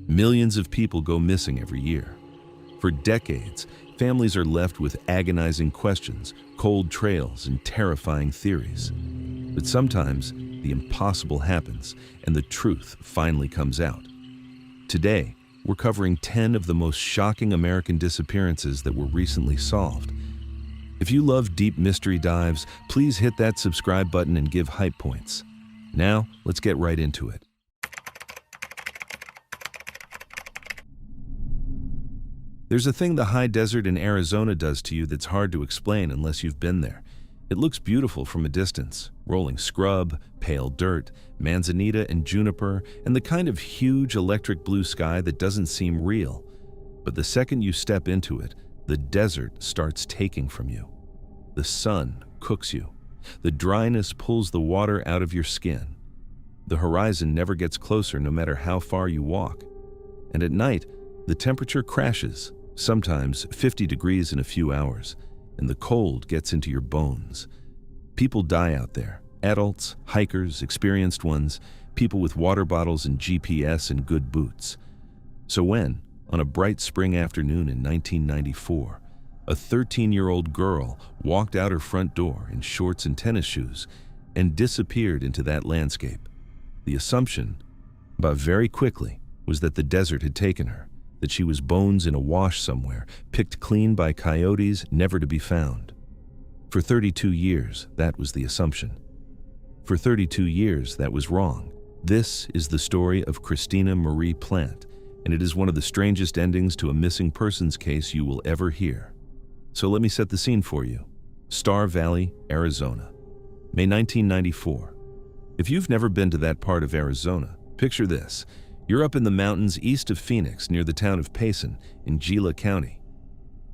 Millions of people go missing every year. For decades, families are left with agonizing questions, cold trails, and terrifying theories. But sometimes, the impossible happens, and the truth finally comes out. Today, we're covering 10 of the most shocking American disappearances that were recently solved. If you love deep mystery dives, please hit that subscribe button and give hype points. Now, let's get right into it. There's a thing the high desert in Arizona does to you that's hard to explain unless you've been there. It looks beautiful from a distance, rolling scrub, pale dirt, manzanita and juniper, and the kind of huge electric blue sky that doesn't seem real. But the second you step into it, the desert starts taking from you. The sun cooks you. The dryness pulls the water out of your skin. The horizon never gets closer no matter how far you walk. And at night, the temperature crashes, sometimes 50 degrees in a few hours, and the cold gets into your bones. People die out there. Adults, hikers, experienced ones, people with water bottles and GPS and good boots. So when, on a bright spring afternoon in 1994, a 13-year-old girl walked out her front door in shorts and tennis shoes and disappeared into that landscape, the assumption, but very quickly, was that the desert had taken her, that she was bones in a wash somewhere, picked clean by coyotes, never to be found. For 32 years, that was the assumption. For 32 years, that was wrong. This is the story of Christina Marie Plante, and it is one of the strangest endings to a missing persons case you will ever hear. So let me set the scene for you. Star Valley, Arizona. May 1994. If you've never been to that part of Arizona, picture this. You're up in the mountains east of Phoenix near the town of Payson in Gila County.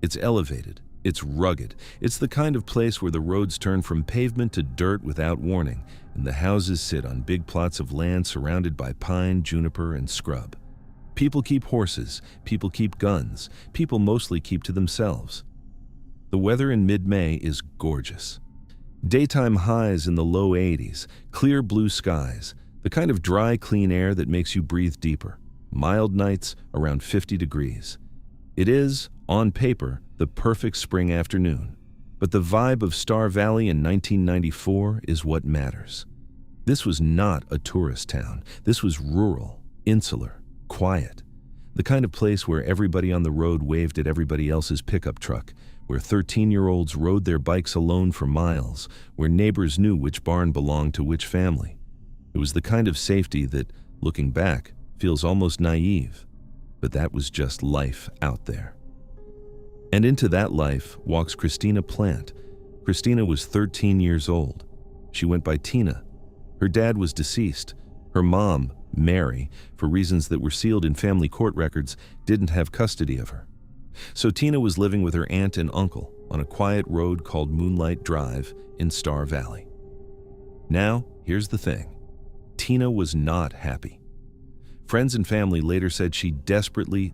It's elevated, it's rugged, it's the kind of place where the roads turn from pavement to dirt without warning, and the houses sit on big plots of land surrounded by pine, juniper, and scrub. People keep horses, people keep guns, people mostly keep to themselves. The weather in mid-May is gorgeous. Daytime highs in the low 80s, clear blue skies, the kind of dry, clean air that makes you breathe deeper. Mild nights around 50 degrees. It is, on paper, the perfect spring afternoon. But the vibe of Star Valley in 1994 is what matters. This was not a tourist town. This was rural, insular, quiet. The kind of place where everybody on the road waved at everybody else's pickup truck, where 13-year-olds rode their bikes alone for miles, where neighbors knew which barn belonged to which family. It was the kind of safety that, looking back, feels almost naive. But that was just life out there. And into that life walks Christina Plante. Christina was 13 years old. She went by Tina. Her dad was deceased. Her mom, Mary, for reasons that were sealed in family court records, didn't have custody of her. So Tina was living with her aunt and uncle on a quiet road called Moonlight Drive in Star Valley. Now, here's the thing. Tina was not happy. Friends and family later said she desperately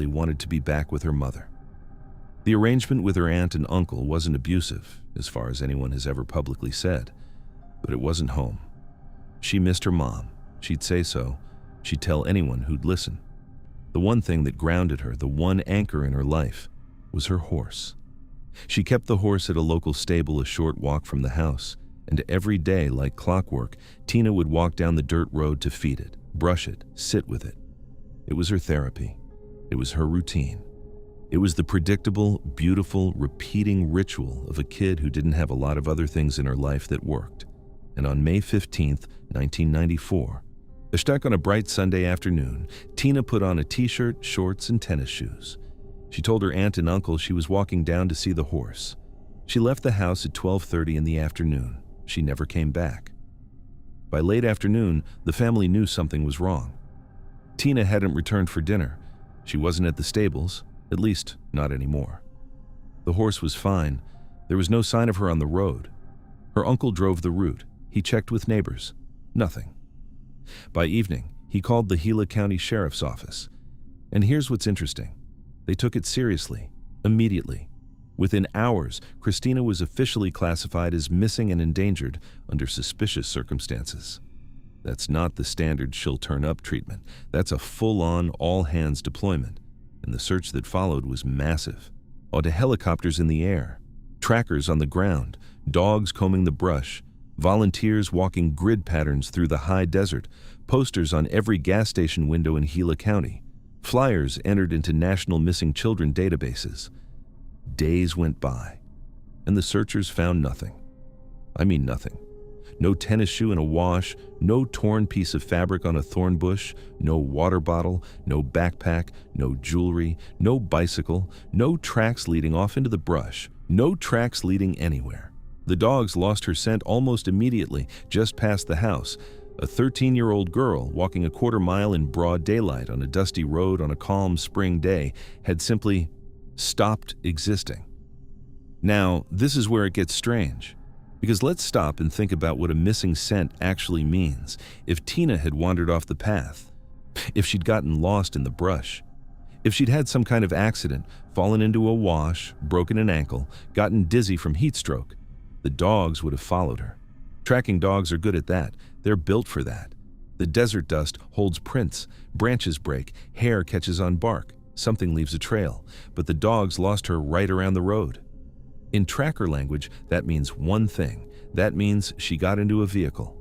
wanted to be back with her mother. The arrangement with her aunt and uncle wasn't abusive, as far as anyone has ever publicly said, but it wasn't home. She missed her mom. She'd say so. She'd tell anyone who'd listen. The one thing that grounded her, the one anchor in her life, was her horse. She kept the horse at a local stable a short walk from the house, and every day, like clockwork, Tina would walk down the dirt road to feed it, brush it, sit with it. It was her therapy. It was her routine. It was the predictable, beautiful, repeating ritual of a kid who didn't have a lot of other things in her life that worked. And on May 15th, 1994, stuck on a bright Sunday afternoon, Tina put on a t-shirt, shorts, and tennis shoes. She told her aunt and uncle she was walking down to see the horse. She left the house at 12:30 in the afternoon. She never came back. By late afternoon, the family knew something was wrong. Tina hadn't returned for dinner. She wasn't at the stables, at least not anymore. The horse was fine. There was no sign of her on the road. Her uncle drove the route. He checked with neighbors. Nothing. By evening, he called the Gila County Sheriff's Office. And here's what's interesting. They took it seriously, immediately. Within hours, Christina was officially classified as missing and endangered under suspicious circumstances. That's not the standard she'll turn up treatment. That's a full-on, all-hands deployment. And the search that followed was massive. Onto helicopters in the air, trackers on the ground, dogs combing the brush, volunteers walking grid patterns through the high desert, posters on every gas station window in Gila County, flyers entered into national missing children databases. Days went by, and the searchers found nothing. I mean nothing. No tennis shoe in a wash, no torn piece of fabric on a thorn bush, no water bottle, no backpack, no jewelry, no bicycle, no tracks leading off into the brush, no tracks leading anywhere. The dogs lost her scent almost immediately, just past the house. A 13-year-old girl walking a quarter-mile in broad daylight on a dusty road on a calm spring day had simply stopped existing. Now, this is where it gets strange. Because let's stop and think about what a missing scent actually means. If Tina had wandered off the path, if she'd gotten lost in the brush, if she'd had some kind of accident, fallen into a wash, broken an ankle, gotten dizzy from heat stroke, the dogs would have followed her. Tracking dogs are good at that. They're built for that. The desert dust holds prints, branches break, hair catches on bark, something leaves a trail, but the dogs lost her right around the road. In tracker language, that means one thing. That means she got into a vehicle.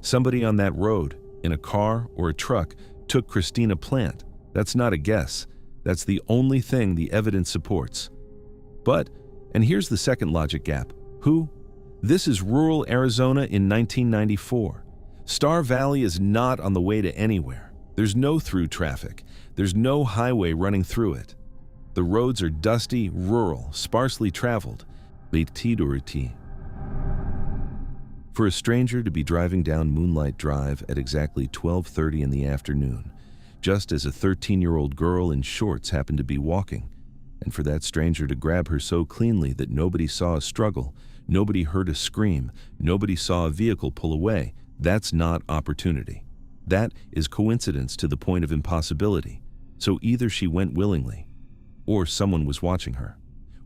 Somebody on that road, in a car or a truck, took Tina Plante. That's not a guess. That's the only thing the evidence supports. But, and here's the second logic gap, who? This is rural Arizona in 1994. Star Valley is not on the way to anywhere. There's no through traffic. There's no highway running through it. The roads are dusty, rural, sparsely traveled. For a stranger to be driving down Moonlight Drive at exactly 12:30 in the afternoon, just as a 13-year-old girl in shorts happened to be walking, and for that stranger to grab her so cleanly that nobody saw a struggle, nobody heard a scream, nobody saw a vehicle pull away, that's not opportunity. That is coincidence to the point of impossibility. So either she went willingly, or someone was watching her,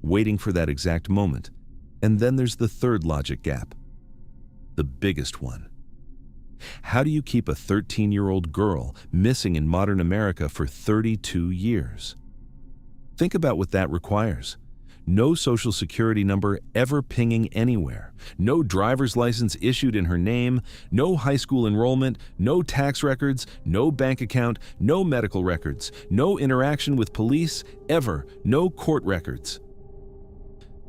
waiting for that exact moment. And then there's the third logic gap, the biggest one. How do you keep a 13-year-old girl missing in modern America for 32 years? Think about what that requires. No social security number ever pinging anywhere, no driver's license issued in her name, no high school enrollment, no tax records, no bank account, no medical records, no interaction with police, ever, no court records.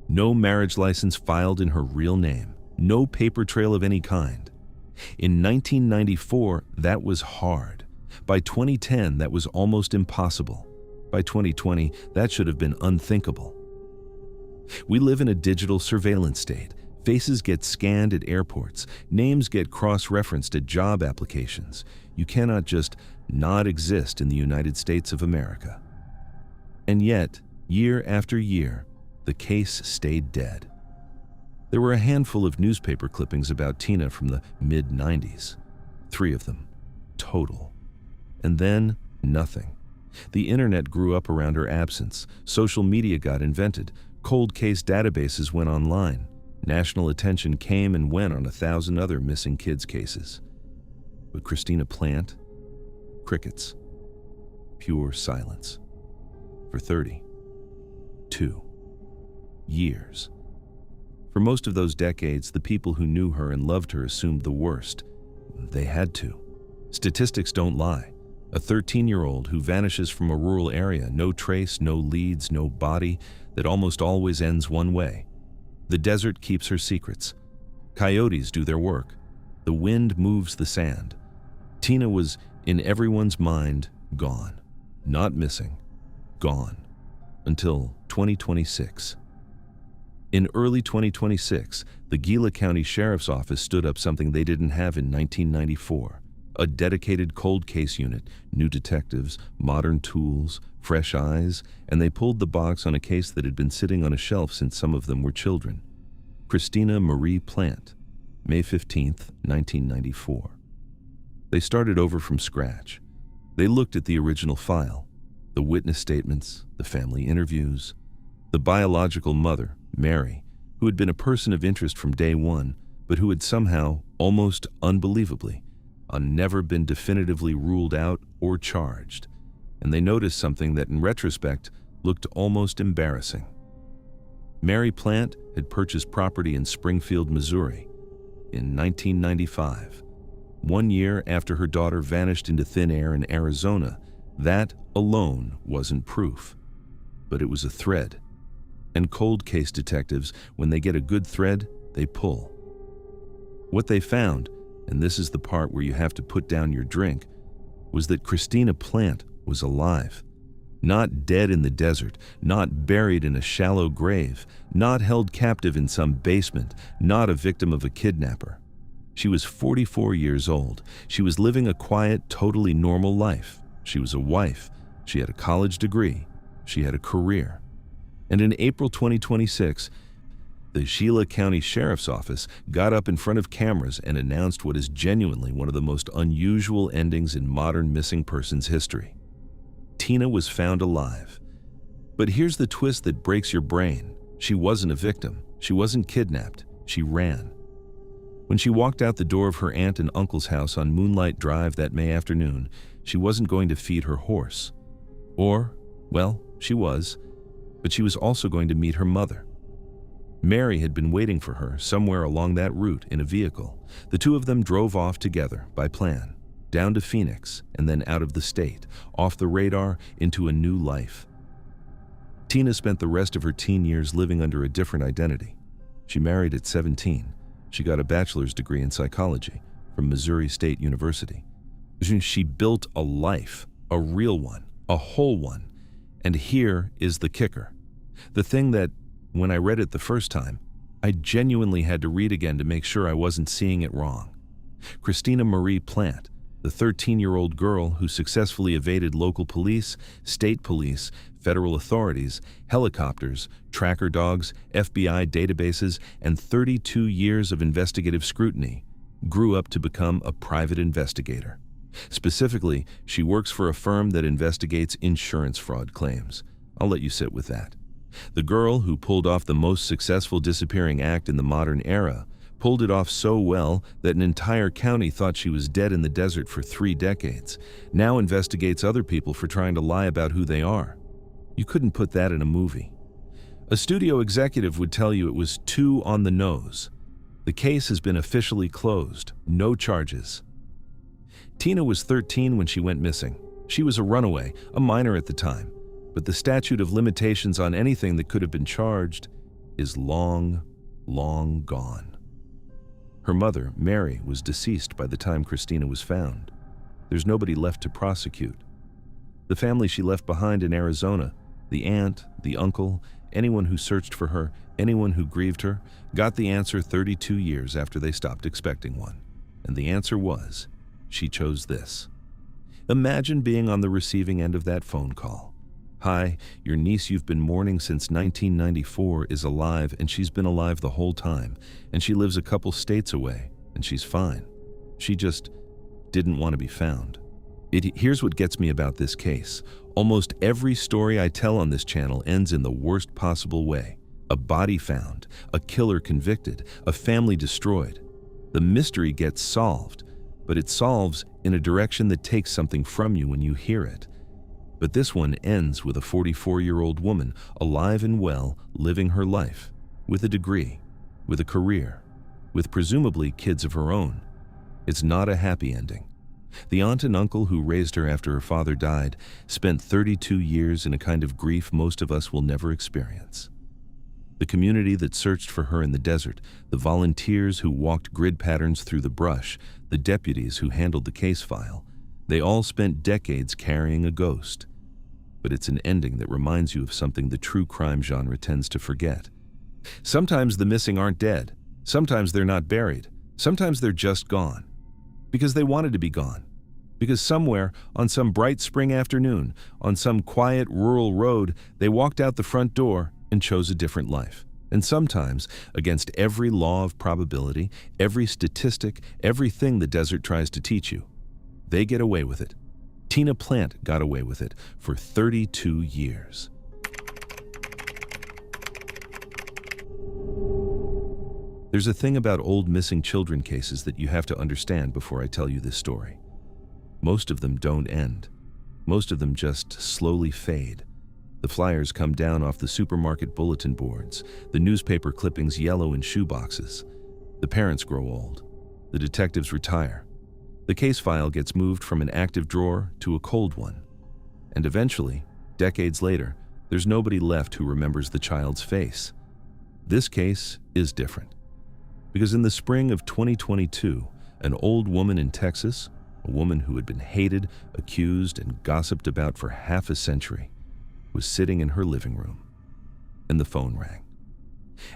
No marriage license filed in her real name, no paper trail of any kind. In 1994, that was hard. By 2010, that was almost impossible. By 2020, that should have been unthinkable. We live in a digital surveillance state. Faces get scanned at airports. Names get cross-referenced at job applications. You cannot just not exist in the United States of America. And yet, year after year, the case stayed dead. There were a handful of newspaper clippings about Tina from the mid-90s. 3 of them, total. And then, nothing. The internet grew up around her absence. Social media got invented. Cold case databases went online. National attention came and went on 1,000 other missing kids cases. But Tina Plante? Crickets. Pure silence. For 32 years. For most of those decades, the people who knew her and loved her assumed the worst. They had to. Statistics don't lie. A 13-year-old who vanishes from a rural area, no trace, no leads, no body, that almost always ends one way. The desert keeps her secrets. Coyotes do their work. The wind moves the sand. Tina was, in everyone's mind, gone. Not missing. Gone. Until 2026. In early 2026, the Gila County Sheriff's Office stood up something they didn't have in 1994. A dedicated cold case unit, new detectives, modern tools, fresh eyes, and they pulled the box on a case that had been sitting on a shelf since some of them were children. Christina Marie Plante, May 15th, 1994. They started over from scratch. They looked at the original file, the witness statements, the family interviews. The biological mother, Mary, who had been a person of interest from day one, but who had somehow, almost unbelievably, never been definitively ruled out or charged, and they noticed something that in retrospect looked almost embarrassing. Mary Plante had purchased property in Springfield, Missouri in 1995. 1 year after her daughter vanished into thin air in Arizona. That alone wasn't proof, but it was a thread. And cold case detectives, when they get a good thread, they pull. What they found, and this is the part where you have to put down your drink, was that Tina Plante was alive. Not dead in the desert, not buried in a shallow grave, not held captive in some basement, not a victim of a kidnapper. She was 44 years old. She was living a quiet, totally normal life. She was a wife. She had a college degree. She had a career. And in April 2026, the Sheila County Sheriff's Office got up in front of cameras and announced what is genuinely one of the most unusual endings in modern missing persons history. Tina was found alive. But here's the twist that breaks your brain. She wasn't a victim. She wasn't kidnapped. She ran. When she walked out the door of her aunt and uncle's house on Moonlight Drive that May afternoon, she wasn't going to feed her horse. Or, well, she was, but she was also going to meet her mother. Mary had been waiting for her somewhere along that route in a vehicle. The two of them drove off together by plan, down to Phoenix and then out of the state, off the radar into a new life. Tina spent the rest of her teen years living under a different identity. She married at 17. She got a bachelor's degree in psychology from Missouri State University. She built a life, a real one, a whole one. And here is the kicker. The thing that, when I read it the first time, I genuinely had to read again to make sure I wasn't seeing it wrong. Christina Marie Plante, the 13-year-old girl who successfully evaded local police, state police, federal authorities, helicopters, tracker dogs, FBI databases, and 32 years of investigative scrutiny, grew up to become a private investigator. Specifically, she works for a firm that investigates insurance fraud claims. I'll let you sit with that. The girl who pulled off the most successful disappearing act in the modern era pulled it off so well that an entire county thought she was dead in the desert for 3 decades, now investigates other people for trying to lie about who they are. You couldn't put that in a movie. A studio executive would tell you it was too on the nose. The case has been officially closed. No charges. Tina was 13 when she went missing. She was a runaway, a minor at the time. But the statute of limitations on anything that could have been charged is long, long gone. Her mother, Mary, was deceased by the time Christina was found. There's nobody left to prosecute. The family she left behind in Arizona, the aunt, the uncle, anyone who searched for her, anyone who grieved her, got the answer 32 years after they stopped expecting one. And the answer was, she chose this. Imagine being on the receiving end of that phone call. Hi, your niece you've been mourning since 1994 is alive, and she's been alive the whole time, and she lives a couple states away, and she's fine. She just didn't want to be found. Here's what gets me about this case. Almost every story I tell on this channel ends in the worst possible way. A body found, a killer convicted, a family destroyed. The mystery gets solved, but it solves in a direction that takes something from you when you hear it. But this one ends with a 44-year-old woman, alive and well, living her life, with a degree, with a career, with presumably kids of her own. It's not a happy ending. The aunt and uncle who raised her after her father died spent 32 years in a kind of grief most of us will never experience. The community that searched for her in the desert, the volunteers who walked grid patterns through the brush, the deputies who handled the case file, they all spent decades carrying a ghost. But it's an ending that reminds you of something the true crime genre tends to forget. Sometimes the missing aren't dead. Sometimes they're not buried. Sometimes they're just gone. Because they wanted to be gone. Because somewhere, on some bright spring afternoon, on some quiet rural road, they walked out the front door and chose a different life. And sometimes, against every law of probability, every statistic, everything the desert tries to teach you, they get away with it. Tina Plante got away with it for 32 years. There's a thing about old missing children cases that you have to understand before I tell you this story. Most of them don't end. Most of them just slowly fade. The flyers come down off the supermarket bulletin boards, the newspaper clippings yellow in shoeboxes. The parents grow old. The detectives retire. The case file gets moved from an active drawer to a cold one. And eventually, decades later, there's nobody left who remembers the child's face. This case is different. Because in the spring of 2022, an old woman in Texas, a woman who had been hated, accused, and gossiped about for half a century, was sitting in her living room. And the phone rang.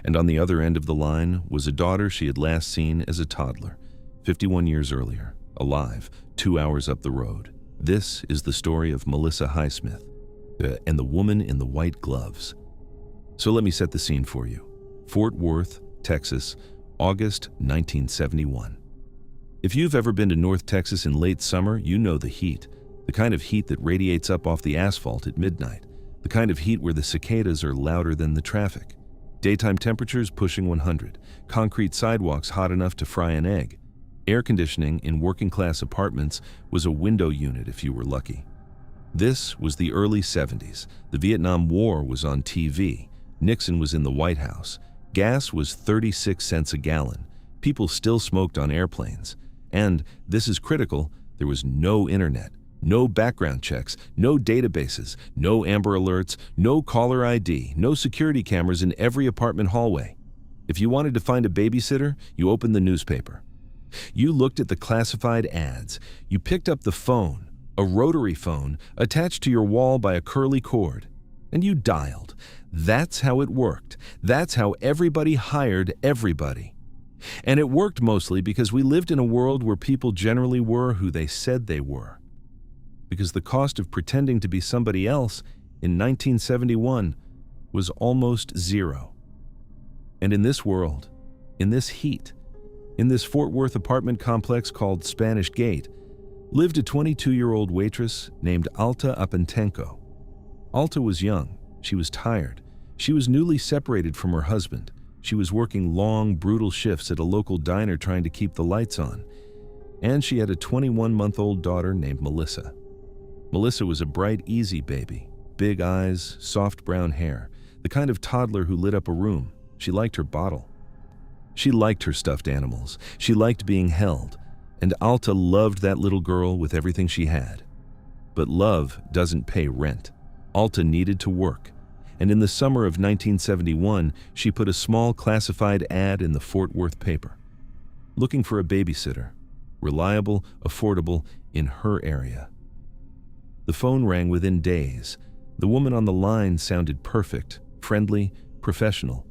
And on the other end of the line was a daughter she had last seen as a toddler, 51 years earlier, alive, 2 hours up the road. This is the story of Melissa Highsmith and the woman in the white gloves. So let me set the scene for you. Fort Worth, Texas, August 1971. If you've ever been to North Texas in late summer, you know the heat. The kind of heat that radiates up off the asphalt at midnight. The kind of heat where the cicadas are louder than the traffic. Daytime temperatures pushing 100. Concrete sidewalks hot enough to fry an egg. Air conditioning in working-class apartments was a window unit if you were lucky. This was the early 70s. The Vietnam War was on TV. Nixon was in the White House. Gas was 36 cents a gallon. People still smoked on airplanes. And, this is critical, there was no internet, no background checks, no databases, no Amber Alerts, no caller ID, no security cameras in every apartment hallway. If you wanted to find a babysitter, you opened the newspaper. You looked at the classified ads. You picked up the phone, a rotary phone attached to your wall by a curly cord, and you dialed. That's how it worked. That's how everybody hired everybody. And it worked mostly because we lived in a world where people generally were who they said they were. Because the cost of pretending to be somebody else in 1971 was almost zero. And in this world, in this heat, in this Fort Worth apartment complex called Spanish Gate, lived a 22-year-old waitress named Alta Apentenko. Alta was young. She was tired. She was newly separated from her husband. She was working long, brutal shifts at a local diner trying to keep the lights on. And she had a 21-month-old daughter named Melissa. Melissa was a bright, easy baby. Big eyes, soft brown hair. The kind of toddler who lit up a room. She liked her bottle. She liked her stuffed animals. She liked being held. And Alta loved that little girl with everything she had. But love doesn't pay rent. Alta needed to work. And in the summer of 1971, she put a small classified ad in the Fort Worth paper, looking for a babysitter, reliable, affordable, in her area. The phone rang within days. The woman on the line sounded perfect, friendly, professional.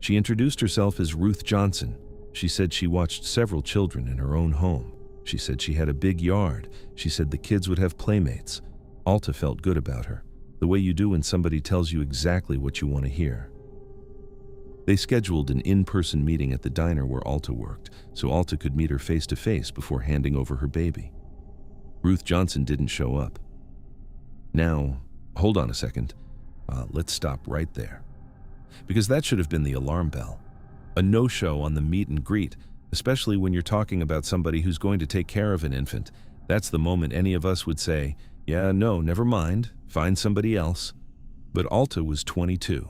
She introduced herself as Ruth Johnson. She said she watched several children in her own home. She said she had a big yard. She said the kids would have playmates. Alta felt good about her, the way you do when somebody tells you exactly what you want to hear. They scheduled an in-person meeting at the diner where Alta worked, so Alta could meet her face-to-face before handing over her baby. Ruth Johnson didn't show up. Now, hold on a second. Let's stop right there. Because that should have been the alarm bell. A no-show on the meet and greet, especially when you're talking about somebody who's going to take care of an infant. That's the moment any of us would say, yeah, no, never mind, find somebody else. But Alta was 22,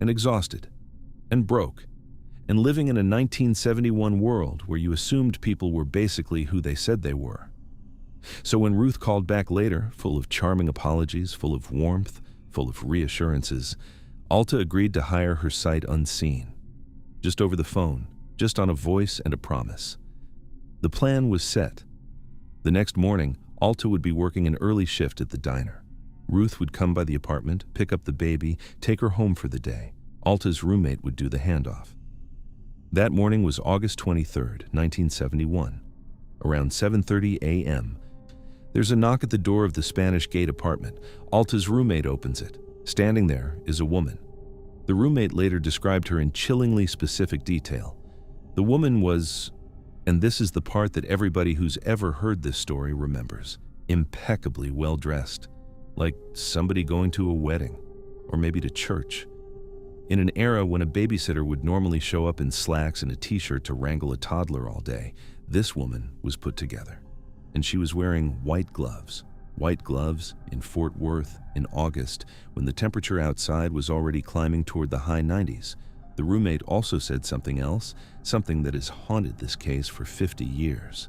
and exhausted, and broke, and living in a 1971 world where you assumed people were basically who they said they were. So when Ruth called back later, full of charming apologies, full of warmth, full of reassurances, Alta agreed to hire her sight unseen. Just over the phone, just on a voice and a promise. The plan was set. The next morning, Alta would be working an early shift at the diner. Ruth would come by the apartment, pick up the baby, take her home for the day. Alta's roommate would do the handoff. That morning was August 23rd, 1971. Around 7:30 a.m., there's a knock at the door of the Spanish Gate apartment. Alta's roommate opens it. Standing there is a woman. The roommate later described her in chillingly specific detail. The woman was, and this is the part that everybody who's ever heard this story remembers, impeccably well-dressed, like somebody going to a wedding, or maybe to church. In an era when a babysitter would normally show up in slacks and a t-shirt to wrangle a toddler all day, this woman was put together. And she was wearing white gloves. White gloves in Fort Worth in August, when the temperature outside was already climbing toward the high 90s. The roommate also said something else, something that has haunted this case for 50 years.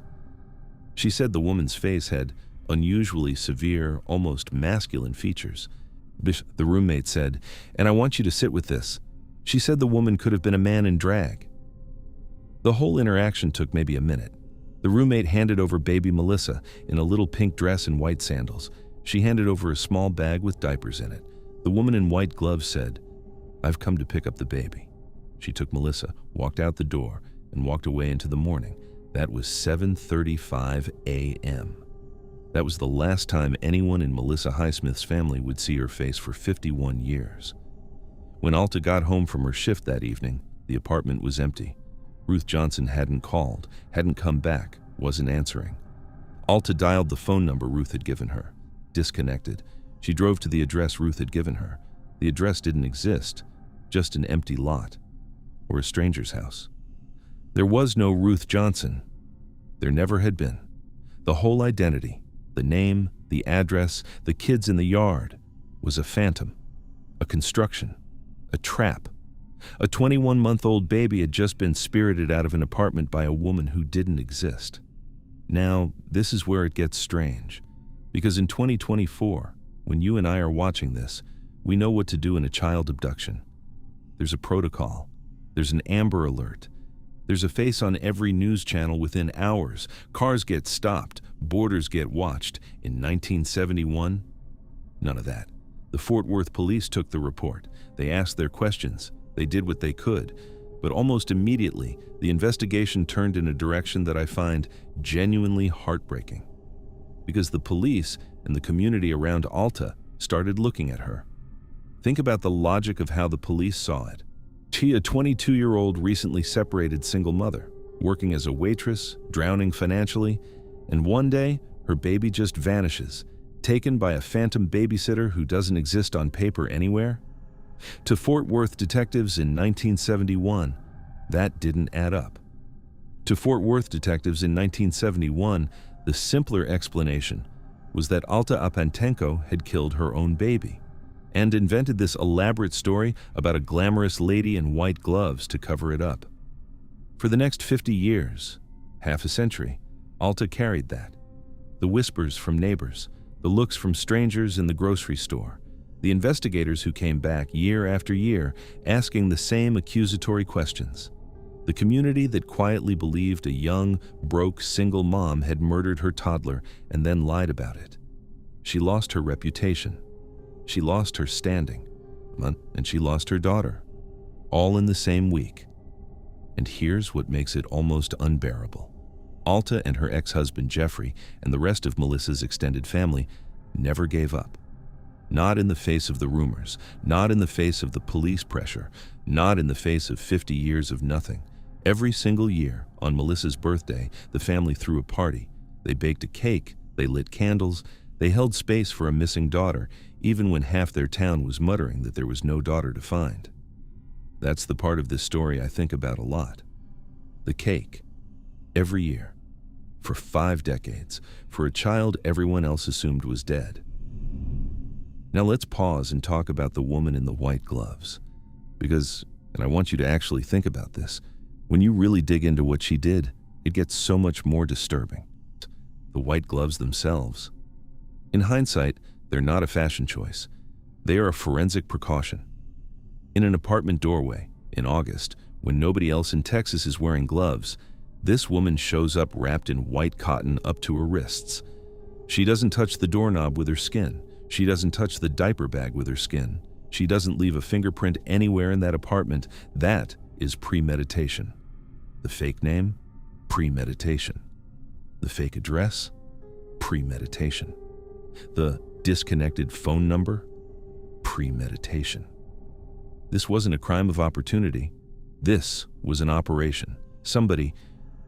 She said the woman's face had unusually severe, almost masculine features. The roommate said, "And I want you to sit with this." She said the woman could have been a man in drag. The whole interaction took maybe a minute. The roommate handed over baby Melissa in a little pink dress and white sandals. She handed over a small bag with diapers in it. The woman in white gloves said, "I've come to pick up the baby." She took Melissa, walked out the door, and walked away into the morning. That was 7:35 a.m. That was the last time anyone in Melissa Highsmith's family would see her face for 51 years. When Alta got home from her shift that evening, the apartment was empty. Ruth Johnson hadn't called, hadn't come back, wasn't answering. Alta dialed the phone number Ruth had given her. Disconnected. She drove to the address Ruth had given her. The address didn't exist, just an empty lot, or a stranger's house. There was no Ruth Johnson. There never had been. The whole identity, the name, the address, the kids in the yard, was a phantom, a construction, a trap. A 21-month-old baby had just been spirited out of an apartment by a woman who didn't exist. Now, this is where it gets strange, because in 2024, when you and I are watching this, we know what to do in a child abduction. There's a protocol. There's an Amber Alert. There's a face on every news channel within hours. Cars get stopped. Borders get watched. In 1971, none of that. The Fort Worth police took the report. They asked their questions. They did what they could. But almost immediately, the investigation turned in a direction that I find genuinely heartbreaking. Because the police and the community around Alta started looking at her. Think about the logic of how the police saw it. She, a 22-year-old recently separated single mother, working as a waitress, drowning financially, and one day, her baby just vanishes, taken by a phantom babysitter who doesn't exist on paper anywhere? To Fort Worth detectives in 1971, that didn't add up. To Fort Worth detectives in 1971, the simpler explanation was that Alta Apantenko had killed her own baby and invented this elaborate story about a glamorous lady in white gloves to cover it up. For the next 50 years, half a century, Alta carried that. The whispers from neighbors, the looks from strangers in the grocery store, the investigators who came back year after year asking the same accusatory questions. The community that quietly believed a young, broke, single mom had murdered her toddler and then lied about it. She lost her reputation. She lost her standing. And she lost her daughter. All in the same week. And here's what makes it almost unbearable. Alta and her ex-husband Jeffrey and the rest of Melissa's extended family never gave up. Not in the face of the rumors, not in the face of the police pressure, not in the face of 50 years of nothing. Every single year, on Melissa's birthday, the family threw a party. They baked a cake, they lit candles, they held space for a missing daughter, even when half their town was muttering that there was no daughter to find. That's the part of this story I think about a lot. The cake. Every year. For 5 decades. For a child everyone else assumed was dead. Now let's pause and talk about the woman in the white gloves. Because, and I want you to actually think about this, when you really dig into what she did, it gets so much more disturbing. The white gloves themselves. In hindsight, they're not a fashion choice. They are a forensic precaution. In an apartment doorway, in August, when nobody else in Texas is wearing gloves, this woman shows up wrapped in white cotton up to her wrists. She doesn't touch the doorknob with her skin. She doesn't touch the diaper bag with her skin. She doesn't leave a fingerprint anywhere in that apartment. That is premeditation. The fake name? Premeditation. The fake address? Premeditation. The disconnected phone number? Premeditation. This wasn't a crime of opportunity. This was an operation. Somebody,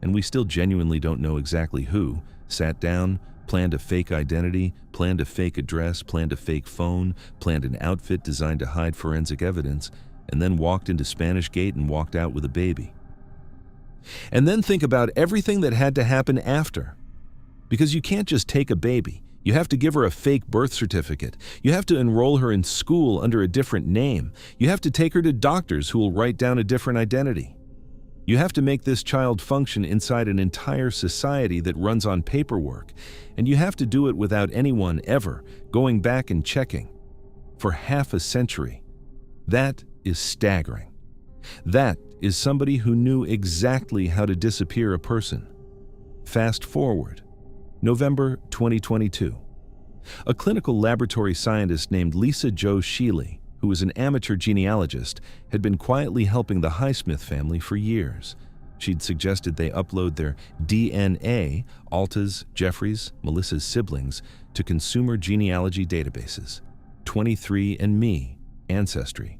and we still genuinely don't know exactly who, sat down, planned a fake identity, planned a fake address, planned a fake phone, planned an outfit designed to hide forensic evidence, and then walked into Spanish Gate and walked out with a baby. And then think about everything that had to happen after. Because you can't just take a baby. You have to give her a fake birth certificate. You have to enroll her in school under a different name. You have to take her to doctors who will write down a different identity. You have to make this child function inside an entire society that runs on paperwork, and you have to do it without anyone ever going back and checking. For half a century. That is staggering. That is somebody who knew exactly how to disappear a person. Fast forward. November 2022. A clinical laboratory scientist named Lisa Jo Sheely, who was an amateur genealogist, had been quietly helping the Highsmith family for years. She'd suggested they upload their DNA, Alta's, Jeffrey's, Melissa's siblings, to consumer genealogy databases, 23andMe, Ancestry.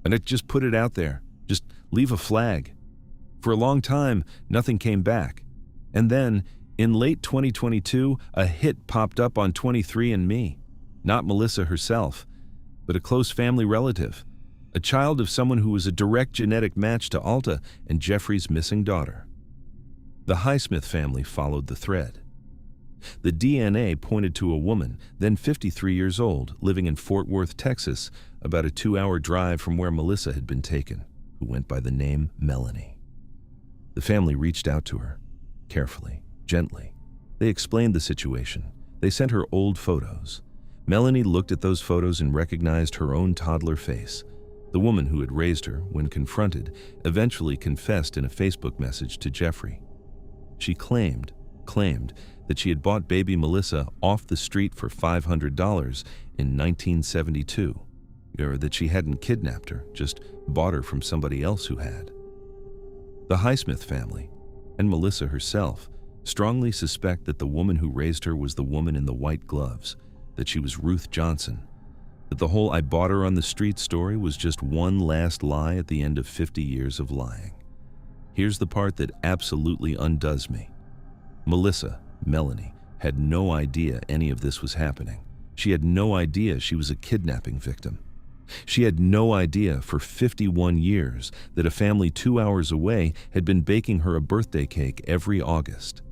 And it just put it out there. Just leave a flag. For a long time, nothing came back. And then, in late 2022, a hit popped up on 23andMe. Not Melissa herself, but a close family relative, a child of someone who was a direct genetic match to Alta and Jeffrey's missing daughter. The Highsmith family followed the thread. The DNA pointed to a woman, then 53 years old, living in Fort Worth, Texas, about a 2-hour drive from where Melissa had been taken, who went by the name Melanie. The family reached out to her, carefully, gently. They explained the situation. They sent her old photos. Melanie looked at those photos and recognized her own toddler face. The woman who had raised her, when confronted, eventually confessed in a Facebook message to Jeffrey. She claimed that she had bought baby Melissa off the street for $500 in 1972, or that she hadn't kidnapped her, just bought her from somebody else who had. The Highsmith family, and Melissa herself, strongly suspect that the woman who raised her was the woman in the white gloves, that she was Ruth Johnson, that the whole "I bought her on the street" story was just one last lie at the end of 50 years of lying. Here's the part that absolutely undoes me. Melissa, Melanie, had no idea any of this was happening. She had no idea she was a kidnapping victim. She had no idea for 51 years that a family 2 hours away had been baking her a birthday cake every August.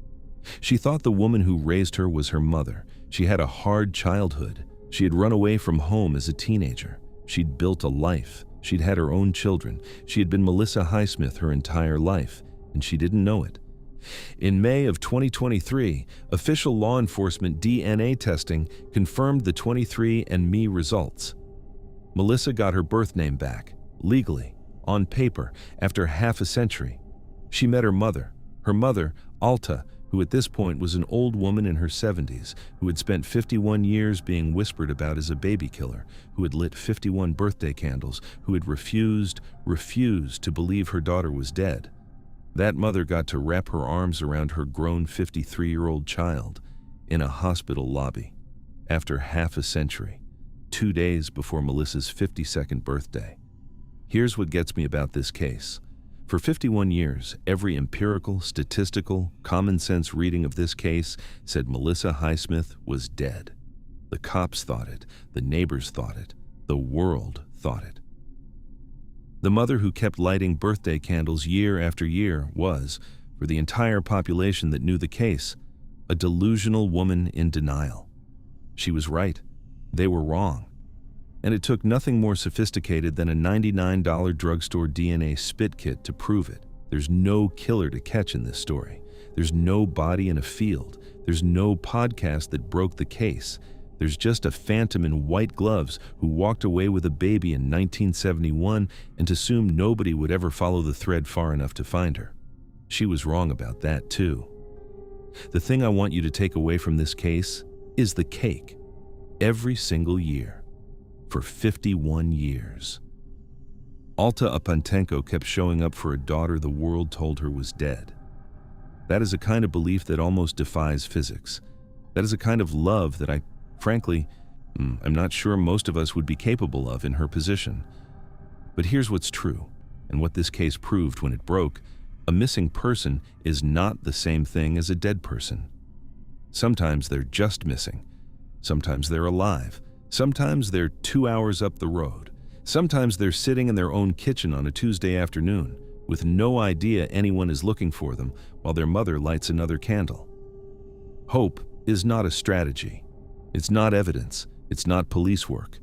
She thought the woman who raised her was her mother. She had a hard childhood. She had run away from home as a teenager. She'd built a life. She'd had her own children. She had been Melissa Highsmith her entire life, and she didn't know it. In May of 2023, official law enforcement DNA testing confirmed the 23andMe results. Melissa got her birth name back, legally, on paper, after half a century. She met her mother, Alta, who at this point was an old woman in her 70s, who had spent 51 years being whispered about as a baby killer, who had lit 51 birthday candles, who had refused to believe her daughter was dead. That mother got to wrap her arms around her grown 53-year-old child in a hospital lobby after half a century, 2 days before Melissa's 52nd birthday. Here's what gets me about this case. For 51 years, every empirical, statistical, common-sense reading of this case said Melissa Highsmith was dead. The cops thought it, the neighbors thought it, the world thought it. The mother who kept lighting birthday candles year after year was, for the entire population that knew the case, a delusional woman in denial. She was right. They were wrong. And it took nothing more sophisticated than a $99 drugstore DNA spit kit to prove it. There's no killer to catch in this story. There's no body in a field. There's no podcast that broke the case. There's just a phantom in white gloves who walked away with a baby in 1971 and assumed nobody would ever follow the thread far enough to find her. She was wrong about that, too. The thing I want you to take away from this case is the cake. Every single year. For 51 years. Alta Apantenko kept showing up for a daughter the world told her was dead. That is a kind of belief that almost defies physics. That is a kind of love that frankly, I'm not sure most of us would be capable of in her position. But here's what's true, and what this case proved when it broke: a missing person is not the same thing as a dead person. Sometimes they're just missing. Sometimes they're alive. Sometimes they're 2 hours up the road. Sometimes they're sitting in their own kitchen on a Tuesday afternoon, with no idea anyone is looking for them while their mother lights another candle. Hope is not a strategy. It's not evidence. It's not police work.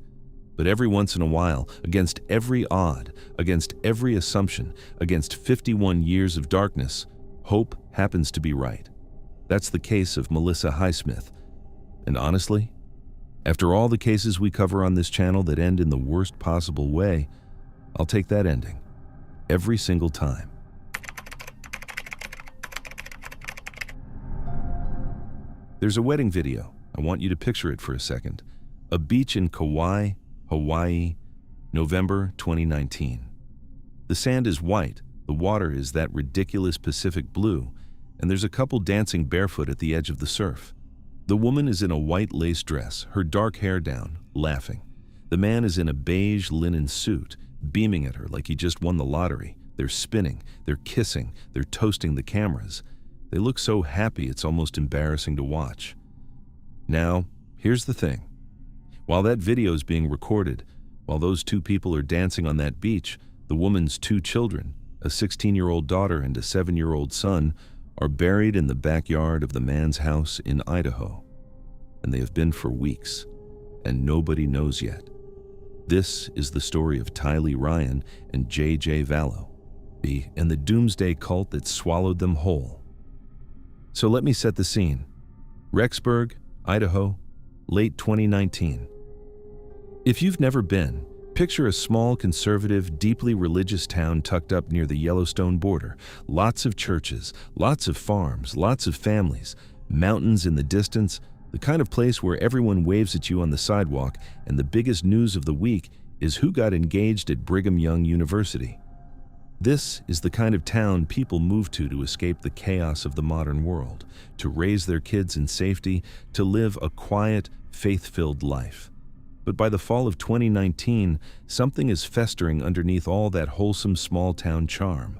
But every once in a while, against every odd, against every assumption, against 51 years of darkness, hope happens to be right. That's the case of Melissa Highsmith. And honestly, after all the cases we cover on this channel that end in the worst possible way, I'll take that ending every single time. There's a wedding video. I want you to picture it for a second. A beach in Kauai, Hawaii, November 2019. The sand is white, the water is that ridiculous Pacific blue, and there's a couple dancing barefoot at the edge of the surf. The woman is in a white lace dress, her dark hair down, laughing. The man is in a beige linen suit, beaming at her like he just won the lottery. They're spinning, they're kissing, they're toasting the cameras. They look so happy it's almost embarrassing to watch. Now, here's the thing. While that video is being recorded, while those two people are dancing on that beach, the woman's two children, a 16-year-old daughter and a 7-year-old son, are buried in the backyard of the man's house in Idaho. And they have been for weeks, and nobody knows yet. This is the story of Tylee Ryan and J.J. Vallow, and the doomsday cult that swallowed them whole. So let me set the scene. Rexburg, Idaho, late 2019. If you've never been, picture a small, conservative, deeply religious town tucked up near the Yellowstone border. Lots of churches, lots of farms, lots of families, mountains in the distance, the kind of place where everyone waves at you on the sidewalk, and the biggest news of the week is who got engaged at Brigham Young University. This is the kind of town people move to escape the chaos of the modern world, to raise their kids in safety, to live a quiet, faith-filled life. But by the fall of 2019, something is festering underneath all that wholesome small-town charm.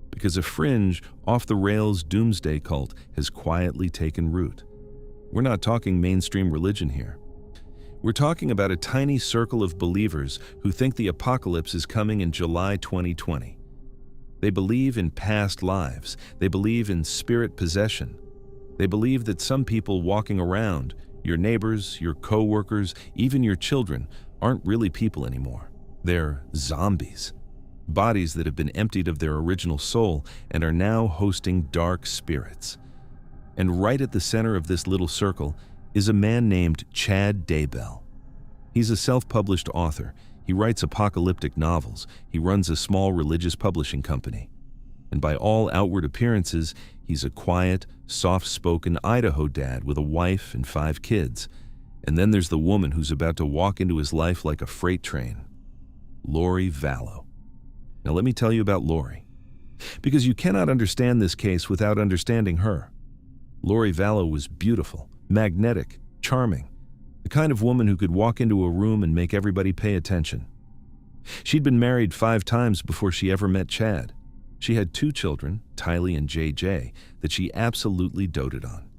Because a fringe, off-the-rails doomsday cult has quietly taken root. We're not talking mainstream religion here. We're talking about a tiny circle of believers who think the apocalypse is coming in July 2020. They believe in past lives. They believe in spirit possession. They believe that some people walking around, your neighbors, your co-workers, even your children, aren't really people anymore. They're zombies. Bodies that have been emptied of their original soul and are now hosting dark spirits. And right at the center of this little circle is a man named Chad Daybell. He's a self-published author. He writes apocalyptic novels. He runs a small religious publishing company. And by all outward appearances, he's a quiet, soft-spoken Idaho dad with a wife and 5 kids. And then there's the woman who's about to walk into his life like a freight train. Lori Vallow. Now let me tell you about Lori. Because you cannot understand this case without understanding her. Lori Vallow was beautiful, magnetic, charming. The kind of woman who could walk into a room and make everybody pay attention. She'd been married 5 times before she ever met Chad. She had 2 children, Tylee and JJ, that she absolutely doted on.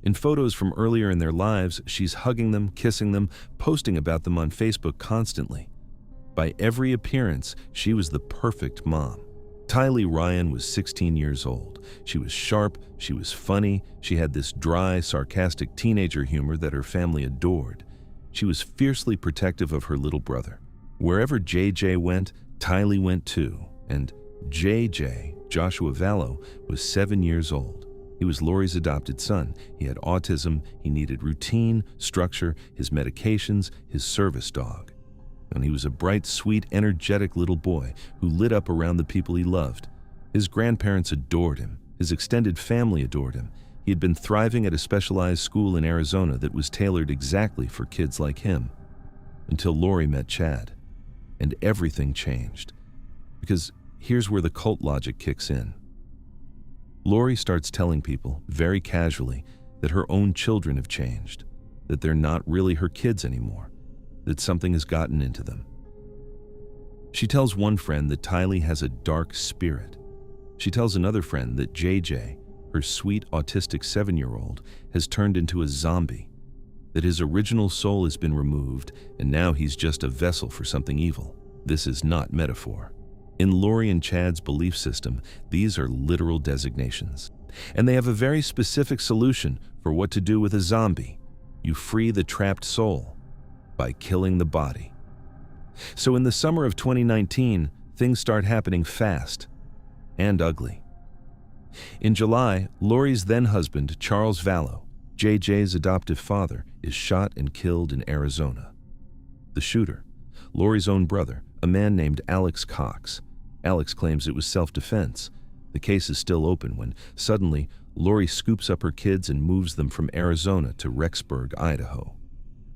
In photos from earlier in their lives, she's hugging them, kissing them, posting about them on Facebook constantly. By every appearance, she was the perfect mom. Tylee Ryan was 16 years old. She was sharp, she was funny, she had this dry, sarcastic teenager humor that her family adored. She was fiercely protective of her little brother. Wherever JJ went, Tylee went too, and JJ, Joshua Vallow, was 7 years old. He was Lori's adopted son. He had autism, he needed routine, structure, his medications, his service dog. And he was a bright, sweet, energetic little boy who lit up around the people he loved. His grandparents adored him. His extended family adored him. He had been thriving at a specialized school in Arizona that was tailored exactly for kids like him. Until Lori met Chad. And everything changed. Because here's where the cult logic kicks in. Lori starts telling people, very casually, that her own children have changed. That they're not really her kids anymore. That something has gotten into them. She tells one friend that Tylee has a dark spirit. She tells another friend that JJ, her sweet autistic 7-year-old, has turned into a zombie. that his original soul has been removed and now he's just a vessel for something evil. This is not metaphor. In Lori and Chad's belief system, these are literal designations. And they have a very specific solution for what to do with a zombie. You free the trapped soul by killing the body. So in the summer of 2019, things start happening fast and ugly. In July, Lori's then-husband, Charles Vallow, JJ's adoptive father, is shot and killed in Arizona. The shooter, Lori's own brother, a man named Alex Cox. Alex claims it was self-defense. The case is still open when, suddenly, Lori scoops up her kids and moves them from Arizona to Rexburg, Idaho.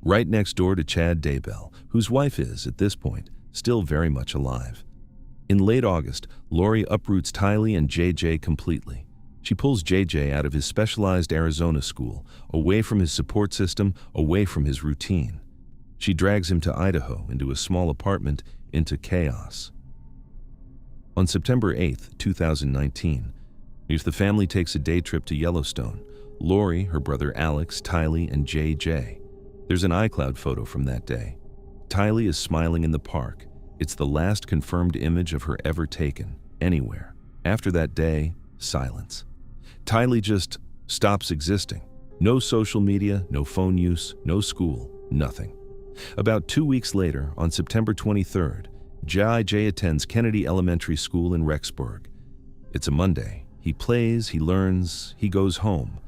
Right next door to Vallow-Daybell, whose wife is, at this point, still very much alive. In late August, Lori uproots Tylee and JJ completely. She pulls JJ out of his specialized Arizona school, away from his support system, away from his routine. She drags him to Idaho, into a small apartment, into chaos. On September 8, 2019, if the family takes a day trip to Yellowstone, Lori, her brother Alex, Tylee, and JJ. There's an iCloud photo from that day. Tylee is smiling in the park. It's the last confirmed image of her ever taken, anywhere. After that day, silence. Tylee just stops existing. No social media, no phone use, no school, nothing. About 2 weeks later, on September 23rd, JJ attends Kennedy Elementary School in Rexburg. It's a Monday. He plays, he learns, he goes home.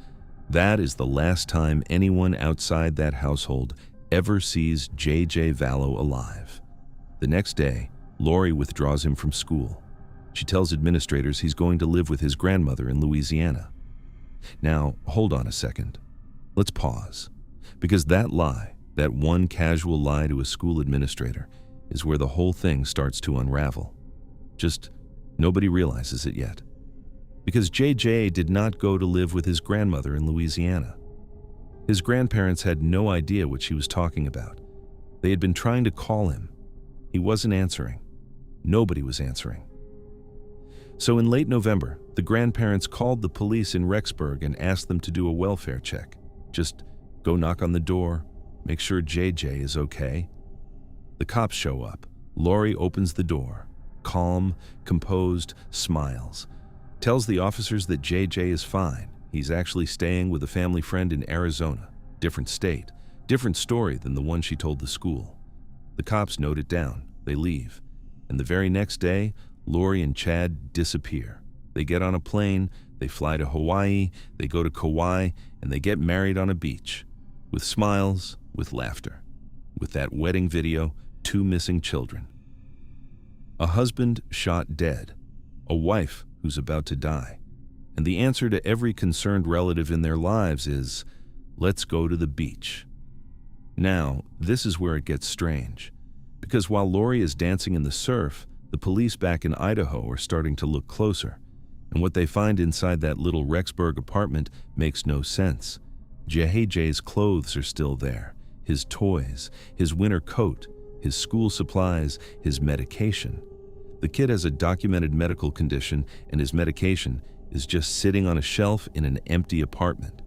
That is the last time anyone outside that household ever sees JJ Vallow alive. The next day, Lori withdraws him from school. She tells administrators he's going to live with his grandmother in Louisiana. Now, hold on a second. Let's pause. Because that lie, that one casual lie to a school administrator, is where the whole thing starts to unravel. Just nobody realizes it yet. Because JJ did not go to live with his grandmother in Louisiana. His grandparents had no idea what she was talking about. They had been trying to call him. He wasn't answering. Nobody was answering. So in late November, the grandparents called the police in Rexburg and asked them to do a welfare check. Just go knock on the door, make sure JJ is okay. The cops show up. Lori opens the door. Calm, composed, smiles. Tells the officers that JJ is fine. He's actually staying with a family friend in Arizona. Different state. Different story than the one she told the school. The cops note it down. They leave. And the very next day, Lori and Chad disappear. They get on a plane, they fly to Hawaii, they go to Kauai, and they get married on a beach. With smiles, with laughter. With that wedding video, 2 missing children. A husband shot dead. A wife who's about to die. And the answer to every concerned relative in their lives is, let's go to the beach. Now, this is where it gets strange. Because while Lori is dancing in the surf, the police back in Idaho are starting to look closer. And what they find inside that little Rexburg apartment makes no sense. JJ's clothes are still there. His toys, his winter coat, his school supplies, his medication. The kid has a documented medical condition, and his medication is just sitting on a shelf in an empty apartment.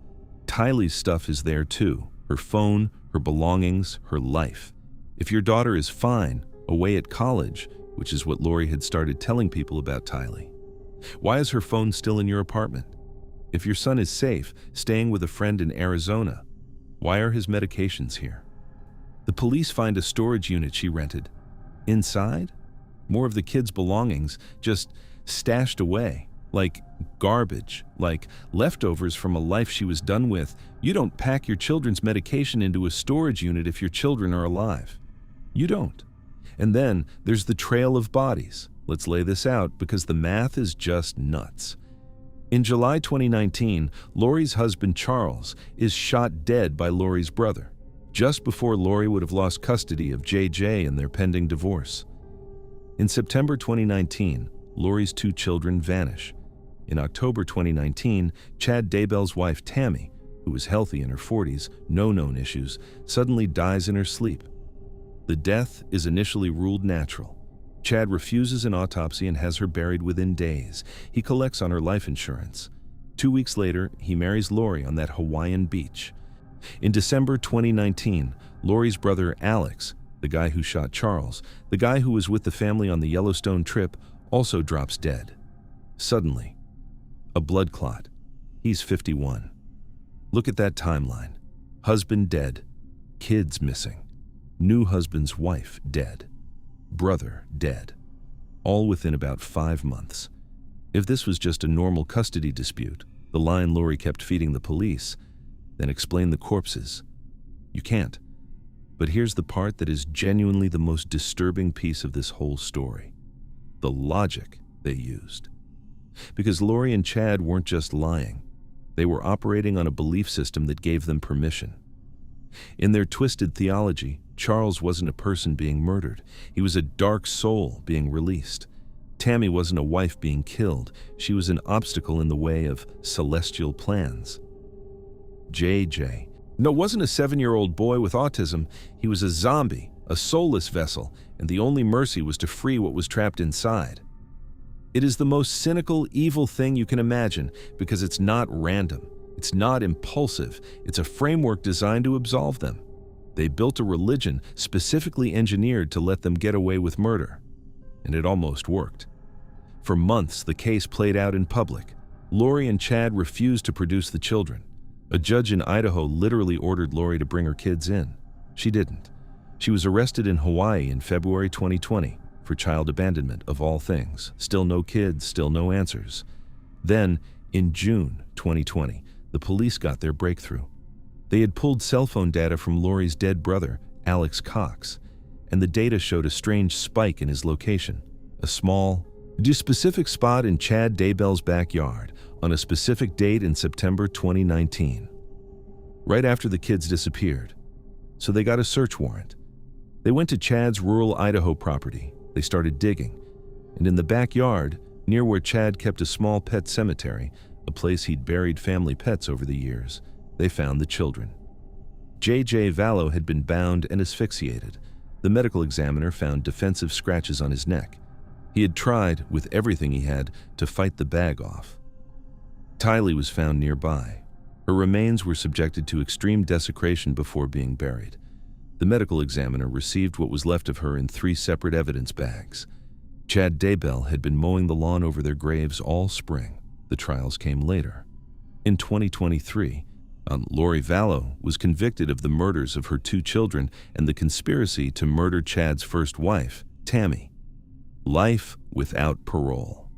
Tylee's stuff is there too. Her phone, her belongings, her life. If your daughter is fine, away at college, which is what Lori had started telling people about Tylee, why is her phone still in your apartment? If your son is safe, staying with a friend in Arizona, why are his medications here? The police find a storage unit she rented. Inside, more of the kid's belongings just stashed away, like garbage, like leftovers from a life she was done with. You don't pack your children's medication into a storage unit if your children are alive. You don't. And then there's the trail of bodies. Let's lay this out because the math is just nuts. In July 2019, Lori's husband Charles is shot dead by Lori's brother, just before Lori would have lost custody of JJ in their pending divorce. In September 2019, Lori's 2 children vanish. In October 2019, Vallow-Daybell's wife Tammy, who was healthy in her 40s, no known issues, suddenly dies in her sleep. The death is initially ruled natural. Chad refuses an autopsy and has her buried within days. He collects on her life insurance. 2 weeks later, he marries Lori on that Hawaiian beach. In December 2019, Lori's brother Alex, the guy who shot Charles, the guy who was with the family on the Yellowstone trip, also drops dead. Suddenly, a blood clot. He's 51. Look at that timeline. Husband dead, kids missing, new husband's wife dead, brother dead, all within about 5 months. If this was just a normal custody dispute, the line Lori kept feeding the police, then explain the corpses. You can't. But here's the part that is genuinely the most disturbing piece of this whole story. The logic they used. Because Lori and Chad weren't just lying. They were operating on a belief system that gave them permission. In their twisted theology, Charles wasn't a person being murdered. He was a dark soul being released. Tammy wasn't a wife being killed. She was an obstacle in the way of celestial plans. JJ wasn't a 7-year-old boy with autism. He was a zombie, a soulless vessel, and the only mercy was to free what was trapped inside. It is the most cynical, evil thing you can imagine because it's not random. It's not impulsive. It's a framework designed to absolve them. They built a religion specifically engineered to let them get away with murder. And it almost worked. For months, the case played out in public. Lori and Chad refused to produce the children. A judge in Idaho literally ordered Lori to bring her kids in. She didn't. She was arrested in Hawaii in February 2020 for child abandonment, of all things. Still no kids, still no answers. Then, in June 2020, the police got their breakthrough. They had pulled cell phone data from Lori's dead brother, Alex Cox, and the data showed a strange spike in his location. A small, specific spot in Chad Daybell's backyard on a specific date in September 2019. Right after the kids disappeared. So they got a search warrant. They went to Chad's rural Idaho property. They started digging. And in the backyard, near where Chad kept a small pet cemetery, a place he'd buried family pets over the years, they found the children. JJ Vallow had been bound and asphyxiated. The medical examiner found defensive scratches on his neck. He had tried, with everything he had, to fight the bag off. Tylee was found nearby. Her remains were subjected to extreme desecration before being buried. The medical examiner received what was left of her in 3 separate evidence bags. Chad Daybell had been mowing the lawn over their graves all spring. The trials came later. In 2023, Lori Vallow was convicted of the murders of her 2 children and the conspiracy to murder Chad's first wife, Tammy. Life without parole.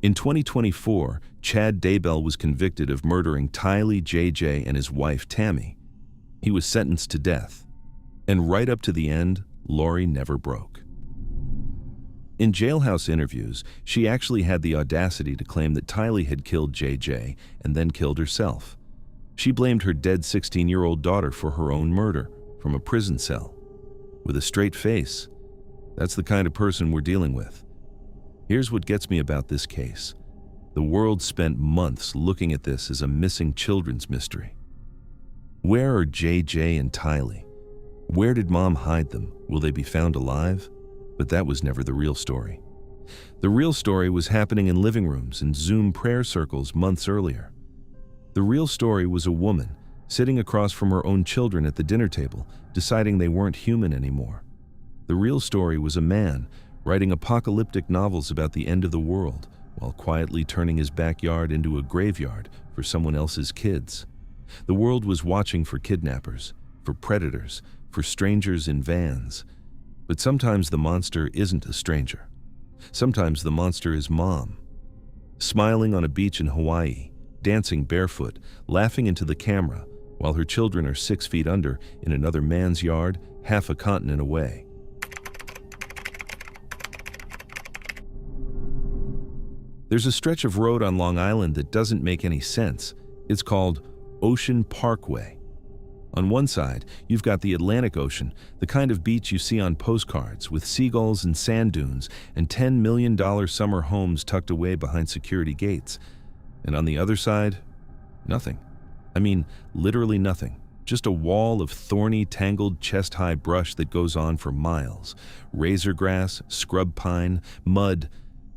In 2024, Chad Daybell was convicted of murdering Tylee, JJ, and his wife, Tammy. He was sentenced to death. And right up to the end, Lori never broke. In jailhouse interviews, she actually had the audacity to claim that Tylee had killed JJ and then killed herself. She blamed her dead 16-year-old daughter for her own murder from a prison cell. With a straight face, that's the kind of person we're dealing with. Here's what gets me about this case. The world spent months looking at this as a missing children's mystery. Where are JJ and Tylee? Where did Mom hide them? Will they be found alive? But that was never the real story. The real story was happening in living rooms and Zoom prayer circles months earlier. The real story was a woman sitting across from her own children at the dinner table, deciding they weren't human anymore. The real story was a man writing apocalyptic novels about the end of the world while quietly turning his backyard into a graveyard for someone else's kids. The world was watching for kidnappers, for predators, for strangers in vans. But sometimes the monster isn't a stranger. Sometimes the monster is Mom. Smiling on a beach in Hawaii, dancing barefoot, laughing into the camera, while her children are 6 feet under in another man's yard, half a continent away. There's a stretch of road on Long Island that doesn't make any sense. It's called Ocean Parkway. On one side, you've got the Atlantic Ocean, the kind of beach you see on postcards, with seagulls and sand dunes and $10 million summer homes tucked away behind security gates. And on the other side, nothing. I mean, literally nothing. Just a wall of thorny, tangled, chest-high brush that goes on for miles. Razor grass, scrub pine, mud,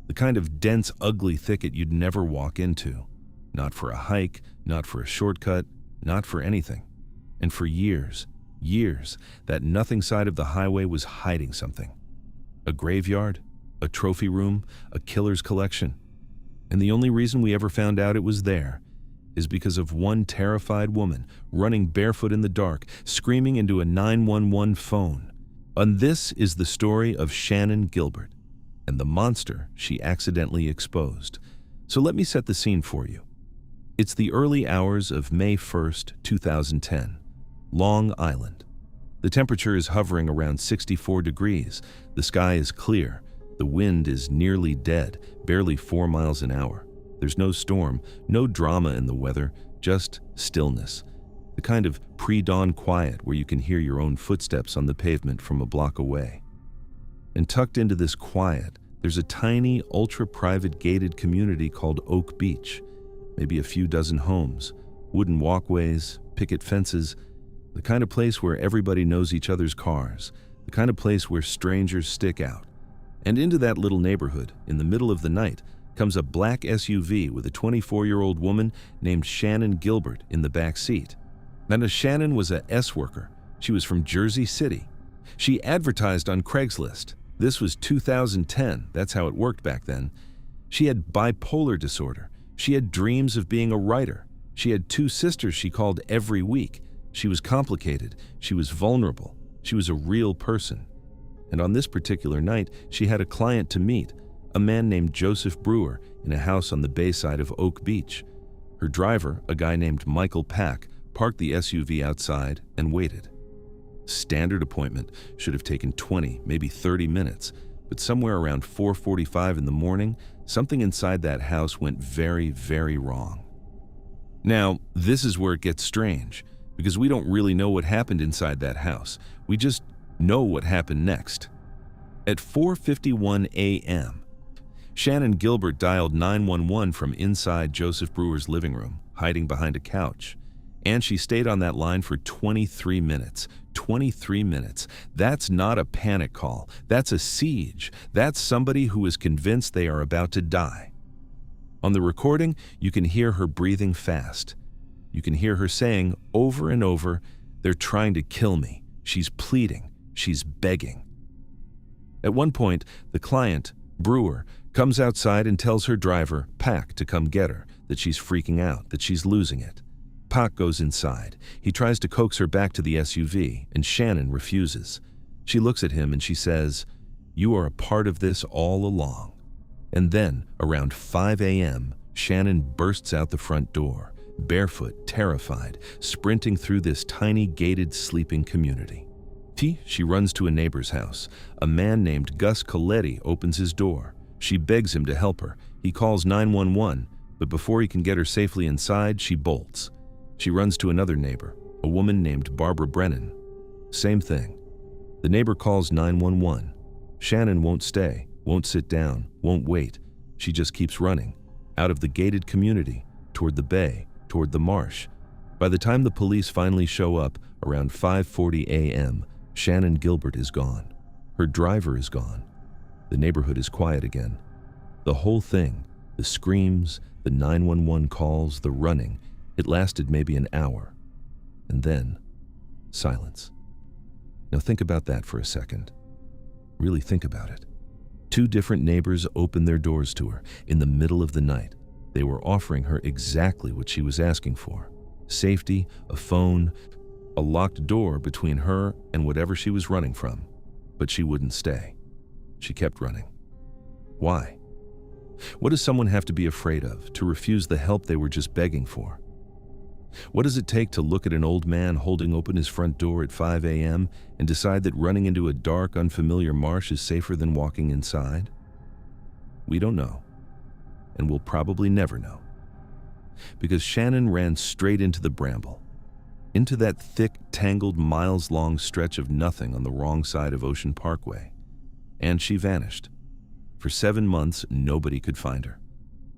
the kind of dense, ugly thicket you'd never walk into. Not for a hike, not for a shortcut, not for anything. And for years, that nothing side of the highway was hiding something. A graveyard, a trophy room, a killer's collection. And the only reason we ever found out it was there is because of one terrified woman running barefoot in the dark, screaming into a 911 phone. And this is the story of Shannan Gilbert and the monster she accidentally exposed. So let me set the scene for you. It's the early hours of May 1st, 2010, Long Island. The temperature is hovering around 64 degrees. The sky is clear. The wind is nearly dead, barely 4 miles an hour. There's no storm, no drama in the weather, just stillness. The kind of pre-dawn quiet where you can hear your own footsteps on the pavement from a block away. And tucked into this quiet, there's a tiny, ultra-private gated community called Oak Beach. Maybe a few dozen homes, wooden walkways, picket fences, the kind of place where everybody knows each other's cars, the kind of place where strangers stick out. And into that little neighborhood, in the middle of the night, comes a black SUV with a 24-year-old woman named Shannan Gilbert in the back seat. Now, Shannan was a S-worker. She was from Jersey City. She advertised on Craigslist. This was 2010. That's how it worked back then. She had bipolar disorder. She had dreams of being a writer. She had 2 sisters she called every week. She was complicated. She was vulnerable. She was a real person. And on this particular night, she had a client to meet, a man named Joseph Brewer, in a house on the bay side of Oak Beach. Her driver, a guy named Michael Pack, parked the SUV outside and waited. Standard appointment should have taken 20, maybe 30 minutes, but somewhere around 4:45 in the morning, something inside that house went very, very wrong. Now, this is where it gets strange, because we don't really know what happened inside that house. We just know what happened next. At 4:51 a.m., Shannan Gilbert dialed 911 from inside Joseph Brewer's living room, hiding behind a couch. And she stayed on that line for 23 minutes. 23 minutes. That's not a panic call. That's a siege. That's somebody who is convinced they are about to die. On the recording, you can hear her breathing fast. You can hear her saying over and over, "They're trying to kill me." She's pleading. She's begging. At one point, the client, Brewer, comes outside and tells her driver, Pack, to come get her, that she's freaking out, that she's losing it. Pack goes inside. He tries to coax her back to the SUV, and Shannan refuses. She looks at him and she says, "You are a part of this all along." And then, around 5 a.m., Shannan bursts out the front door, barefoot, terrified, sprinting through this tiny gated sleeping community. She runs to a neighbor's house. A man named Gus Coletti opens his door. She begs him to help her. He calls 911, but before he can get her safely inside, she bolts. She runs to another neighbor, a woman named Barbara Brennan. Same thing. The neighbor calls 911. Shannan won't stay, won't sit down, won't wait. She just keeps running, out of the gated community, toward the bay, toward the marsh. By the time the police finally show up, around 5:40 a.m., Shannan Gilbert is gone. Her driver is gone. The neighborhood is quiet again. The whole thing, the screams, the 911 calls, the running, it lasted maybe an hour. And then, silence. Now think about that for a second. Really think about it. 2 different neighbors opened their doors to her in the middle of the night. They were offering her exactly what she was asking for. Safety, a phone, a locked door between her and whatever she was running from. But she wouldn't stay. She kept running. Why? What does someone have to be afraid of, to refuse the help they were just begging for? What does it take to look at an old man holding open his front door at 5 a.m. and decide that running into a dark, unfamiliar marsh is safer than walking inside? We don't know, and we'll probably never know. Because Shannan ran straight into the bramble, into that thick, tangled, miles-long stretch of nothing on the wrong side of Ocean Parkway. And she vanished. For 7 months, nobody could find her.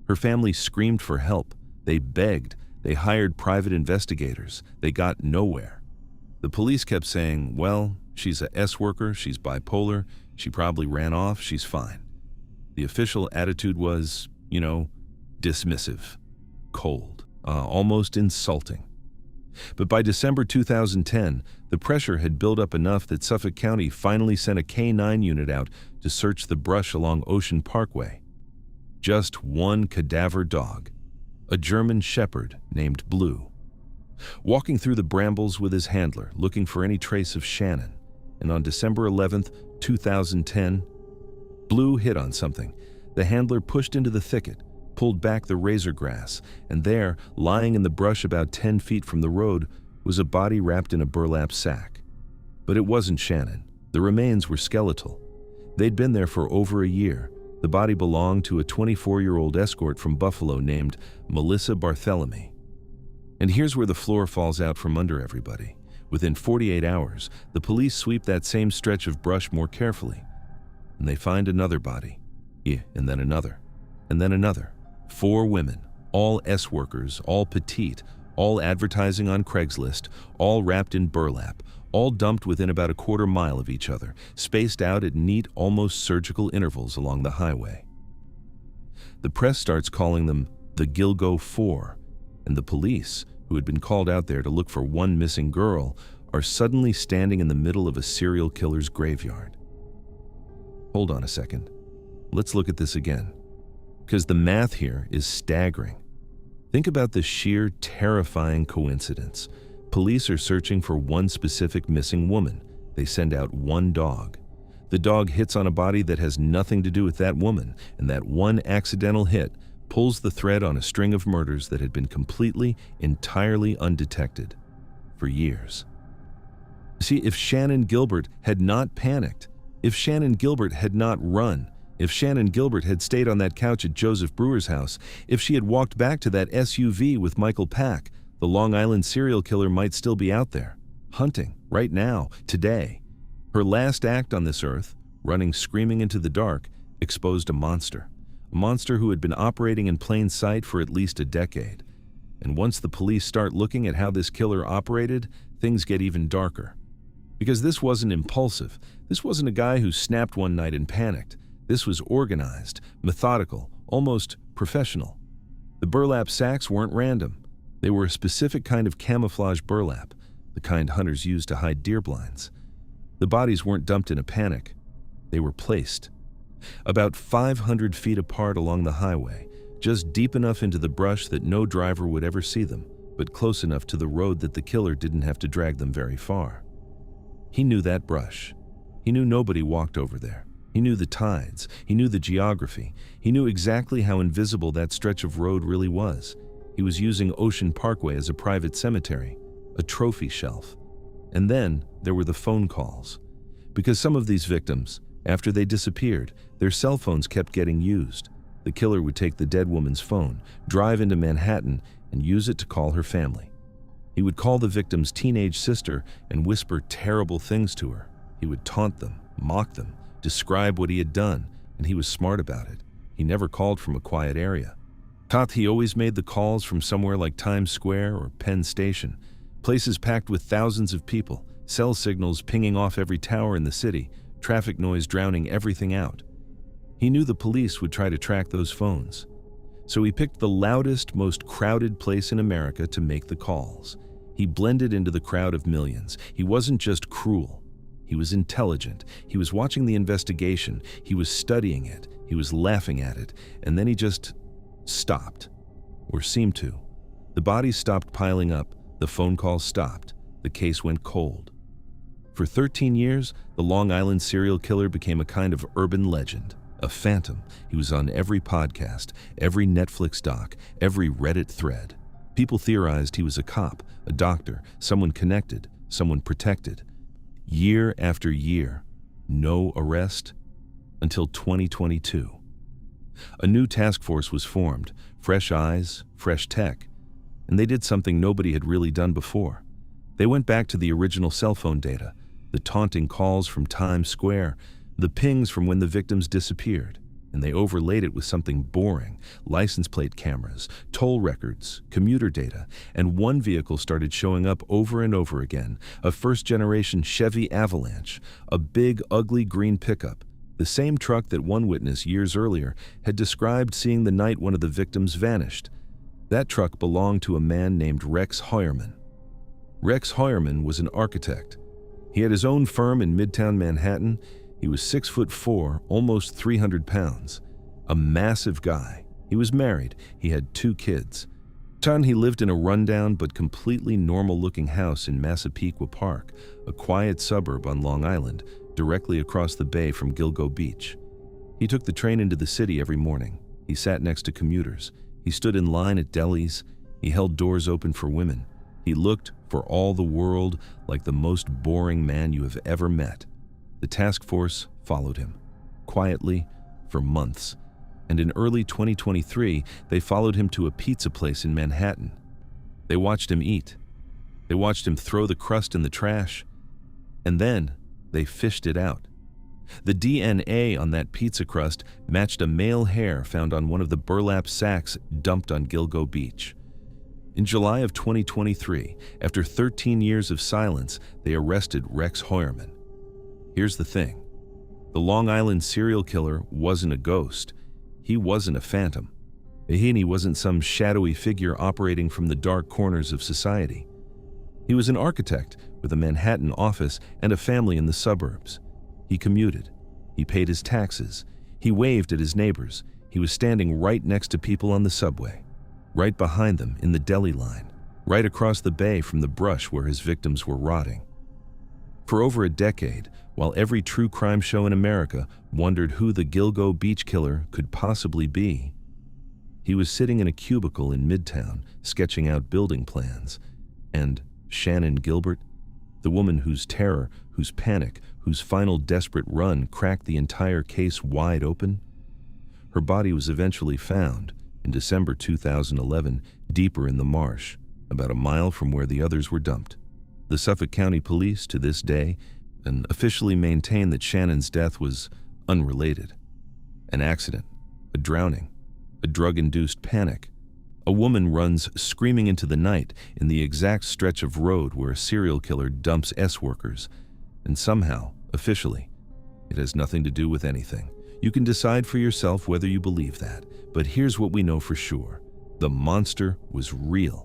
Her family screamed for help. They begged. They hired private investigators. They got nowhere. The police kept saying, well, she's a S-worker, she's bipolar, she probably ran off, she's fine. The official attitude was, dismissive, cold, almost insulting. But by December 2010, the pressure had built up enough that Suffolk County finally sent a K-9 unit out to search the brush along Ocean Parkway. Just one cadaver dog, a German shepherd named Blue, walking through the brambles with his handler looking for any trace of Shannon. And on December 11th, 2010, Blue hit on something. The handler pushed into the thicket, pulled back the razor grass, and there, lying in the brush about 10 feet from the road, was a body wrapped in a burlap sack. But it wasn't Shannon. The remains were skeletal. They'd been there for over a year. The body belonged to a 24-year-old escort from Buffalo named Melissa Barthelemy. And here's where the floor falls out from under everybody. Within 48 hours, the police sweep that same stretch of brush more carefully, and they find another body. Yeah, and then another, and then another. 4 women, all S-workers, all petite, all advertising on Craigslist, all wrapped in burlap, all dumped within about a quarter mile of each other, spaced out at neat, almost surgical intervals along the highway. The press starts calling them the Gilgo Four, and the police, who had been called out there to look for one missing girl, are suddenly standing in the middle of a serial killer's graveyard. Hold on a second. Let's look at this again, because the math here is staggering. Think about the sheer terrifying coincidence. Police are searching for one specific missing woman. They send out one dog. The dog hits on a body that has nothing to do with that woman, and that one accidental hit pulls the thread on a string of murders that had been completely, entirely undetected for years. See, if Shannon Gilbert had not panicked, if Shannon Gilbert had not run, if Shannon Gilbert had stayed on that couch at Joseph Brewer's house, if she had walked back to that SUV with Michael Pack, the Long Island serial killer might still be out there, hunting, right now, today. Her last act on this earth, running screaming into the dark, exposed a monster who had been operating in plain sight for at least a decade. And once the police start looking at how this killer operated, things get even darker. Because this wasn't impulsive. This wasn't a guy who snapped one night and panicked. This was organized, methodical, almost professional. The burlap sacks weren't random. They were a specific kind of camouflage burlap, the kind hunters use to hide deer blinds. The bodies weren't dumped in a panic. They were placed about 500 feet apart along the highway, just deep enough into the brush that no driver would ever see them, but close enough to the road that the killer didn't have to drag them very far. He knew that brush. He knew nobody walked over there. He knew the tides. He knew the geography. He knew exactly how invisible that stretch of road really was. He was using Ocean Parkway as a private cemetery, a trophy shelf. And then there were the phone calls. Because some of these victims, after they disappeared, their cell phones kept getting used. The killer would take the dead woman's phone, drive into Manhattan, and use it to call her family. He would call the victim's teenage sister and whisper terrible things to her. He would taunt them, mock them, describe what he had done, and he was smart about it. He never called from a quiet area. He always made the calls from somewhere like Times Square or Penn Station, places packed with thousands of people, cell signals pinging off every tower in the city, traffic noise drowning everything out. He knew the police would try to track those phones. So he picked the loudest, most crowded place in America to make the calls. He blended into the crowd of millions. He wasn't just cruel. He was intelligent. He was watching the investigation. He was studying it. He was laughing at it. And then he just stopped, or seemed to. The bodies stopped piling up. The phone calls stopped. The case went cold. For 13 years, the Long Island serial killer became a kind of urban legend, a phantom. He was on every podcast, every Netflix doc, every Reddit thread. People theorized he was a cop, a doctor, someone connected, someone protected. Year after year, no arrest until 2022. A new task force was formed, fresh eyes, fresh tech, and they did something nobody had really done before. They went back to the original cell phone data, the taunting calls from Times Square, the pings from when the victims disappeared, and they overlaid it with something boring, license plate cameras, toll records, commuter data, and one vehicle started showing up over and over again, a first-generation Chevy Avalanche, a big, ugly green pickup, the same truck that one witness years earlier had described seeing the night one of the victims vanished. That truck belonged to a man named Rex Heuermann. Rex Heuermann was an architect. He had his own firm in Midtown Manhattan. He was 6'4", almost 300 pounds. A massive guy. He was married. He had 2 kids. He lived in a rundown but completely normal-looking house in Massapequa Park, a quiet suburb on Long Island, directly across the bay from Gilgo Beach. He took the train into the city every morning. He sat next to commuters. He stood in line at delis. He held doors open for women. He looked, for all the world, like the most boring man you have ever met. The task force followed him, quietly, for months. And in early 2023, they followed him to a pizza place in Manhattan. They watched him eat. They watched him throw the crust in the trash. And then they fished it out. The DNA on that pizza crust matched a male hair found on one of the burlap sacks dumped on Gilgo Beach. In July of 2023, after 13 years of silence, they arrested Rex Heuermann. Here's the thing. The Long Island serial killer wasn't a ghost. He wasn't a phantom. He wasn't some shadowy figure operating from the dark corners of society. He was an architect with a Manhattan office and a family in the suburbs. He commuted. He paid his taxes. He waved at his neighbors. He was standing right next to people on the subway, right behind them in the deli line, right across the bay from the brush where his victims were rotting. For over a decade, while every true crime show in America wondered who the Gilgo Beach killer could possibly be, he was sitting in a cubicle in Midtown sketching out building plans. And Shannan Gilbert, the woman whose terror, whose panic, whose final desperate run cracked the entire case wide open, her body was eventually found in December 2011, deeper in the marsh, about a mile from where the others were dumped. The Suffolk County Police, to this day, officially maintain that Shannan's death was unrelated. An accident, a drowning, a drug-induced panic. A woman runs screaming into the night in the exact stretch of road where a serial killer dumps S-workers, and somehow, officially, it has nothing to do with anything. You can decide for yourself whether you believe that, but here's what we know for sure. The monster was real.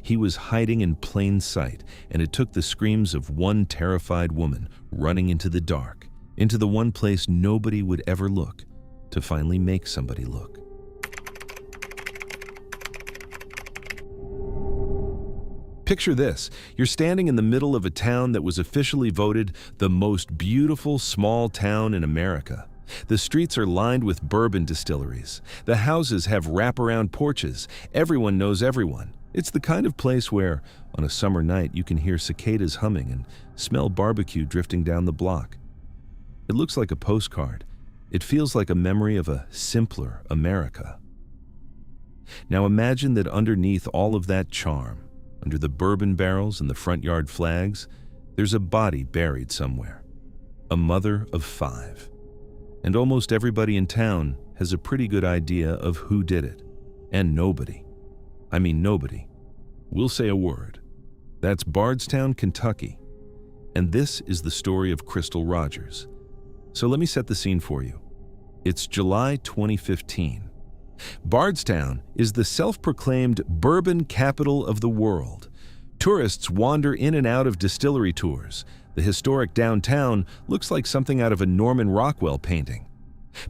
He was hiding in plain sight, and it took the screams of one terrified woman running into the dark, into the one place nobody would ever look, to finally make somebody look. Picture this. You're standing in the middle of a town that was officially voted the most beautiful small town in America. The streets are lined with bourbon distilleries. The houses have wraparound porches. Everyone knows everyone. It's the kind of place where, on a summer night, you can hear cicadas humming and smell barbecue drifting down the block. It looks like a postcard. It feels like a memory of a simpler America. Now imagine that underneath all of that charm, under the bourbon barrels and the front yard flags, there's a body buried somewhere. A mother of 5. And almost everybody in town has a pretty good idea of who did it. And nobody, will say a word. That's Bardstown, Kentucky. And this is the story of Crystal Rogers. So let me set the scene for you. It's July 2015. Bardstown is the self-proclaimed bourbon capital of the world. Tourists wander in and out of distillery tours. The historic downtown looks like something out of a Norman Rockwell painting.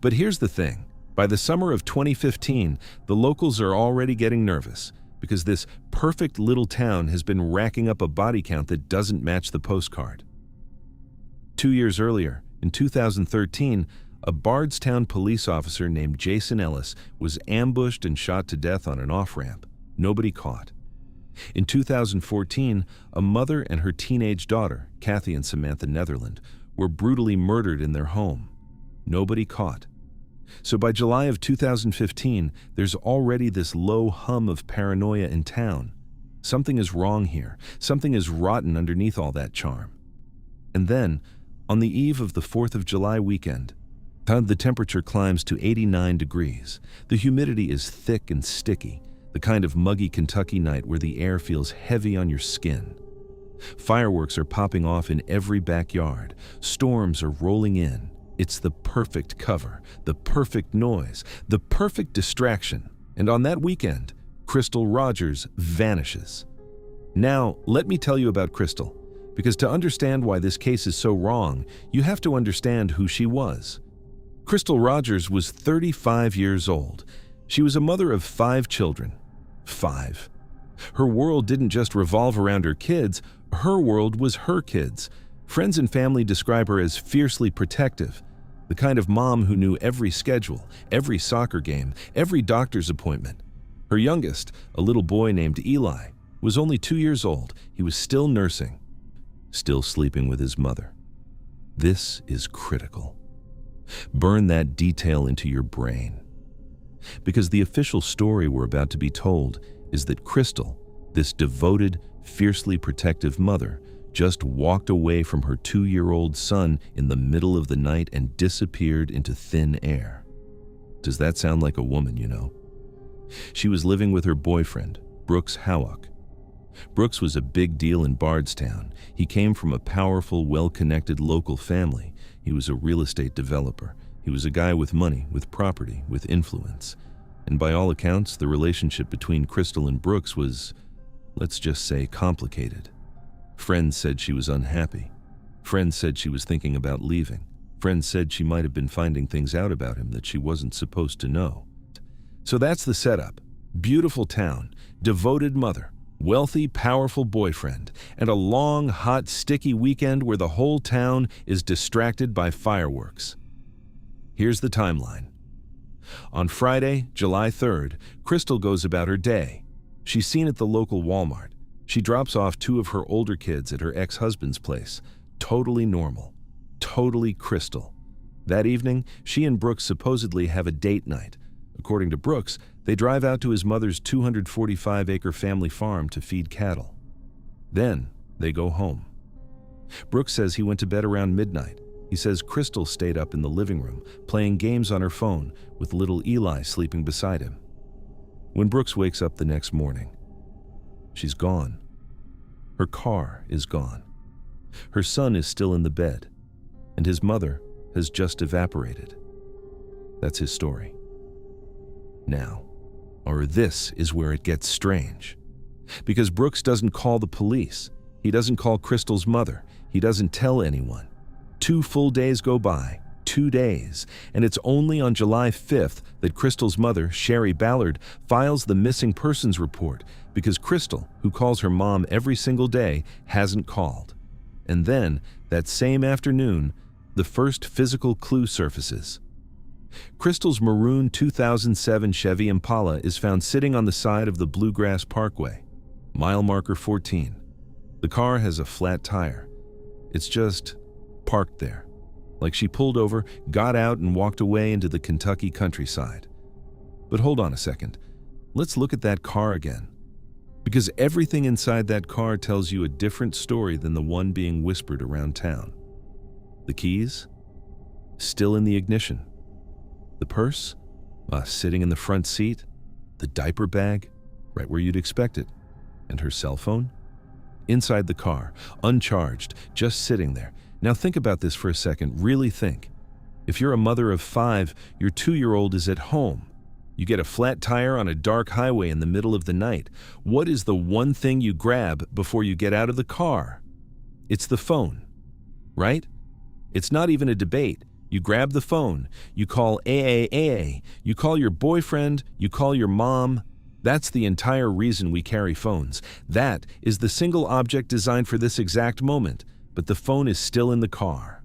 But here's the thing. By the summer of 2015, the locals are already getting nervous because this perfect little town has been racking up a body count that doesn't match the postcard. 2 years earlier, in 2013, a Bardstown police officer named Jason Ellis was ambushed and shot to death on an off-ramp. Nobody caught. In 2014, a mother and her teenage daughter, Kathy and Samantha Netherland, were brutally murdered in their home. Nobody caught. So by July of 2015, there's already this low hum of paranoia in town. Something is wrong here. Something is rotten underneath all that charm. And then, on the eve of the 4th of July weekend, the temperature climbs to 89 degrees. The humidity is thick and sticky, the kind of muggy Kentucky night where the air feels heavy on your skin. Fireworks are popping off in every backyard. Storms are rolling in. It's the perfect cover, the perfect noise, the perfect distraction. And on that weekend, Crystal Rogers vanishes. Now, let me tell you about Crystal, because to understand why this case is so wrong, you have to understand who she was. Crystal Rogers was 35 years old. She was a mother of 5 children. 5. Her world didn't just revolve around her kids, her world was her kids. Friends and family describe her as fiercely protective, the kind of mom who knew every schedule, every soccer game, every doctor's appointment. Her youngest, a little boy named Eli, was only 2 years old. He was still nursing, still sleeping with his mother. This is critical. Burn that detail into your brain. Because the official story we're about to be told is that Crystal, this devoted, fiercely protective mother, just walked away from her 2-year-old son in the middle of the night and disappeared into thin air. Does that sound like a woman, you know? She was living with her boyfriend, Brooks Howick. Brooks was a big deal in Bardstown. He came from a powerful, well-connected local family. He was a real estate developer. He was a guy with money, with property, with influence. And by all accounts, the relationship between Crystal and Brooks was, let's just say, complicated. Friends said she was unhappy. Friends said she was thinking about leaving. Friends said she might have been finding things out about him that she wasn't supposed to know. So that's the setup. Beautiful town, devoted mother, wealthy, powerful boyfriend, and a long, hot, sticky weekend where the whole town is distracted by fireworks. Here's the timeline. On Friday, July 3rd, Crystal goes about her day. She's seen at the local Walmart. She drops off 2 of her older kids at her ex-husband's place. Totally normal. Totally Crystal. That evening, she and Brooks supposedly have a date night. According to Brooks, they drive out to his mother's 245-acre family farm to feed cattle. Then, they go home. Brooks says he went to bed around midnight. He says Crystal stayed up in the living room, playing games on her phone, with little Eli sleeping beside him. When Brooks wakes up the next morning, she's gone. Her car is gone. Her son is still in the bed, and his mother has just evaporated. That's his story. Now, or this is where it gets strange. Because Brooks doesn't call the police. He doesn't call Crystal's mother. He doesn't tell anyone. 2 full days go by, 2 days, and it's only on July 5th that Crystal's mother, Sherry Ballard, files the missing persons report because Crystal, who calls her mom every single day, hasn't called. And then, that same afternoon, the first physical clue surfaces. Crystal's maroon 2007 Chevy Impala is found sitting on the side of the Bluegrass Parkway, mile marker 14. The car has a flat tire. It's just parked there, like she pulled over, got out, and walked away into the Kentucky countryside. But hold on a second. Let's look at that car again. Because everything inside that car tells you a different story than the one being whispered around town. The keys? Still in the ignition. The purse? Sitting in the front seat. The diaper bag? Right where you'd expect it. And her cell phone? Inside the car, uncharged, just sitting there. Now think about this for a second. Really think. If you're a mother of 5, your 2-year-old is at home. You get a flat tire on a dark highway in the middle of the night. What is the one thing you grab before you get out of the car? It's the phone, right? It's not even a debate. You grab the phone, you call AAA, you call your boyfriend, you call your mom. That's the entire reason we carry phones. That is the single object designed for this exact moment, but the phone is still in the car.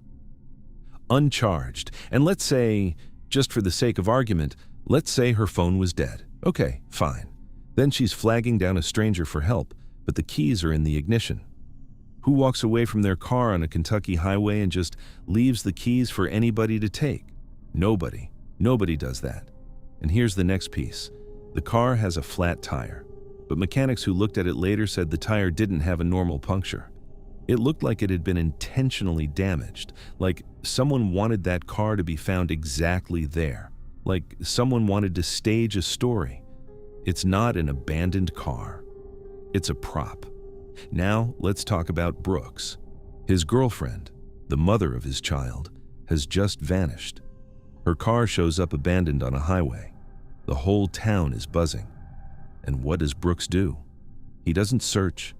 Uncharged, and let's say, just for the sake of argument, let's say her phone was dead. Okay, fine. Then she's flagging down a stranger for help, but the keys are in the ignition. Who walks away from their car on a Kentucky highway and just leaves the keys for anybody to take? Nobody. Nobody does that. And here's the next piece. The car has a flat tire, but mechanics who looked at it later said the tire didn't have a normal puncture. It looked like it had been intentionally damaged, like someone wanted that car to be found exactly there, like someone wanted to stage a story. It's not an abandoned car. It's a prop. Now let's talk about Brooks. His girlfriend, the mother of his child, has just vanished. Her car shows up abandoned on a highway. The whole town is buzzing. And what does Brooks do? He doesn't search.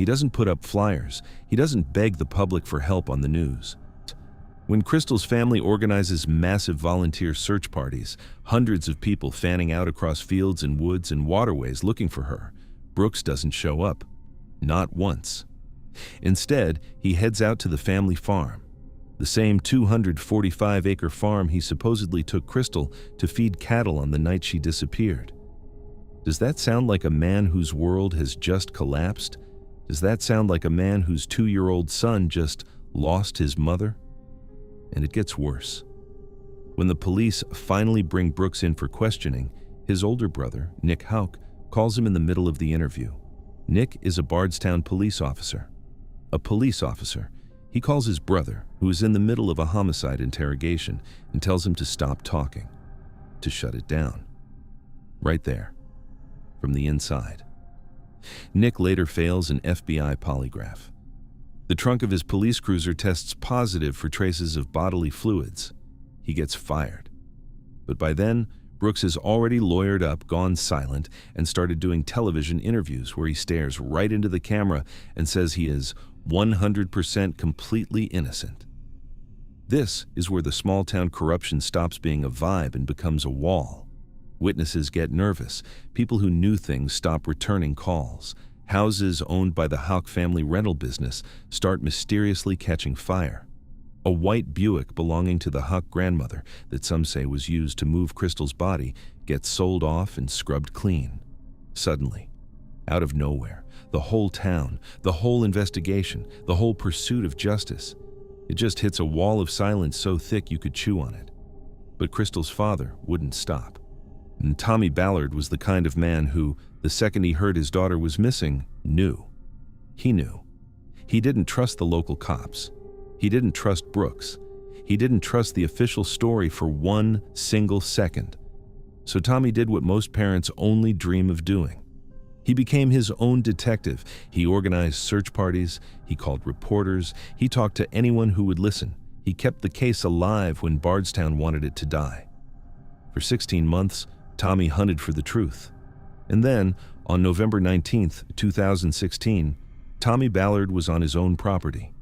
He doesn't put up flyers. He doesn't beg the public for help on the news. When Crystal's family organizes massive volunteer search parties, hundreds of people fanning out across fields and woods and waterways looking for her, Brooks doesn't show up. Not once. Instead, he heads out to the family farm, the same 245-acre farm he supposedly took Crystal to feed cattle on the night she disappeared. Does that sound like a man whose world has just collapsed? Does that sound like a man whose 2-year-old son just lost his mother? And it gets worse. When the police finally bring Brooks in for questioning, his older brother, Nick Houck, calls him in the middle of the interview. Nick is a Bardstown police officer. A police officer. He calls his brother, who is in the middle of a homicide interrogation, and tells him to stop talking, to shut it down. Right there, from the inside. Nick later fails an FBI polygraph. The trunk of his police cruiser tests positive for traces of bodily fluids. He gets fired. But by then, Brooks is already lawyered up, gone silent, and started doing television interviews where he stares right into the camera and says he is 100% completely innocent. This is where the small-town corruption stops being a vibe and becomes a wall. Witnesses get nervous. People who knew things stop returning calls. Houses owned by the Houck family rental business start mysteriously catching fire. A white Buick belonging to the Houck grandmother that some say was used to move Crystal's body gets sold off and scrubbed clean. Suddenly, out of nowhere, the whole town, the whole investigation, the whole pursuit of justice, it just hits a wall of silence so thick you could chew on it. But Crystal's father wouldn't stop. And Tommy Ballard was the kind of man who, the second he heard his daughter was missing, knew. He knew. He didn't trust the local cops. He didn't trust Brooks. He didn't trust the official story for 1 single second. So Tommy did what most parents only dream of doing. He became his own detective. He organized search parties. He called reporters. He talked to anyone who would listen. He kept the case alive when Bardstown wanted it to die. For 16 months, Tommy hunted for the truth. And then, on November 19, 2016, Tommy Ballard was on his own property,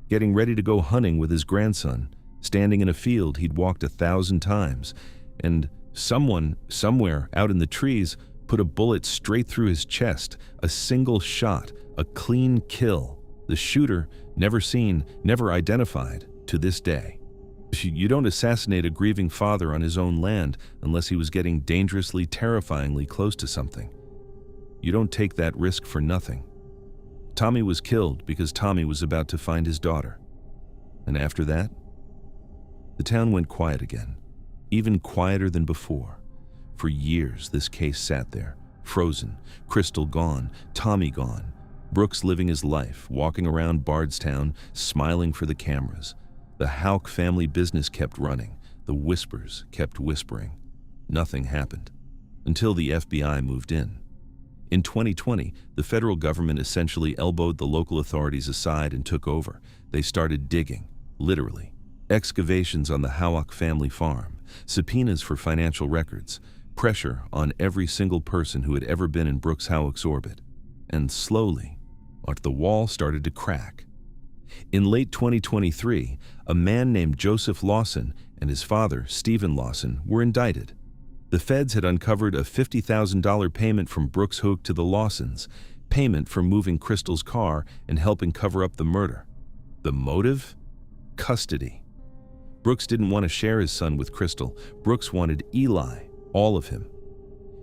getting ready to go hunting with his grandson, standing in a field he'd walked 1,000 times, and someone, somewhere out in the trees, put a bullet straight through his chest, a single shot, a clean kill. The shooter, never seen, never identified, to this day. You don't assassinate a grieving father on his own land unless he was getting dangerously, terrifyingly close to something. You don't take that risk for nothing. Tommy was killed because Tommy was about to find his daughter. And after that, the town went quiet again, even quieter than before. For years, this case sat there, frozen, Crystal gone, Tommy gone, Brooks living his life, walking around Bardstown, smiling for the cameras. The Houck family business kept running. The whispers kept whispering. Nothing happened. Until the FBI moved in. In 2020, the federal government essentially elbowed the local authorities aside and took over. They started digging, literally. Excavations on the Houck family farm, subpoenas for financial records, pressure on every single person who had ever been in Brooks Houck's orbit. And slowly, the wall started to crack. In late 2023, a man named Joseph Lawson and his father, Stephen Lawson, were indicted. The feds had uncovered a $50,000 payment from Brooks Houck to the Lawsons, payment for moving Crystal's car and helping cover up the murder. The motive? Custody. Brooks didn't want to share his son with Crystal. Brooks wanted Eli, all of him.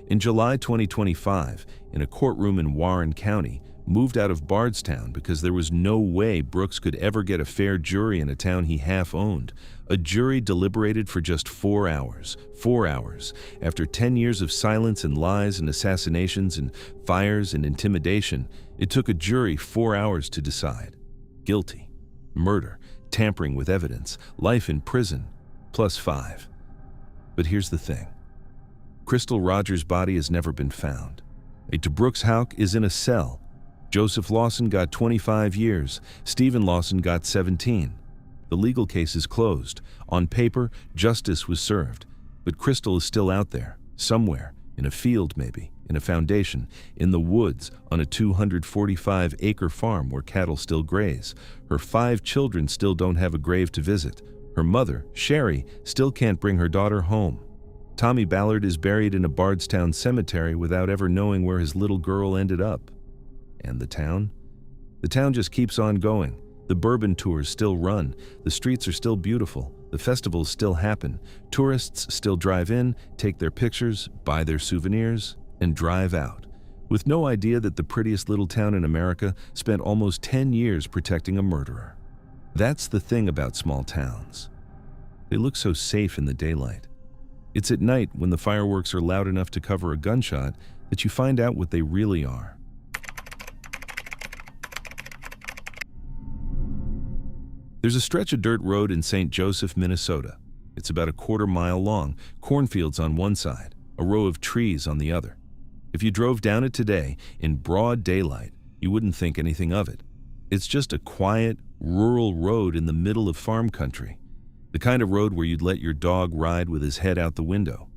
In July 2025, in a courtroom in Warren County, moved out of Bardstown because there was no way Brooks could ever get a fair jury in a town he half-owned. A jury deliberated for just 4 hours. 4 hours. After 10 years of silence and lies and assassinations and fires and intimidation, it took a jury 4 hours to decide. Guilty. Murder. Tampering with evidence. Life in prison. +5. But here's the thing. Crystal Rogers' body has never been found. Brooks Houck is in a cell. Joseph Lawson got 25 years. Stephen Lawson got 17. The legal case is closed. On paper, justice was served. But Crystal is still out there, somewhere, in a field maybe, in a foundation, in the woods, on a 245-acre farm where cattle still graze. Her 5 children still don't have a grave to visit. Her mother, Sherry, still can't bring her daughter home. Tommy Ballard is buried in a Bardstown cemetery without ever knowing where his little girl ended up. And the town? The town just keeps on going. The bourbon tours still run. The streets are still beautiful. The festivals still happen. Tourists still drive in, take their pictures, buy their souvenirs, and drive out, with no idea that the prettiest little town in America spent almost 10 years protecting a murderer. That's the thing about small towns. They look so safe in the daylight. It's at night, when the fireworks are loud enough to cover a gunshot, that you find out what they really are. There's a stretch of dirt road in St. Joseph, Minnesota. It's about a quarter-mile long, cornfields on one side, a row of trees on the other. If you drove down it today, in broad daylight, you wouldn't think anything of it. It's just a quiet, rural road in the middle of farm country, the kind of road where you'd let your dog ride with his head out the window.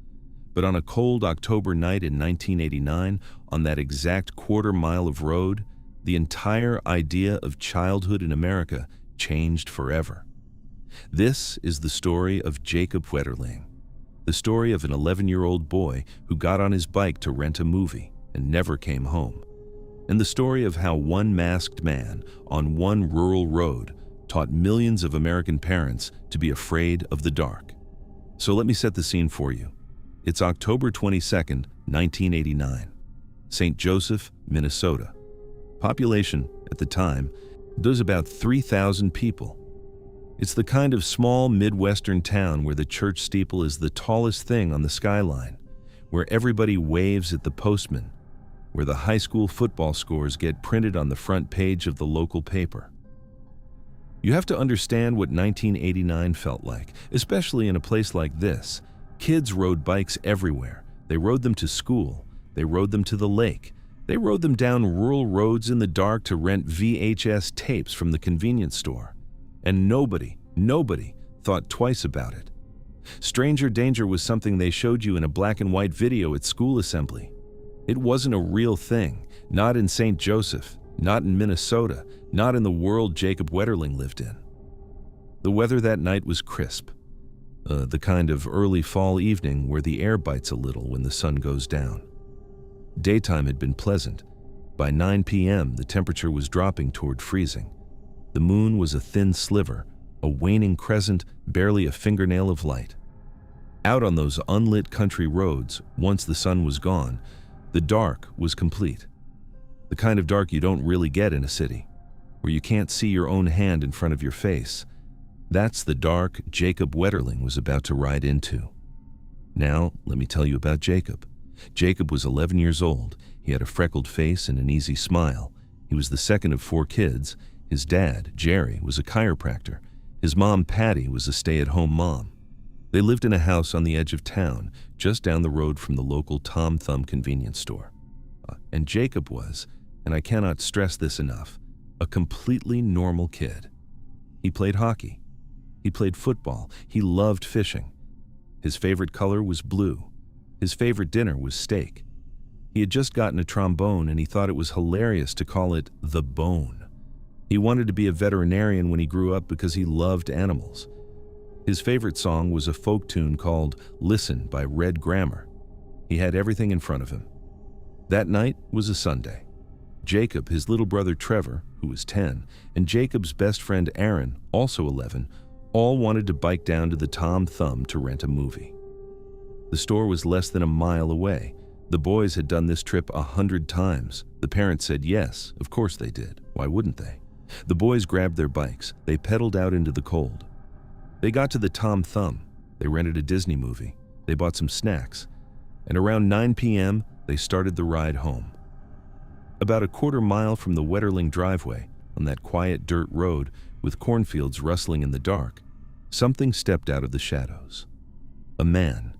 But on a cold October night in 1989, on that exact quarter-mile of road, the entire idea of childhood in America changed forever. This is the story of Jacob Wetterling, the story of an 11-year-old boy who got on his bike to rent a movie and never came home, and the story of how one masked man on one rural road taught millions of American parents to be afraid of the dark. So let me set the scene for you. It's October 22nd, 1989, St. Joseph, Minnesota. Population, at the time, does about 3,000 people. It's the kind of small Midwestern town where the church steeple is the tallest thing on the skyline, where everybody waves at the postman, where the high school football scores get printed on the front page of the local paper. You have to understand what 1989 felt like, especially in a place like this. Kids rode bikes everywhere. They rode them to school. They rode them to the lake. They rode them down rural roads in the dark to rent VHS tapes from the convenience store. And nobody thought twice about it. Stranger danger was something they showed you in a black and white video at school assembly. It wasn't a real thing, not in St. Joseph, not in Minnesota, not in the world Jacob Wetterling lived in. The weather that night was crisp, the kind of early fall evening where the air bites a little when the sun goes down. Daytime had been pleasant. By 9 p.m., the temperature was dropping toward freezing. The moon was a thin sliver, a waning crescent, barely a fingernail of light. Out on those unlit country roads, once the sun was gone, the dark was complete. The kind of dark you don't really get in a city, where you can't see your own hand in front of your face. That's the dark Jacob Wetterling was about to ride into. Now, let me tell you about Jacob. Jacob was 11 years old. He had a freckled face and an easy smile. He was the second of 4 kids. His dad, Jerry, was a chiropractor. His mom, Patty, was a stay-at-home mom. They lived in a house on the edge of town, just down the road from the local Tom Thumb convenience store. And Jacob was, and I cannot stress this enough, a completely normal kid. He played hockey. He played football. He loved fishing. His favorite color was blue. His favorite dinner was steak. He had just gotten a trombone and he thought it was hilarious to call it the bone. He wanted to be a veterinarian when he grew up because he loved animals. His favorite song was a folk tune called Listen by Red Grammer. He had everything in front of him. That night was a Sunday. Jacob, his little brother Trevor, who was 10, and Jacob's best friend Aaron, also 11, all wanted to bike down to the Tom Thumb to rent a movie. The store was less than a mile away. The boys had done this trip 100 times. The parents said yes, of course they did. Why wouldn't they? The boys grabbed their bikes. They pedaled out into the cold. They got to the Tom Thumb. They rented a Disney movie. They bought some snacks. And around 9 p.m., they started the ride home. About a quarter mile from the Wetterling driveway, on that quiet dirt road with cornfields rustling in the dark, something stepped out of the shadows. A man.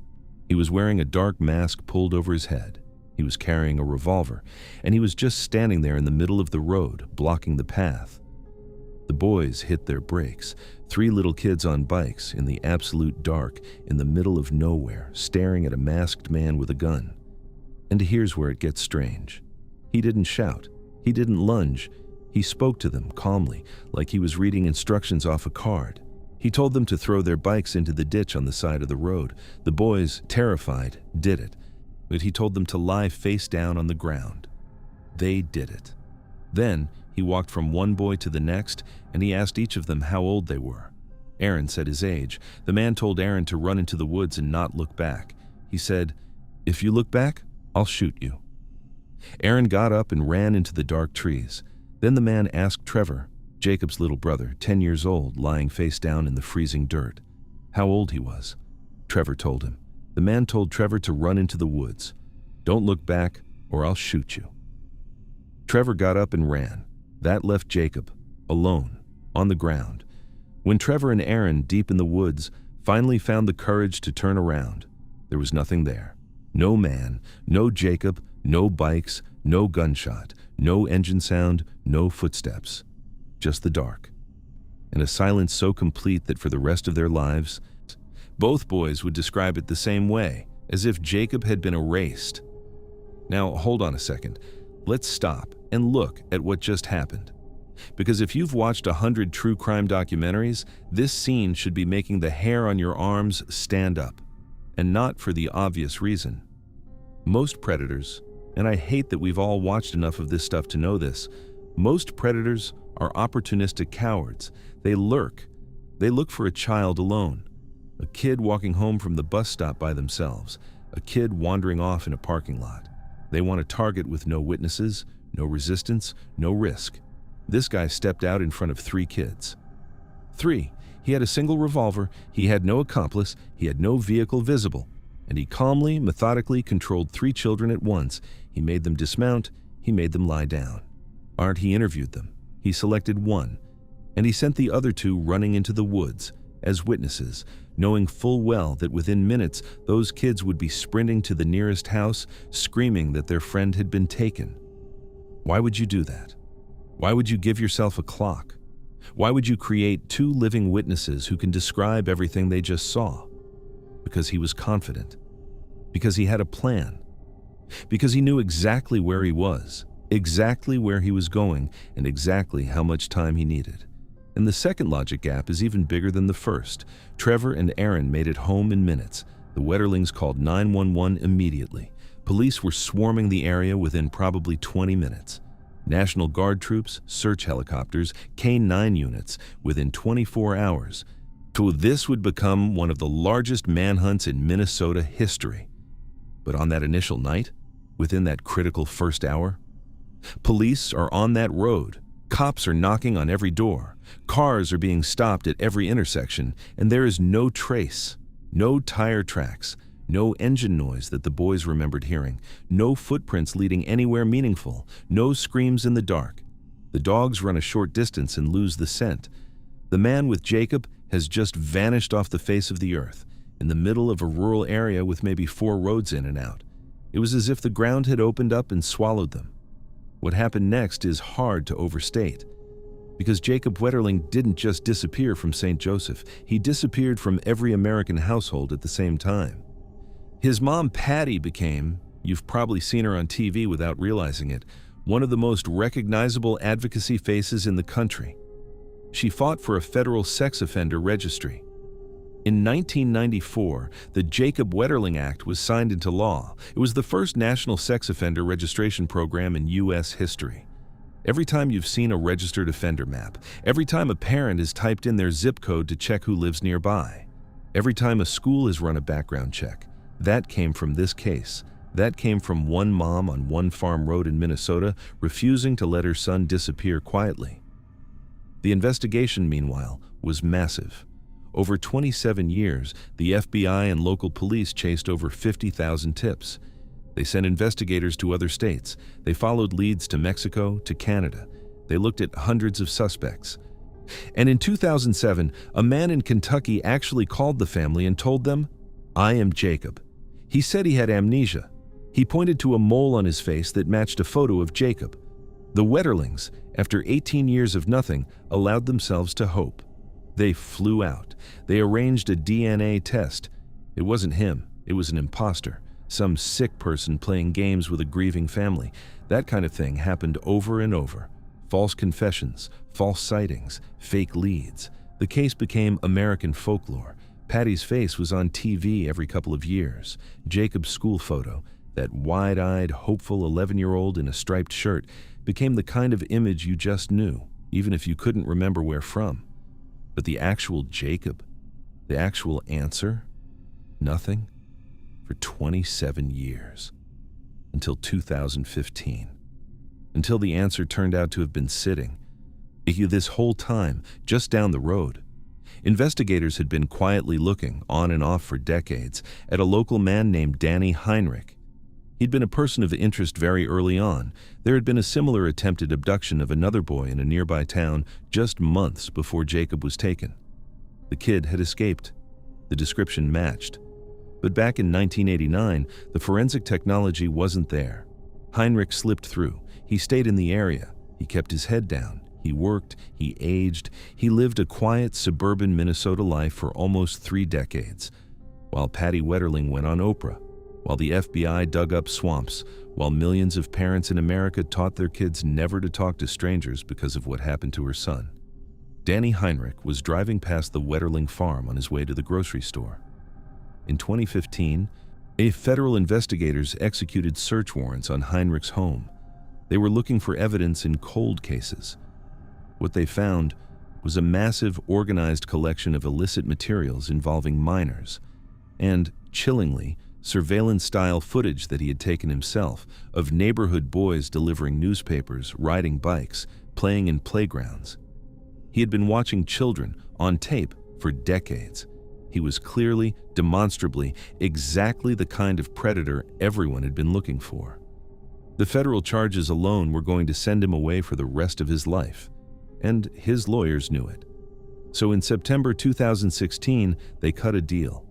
He was wearing a dark mask pulled over his head. He was carrying a revolver, and he was just standing there in the middle of the road, blocking the path. The boys hit their brakes. 3 little kids on bikes, in the absolute dark, in the middle of nowhere, staring at a masked man with a gun. And here's where it gets strange. He didn't shout. He didn't lunge. He spoke to them calmly, like he was reading instructions off a card. He told them to throw their bikes into the ditch on the side of the road. The boys, terrified, did it. But he told them to lie face down on the ground. They did it. Then he walked from one boy to the next, and he asked each of them how old they were. Aaron said his age. The man told Aaron to run into the woods and not look back. He said, "If you look back, I'll shoot you." Aaron got up and ran into the dark trees. Then the man asked Trevor, Jacob's little brother, 10 years old, lying face down in the freezing dirt, how old he was. Trevor told him. The man told Trevor to run into the woods. "Don't look back, or I'll shoot you." Trevor got up and ran. That left Jacob, alone, on the ground. When Trevor and Aaron, deep in the woods, finally found the courage to turn around, there was nothing there. No man, no Jacob, no bikes, no gunshot, no engine sound, no footsteps. Just the dark. And a silence so complete that for the rest of their lives, both boys would describe it the same way, as if Jacob had been erased. Now, hold on a second. Let's stop and look at what just happened. Because if you've watched 100 true crime documentaries, this scene should be making the hair on your arms stand up. And not for the obvious reason. Most predators, and I hate that we've all watched enough of this stuff to know this, most predators are opportunistic cowards. They lurk. They look for a child alone. A kid walking home from the bus stop by themselves. A kid wandering off in a parking lot. They want a target with no witnesses, no resistance, no risk. This guy stepped out in front of 3 kids. 3. He had a single revolver, he had no accomplice, he had no vehicle visible, and he calmly, methodically controlled 3 children at once. He made them dismount, he made them lie down. He interviewed them. He selected 1, and he sent the other 2 running into the woods as witnesses, knowing full well that within minutes those kids would be sprinting to the nearest house, screaming that their friend had been taken. Why would you do that? Why would you give yourself a clock? Why would you create 2 living witnesses who can describe everything they just saw? Because he was confident. Because he had a plan. Because he knew exactly where he was, exactly where he was going, and exactly how much time he needed. And the second logic gap is even bigger than the first. Trevor and Aaron made it home in minutes. The Wetterlings called 911 immediately. Police were swarming the area within probably 20 minutes. National Guard troops, search helicopters, K-9 units within 24 hours. So this would become one of the largest manhunts in Minnesota history. But on that initial night, within that critical first hour, police are on that road. Cops are knocking on every door. Cars are being stopped at every intersection, and there is no trace, no tire tracks, no engine noise that the boys remembered hearing, no footprints leading anywhere meaningful, no screams in the dark. The dogs run a short distance and lose the scent. The man with Jacob has just vanished off the face of the earth, in the middle of a rural area with maybe 4 roads in and out. It was as if the ground had opened up and swallowed them. What happened next is hard to overstate. Because Jacob Wetterling didn't just disappear from St. Joseph, he disappeared from every American household at the same time. His mom, Patty, became, you've probably seen her on TV without realizing it, one of the most recognizable advocacy faces in the country. She fought for a federal sex offender registry. In 1994, the Jacob Wetterling Act was signed into law. It was the first national sex offender registration program in U.S. history. Every time you've seen a registered offender map, every time a parent has typed in their zip code to check who lives nearby, every time a school has run a background check, that came from this case. That came from one mom on one farm road in Minnesota refusing to let her son disappear quietly. The investigation, meanwhile, was massive. Over 27 years, the FBI and local police chased over 50,000 tips. They sent investigators to other states. They followed leads to Mexico, to Canada. They looked at hundreds of suspects. And in 2007, a man in Kentucky actually called the family and told them, "I am Jacob." He said he had amnesia. He pointed to a mole on his face that matched a photo of Jacob. The Wetterlings, after 18 years of nothing, allowed themselves to hope. They flew out. They arranged a DNA test. It wasn't him. It was an imposter. some sick person playing games with a grieving family. That kind of thing happened over and over. False confessions, false sightings, fake leads. The case became American folklore. Patty's face was on TV every couple of years. Jacob's school photo, that wide-eyed, hopeful 11-year-old in a striped shirt, became the kind of image you just knew, even if you couldn't remember where from. But the actual Jacob, the actual answer? Nothing. For 27 years. Until 2015. Until the answer turned out to have been sitting. This whole time, just down the road. Investigators had been quietly looking, on and off for decades, at a local man named Danny Heinrich. He'd been a person of interest very early on. There had been a similar attempted abduction of another boy in a nearby town just months before Jacob was taken. The kid had escaped. The description matched. But back in 1989, the forensic technology wasn't there. Heinrich slipped through. He stayed in the area. He kept his head down. He worked. He aged. He lived a quiet, suburban Minnesota life for almost 3 decades, while Patty Wetterling went on Oprah, while the FBI dug up swamps, while millions of parents in America taught their kids never to talk to strangers because of what happened to her son. Danny Heinrich was driving past the Wetterling farm on his way to the grocery store. In 2015, federal investigators executed search warrants on Heinrich's home. They were looking for evidence in cold cases. What they found was a massive, organized collection of illicit materials involving minors, and, chillingly, surveillance-style footage that he had taken himself of neighborhood boys delivering newspapers, riding bikes, playing in playgrounds. He had been watching children on tape for decades. He was clearly, demonstrably, exactly the kind of predator everyone had been looking for. The federal charges alone were going to send him away for the rest of his life, and his lawyers knew it. So in September 2016, they cut a deal.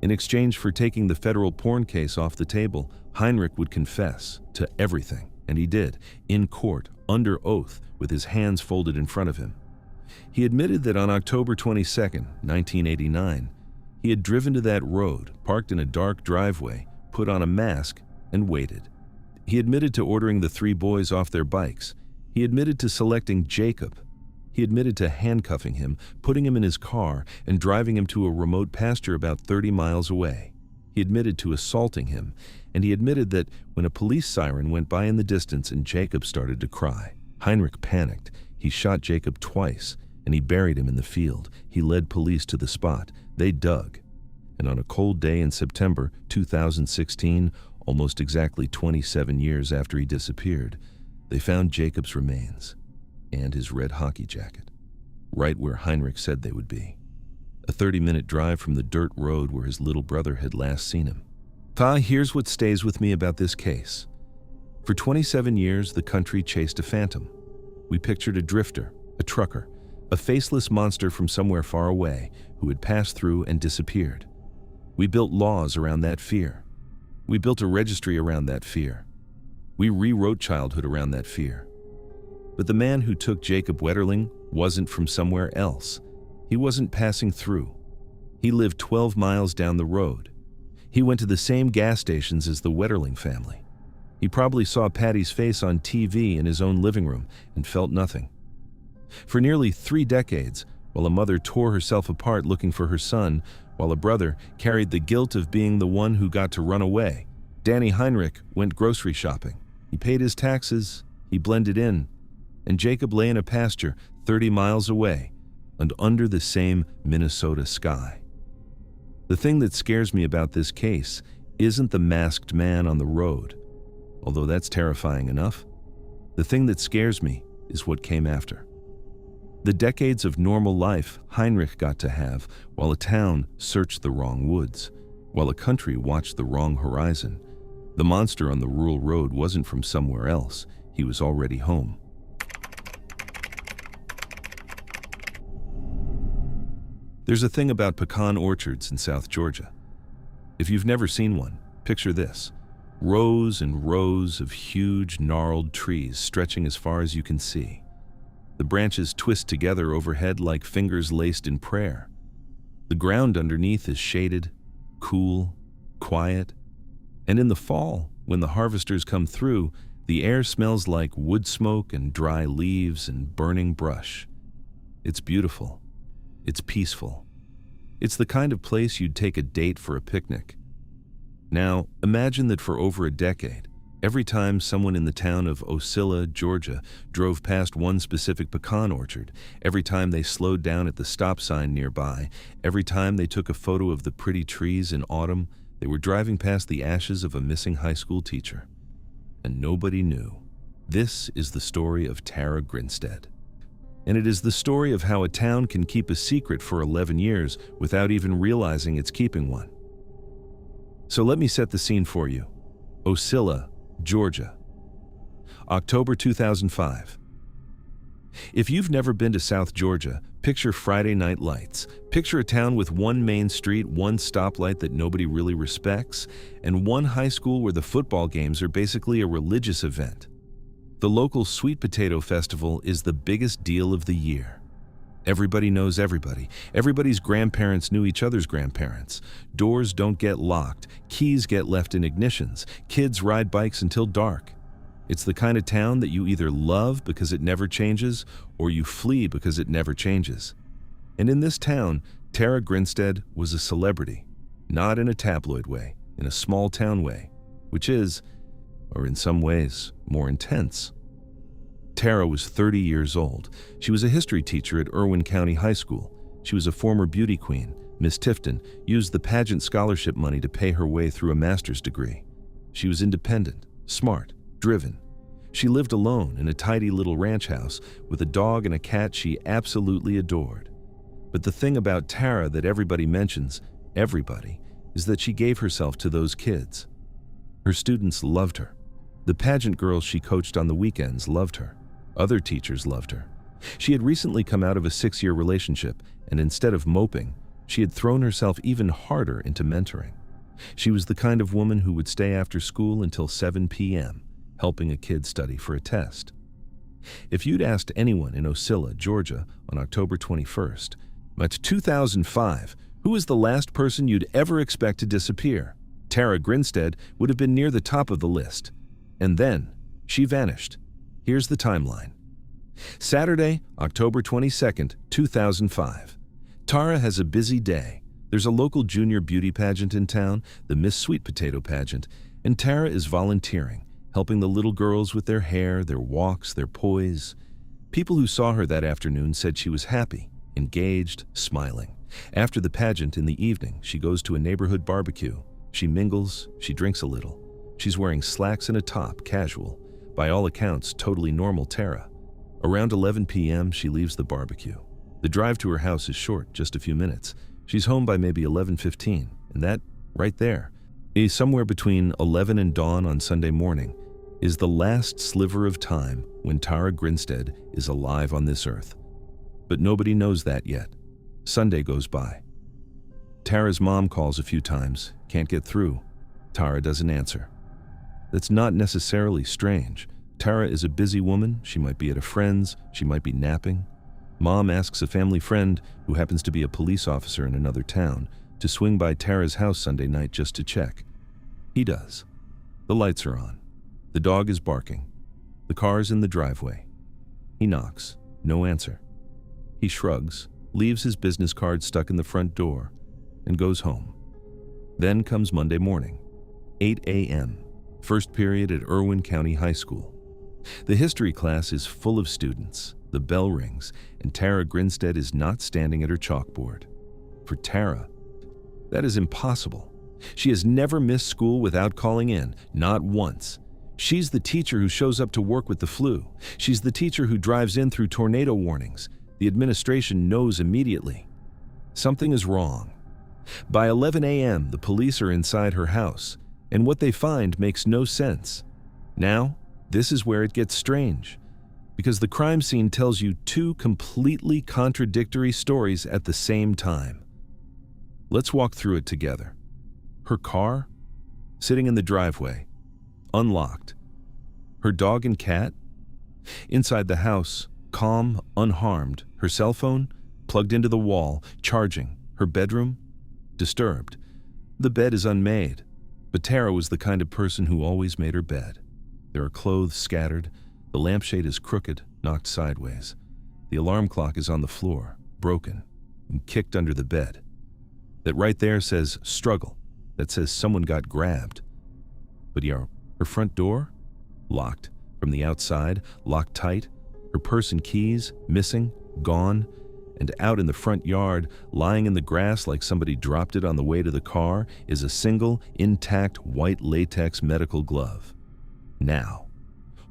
In exchange for taking the federal porn case off the table, Heinrich would confess to everything, and he did, in court, under oath, with his hands folded in front of him. He admitted that on October 22, 1989, he had driven to that road, parked in a dark driveway, put on a mask, and waited. He admitted to ordering the 3 boys off their bikes. He admitted to selecting Jacob. He admitted to handcuffing him, putting him in his car, and driving him to a remote pasture about 30 miles away. He admitted to assaulting him, and he admitted that when a police siren went by in the distance and Jacob started to cry, Heinrich panicked. He shot Jacob twice, and he buried him in the field. He led police to the spot. They dug. And on a cold day in September 2016, almost exactly 27 years after he disappeared, they found Jacob's remains and his red hockey jacket, right where Heinrich said they would be. A 30-minute drive from the dirt road where his little brother had last seen him. Here's what stays with me about this case. For 27 years, the country chased a phantom. We pictured a drifter, a trucker, a faceless monster from somewhere far away who had passed through and disappeared. We built laws around that fear. We built a registry around that fear. We rewrote childhood around that fear. But the man who took Jacob Wetterling wasn't from somewhere else. He wasn't passing through. He lived 12 miles down the road. He went to the same gas stations as the Wetterling family. He probably saw Patty's face on TV in his own living room and felt nothing. For nearly 3 decades, while a mother tore herself apart looking for her son, while a brother carried the guilt of being the one who got to run away, Danny Heinrich went grocery shopping. He paid his taxes, he blended in, and Jacob lay in a pasture 30 miles away and under the same Minnesota sky. The thing that scares me about this case isn't the masked man on the road, although that's terrifying enough. The thing that scares me is what came after. The decades of normal life Heinrich got to have while a town searched the wrong woods, while a country watched the wrong horizon. The monster on the rural road wasn't from somewhere else. He was already home. There's a thing about pecan orchards in South Georgia. If you've never seen one, picture this. Rows and rows of huge, gnarled trees stretching as far as you can see. The branches twist together overhead like fingers laced in prayer. The ground underneath is shaded, cool, quiet, And in the fall, when the harvesters come through, the air smells like wood smoke and dry leaves and burning brush. It's beautiful. It's peaceful. It's the kind of place you'd take a date for a picnic. Now, imagine that for over a decade, every time someone in the town of Ocilla, Georgia, drove past one specific pecan orchard, every time they slowed down at the stop sign nearby, every time they took a photo of the pretty trees in autumn, they were driving past the ashes of a missing high school teacher. And nobody knew. This is the story of Tara Grinstead. And it is the story of how a town can keep a secret for 11 years without even realizing it's keeping one. So let me set the scene for you. Ocilla, Georgia. October 2005. If you've never been to South Georgia, picture Friday night lights. Picture a town with one main street, one stoplight that nobody really respects, and one high school where the football games are basically a religious event. The local Sweet Potato Festival is the biggest deal of the year. Everybody knows everybody. Everybody's grandparents knew each other's grandparents. Doors don't get locked. Keys get left in ignitions. Kids ride bikes until dark. It's the kind of town that you either love because it never changes, or you flee because it never changes. And in this town, Tara Grinstead was a celebrity. Not in a tabloid way, in a small town way, which is, or in some ways, more intense. Tara was 30 years old. She was a history teacher at Irwin County High School. She was a former beauty queen. Miss Tifton used the pageant scholarship money to pay her way through a master's degree. She was independent, smart, driven. She lived alone in a tidy little ranch house with a dog and a cat she absolutely adored. But the thing about Tara that everybody mentions, everybody, is that she gave herself to those kids. Her students loved her. The pageant girls she coached on the weekends loved her. Other teachers loved her. She had recently come out of a 6-year relationship, and instead of moping, she had thrown herself even harder into mentoring. She was the kind of woman who would stay after school until 7 p.m., helping a kid study for a test. If you'd asked anyone in Ocilla, Georgia, on October 21st, that's 2005, who is the last person you'd ever expect to disappear, Tara Grinstead would have been near the top of the list. And then, she vanished. Here's the timeline. Saturday, October 22nd, 2005. Tara has a busy day. There's a local junior beauty pageant in town, the Miss Sweet Potato pageant, and Tara is volunteering, helping the little girls with their hair, their walks, their poise. People who saw her that afternoon said she was happy, engaged, smiling. After the pageant in the evening, she goes to a neighborhood barbecue. She mingles, she drinks a little. She's wearing slacks and a top, casual. By all accounts, totally normal Tara. Around 11 p.m., she leaves the barbecue. The drive to her house is short, just a few minutes. She's home by maybe 11:15, and that, right there, is somewhere between 11 and dawn on Sunday morning, is the last sliver of time when Tara Grinstead is alive on this earth. But nobody knows that yet. Sunday goes by. Tara's mom calls a few times, can't get through. Tara doesn't answer. That's not necessarily strange. Tara is a busy woman. She might be at a friend's. She might be napping. Mom asks a family friend, who happens to be a police officer in another town, to swing by Tara's house Sunday night just to check. He does. The lights are on. The dog is barking. The car's in the driveway. He knocks. No answer. He shrugs, leaves his business card stuck in the front door, and goes home. Then comes Monday morning, 8 a.m., first period at Irwin County High School. The history class is full of students. The bell rings, and Tara Grinstead is not standing at her chalkboard. For Tara, that is impossible. She has never missed school without calling in, not once. She's the teacher who shows up to work with the flu. She's the teacher who drives in through tornado warnings. The administration knows immediately. Something is wrong. By 11 a.m., the police are inside her house, and what they find makes no sense. Now, this is where it gets strange, because the crime scene tells you two completely contradictory stories at the same time. Let's walk through it together. Her car, sitting in the driveway, unlocked. Her dog and cat, inside the house, calm, unharmed. Her cell phone, plugged into the wall, charging. Her bedroom, disturbed. The bed is unmade. But Tara was the kind of person who always made her bed. There are clothes scattered, the lampshade is crooked, knocked sideways. The alarm clock is on the floor, broken, and kicked under the bed. That right there says struggle, that says someone got grabbed. But yeah, her front door? Locked. From the outside, locked tight. Her purse and keys, missing, gone. And out in the front yard, lying in the grass like somebody dropped it on the way to the car, is a single, intact, white latex medical glove. Now,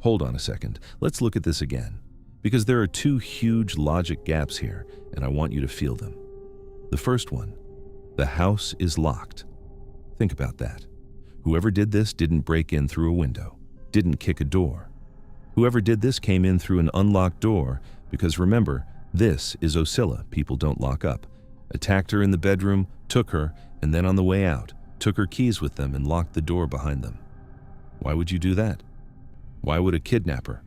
hold on a second. Let's look at this again. Because there are two huge logic gaps here, and I want you to feel them. The first one, the house is locked. Think about that. Whoever did this didn't break in through a window, didn't kick a door. Whoever did this came in through an unlocked door, because remember, this is Oscilla, people don't lock up. Attacked her in the bedroom, took her, and then on the way out, took her keys with them and locked the door behind them. Why would you do that? Why would a kidnapper,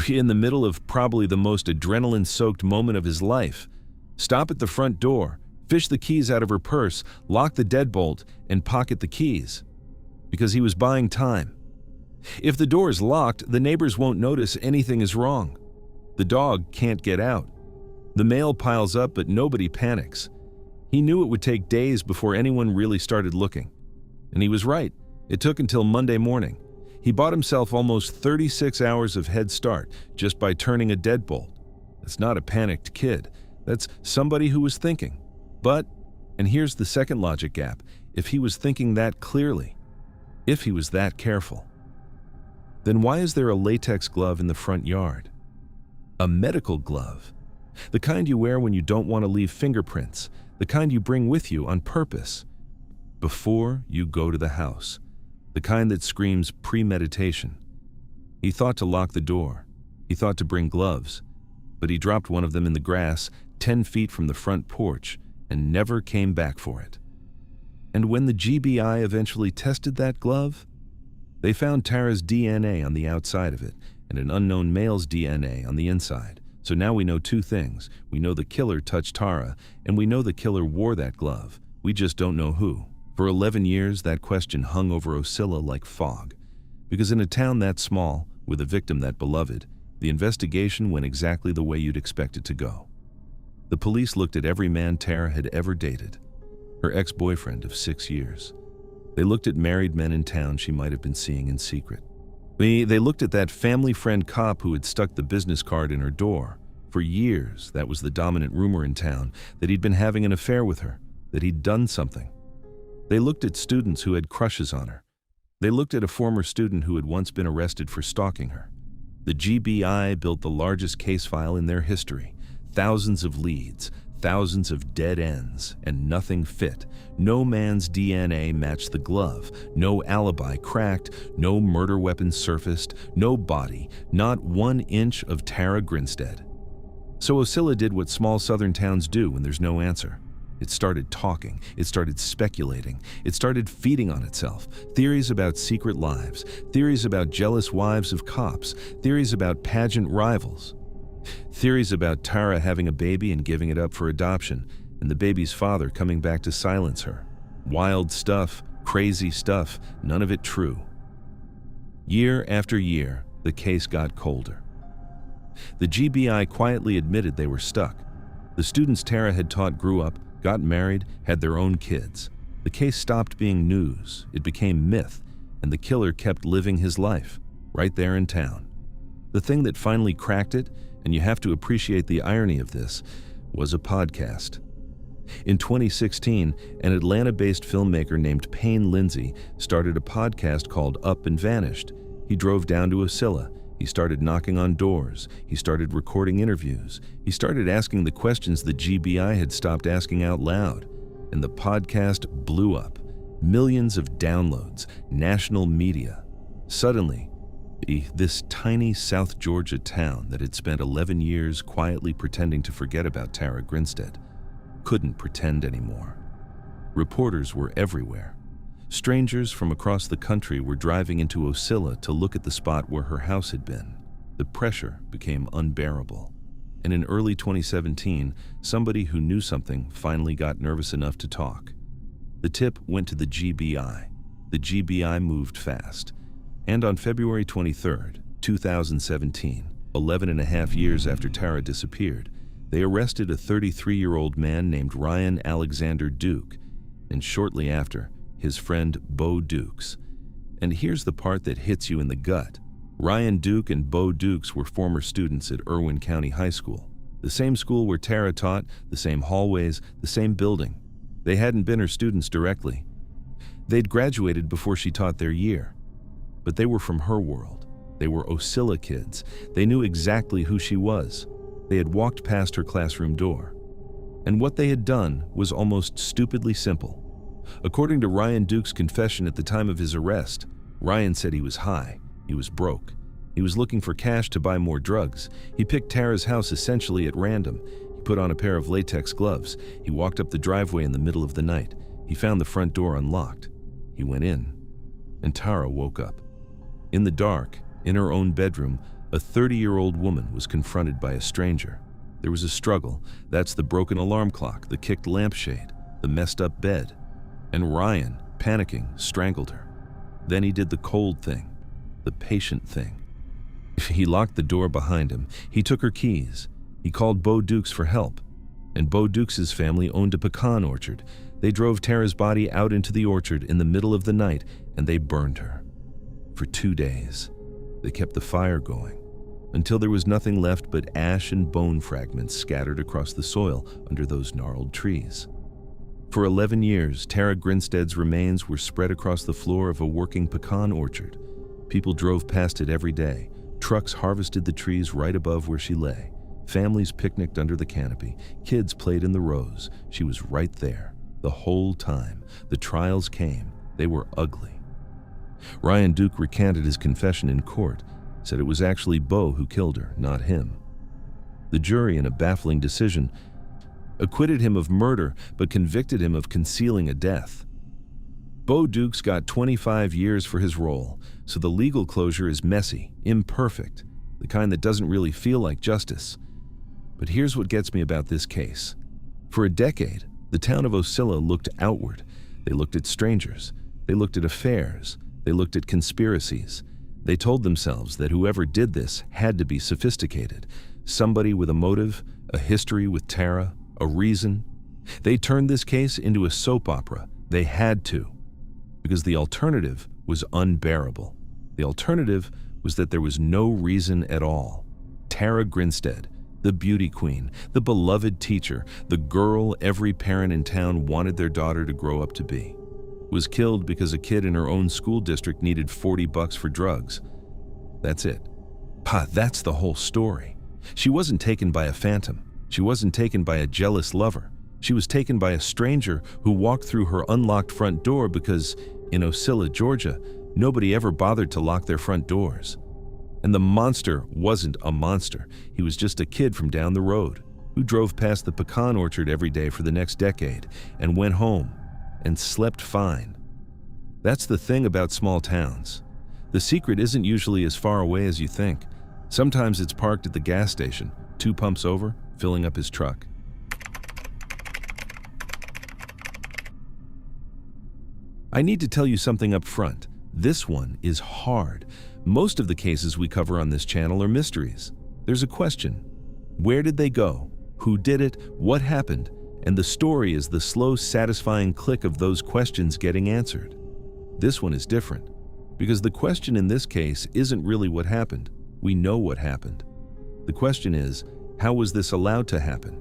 in the middle of probably the most adrenaline-soaked moment of his life, stop at the front door, fish the keys out of her purse, lock the deadbolt, and pocket the keys? Because he was buying time. If the door is locked, the neighbors won't notice anything is wrong. The dog can't get out. The mail piles up, but nobody panics. He knew it would take days before anyone really started looking. And he was right. It took until Monday morning. He bought himself almost 36 hours of head start just by turning a deadbolt. That's not a panicked kid. That's somebody who was thinking. But, and here's the second logic gap, if he was thinking that clearly, if he was that careful, then why is there a latex glove in the front yard? A medical glove. The kind you wear when you don't want to leave fingerprints, the kind you bring with you on purpose, before you go to the house, the kind that screams premeditation. He thought to lock the door. He thought to bring gloves, but he dropped one of them in the grass 10 feet from the front porch and never came back for it. And when the GBI eventually tested that glove, they found Tara's DNA on the outside of it and an unknown male's DNA on the inside. So now we know two things. We know the killer touched Tara, and we know the killer wore that glove. We just don't know who. For 11 years, that question hung over Oscilla like fog. Because in a town that small, with a victim that beloved, the investigation went exactly the way you'd expect it to go. The police looked at every man Tara had ever dated, her ex-boyfriend of 6 years. They looked at married men in town she might have been seeing in secret. They looked at that family friend cop who had stuck the business card in her door. For years, that was the dominant rumor in town, that he'd been having an affair with her, that he'd done something. They looked at students who had crushes on her. They looked at a former student who had once been arrested for stalking her. The GBI built the largest case file in their history. Thousands of leads, thousands of dead ends, and nothing fit. No man's DNA matched the glove. No alibi cracked. No murder weapon surfaced. No body. Not 1 inch of Tara Grinstead. So Oscilla did what small southern towns do when there's no answer. It started talking. It started speculating. It started feeding on itself. Theories about secret lives. Theories about jealous wives of cops. Theories about pageant rivals. Theories about Tara having a baby and giving it up for adoption, and the baby's father coming back to silence her. Wild stuff, crazy stuff, none of it true. Year after year, the case got colder. The GBI quietly admitted they were stuck. The students Tara had taught grew up, got married, had their own kids. The case stopped being news, it became myth, and the killer kept living his life, right there in town. The thing that finally cracked it, and you have to appreciate the irony of this, was a podcast. In 2016, an Atlanta-based filmmaker named Payne Lindsay started a podcast called Up and Vanished. He drove down to Oscilla. He started knocking on doors. He started recording interviews. He started asking the questions the GBI had stopped asking out loud. And the podcast blew up. Millions of downloads, national media. Suddenly, this tiny South Georgia town that had spent 11 years quietly pretending to forget about Tara Grinstead couldn't pretend anymore. Reporters were everywhere. Strangers from across the country were driving into Oscilla to look at the spot where her house had been. The pressure became unbearable. And in early 2017, somebody who knew something finally got nervous enough to talk. The tip went to the GBI. the GBI moved fast. And on February 23, 2017, 11 and a half years after Tara disappeared, they arrested a 33-year-old man named Ryan Alexander Duke, and shortly after, his friend Bo Dukes. And here's the part that hits you in the gut. Ryan Duke and Bo Dukes were former students at Irwin County High School, the same school where Tara taught, the same hallways, the same building. They hadn't been her students directly. They'd graduated before she taught their year. But they were from her world. They were Ocilla kids. They knew exactly who she was. They had walked past her classroom door. And what they had done was almost stupidly simple. According to Ryan Duke's confession at the time of his arrest, Ryan said he was high, he was broke. He was looking for cash to buy more drugs. He picked Tara's house essentially at random. He put on a pair of latex gloves. He walked up the driveway in the middle of the night. He found the front door unlocked. He went in, and Tara woke up. In the dark, in her own bedroom, a 30-year-old woman was confronted by a stranger. There was a struggle. That's the broken alarm clock, the kicked lampshade, the messed up bed. And Ryan, panicking, strangled her. Then he did the cold thing, the patient thing. He locked the door behind him. He took her keys. He called Bo Dukes for help. And Bo Dukes' family owned a pecan orchard. They drove Tara's body out into the orchard in the middle of the night, and they burned her. For 2 days, they kept the fire going, until there was nothing left but ash and bone fragments scattered across the soil under those gnarled trees. For 11 years, Tara Grinstead's remains were spread across the floor of a working pecan orchard. People drove past it every day. Trucks harvested the trees right above where she lay. Families picnicked under the canopy. Kids played in the rows. She was right there, the whole time. The trials came. They were ugly. Ryan Duke recanted his confession in court, said it was actually Bo who killed her, not him. The jury, in a baffling decision, acquitted him of murder but convicted him of concealing a death. Bo Dukes got 25 years for his role, so the legal closure is messy, imperfect, the kind that doesn't really feel like justice. But here's what gets me about this case. For a decade, the town of Ocilla looked outward. They looked at strangers. They looked at affairs. They looked at conspiracies. They told themselves that whoever did this had to be sophisticated, somebody with a motive, a history with Tara, a reason. They turned this case into a soap opera. They had to, because the alternative was unbearable. The alternative was that there was no reason at all. Tara Grinstead, the beauty queen, the beloved teacher, the girl every parent in town wanted their daughter to grow up to be, was killed because a kid in her own school district needed $40 for drugs. That's it. That's the whole story. She wasn't taken by a phantom. She wasn't taken by a jealous lover. She was taken by a stranger who walked through her unlocked front door because, in Ocilla, Georgia, nobody ever bothered to lock their front doors. And the monster wasn't a monster. He was just a kid from down the road who drove past the pecan orchard every day for the next decade and went home and slept fine. That's the thing about small towns. The secret isn't usually as far away as you think. Sometimes it's parked at the gas station, 2 pumps over, filling up his truck. I need to tell you something up front. This one is hard. Most of the cases we cover on this channel are mysteries. There's a question. Where did they go? Who did it? What happened? And the story is the slow, satisfying click of those questions getting answered. This one is different, because the question in this case isn't really what happened. We know what happened. The question is, how was this allowed to happen?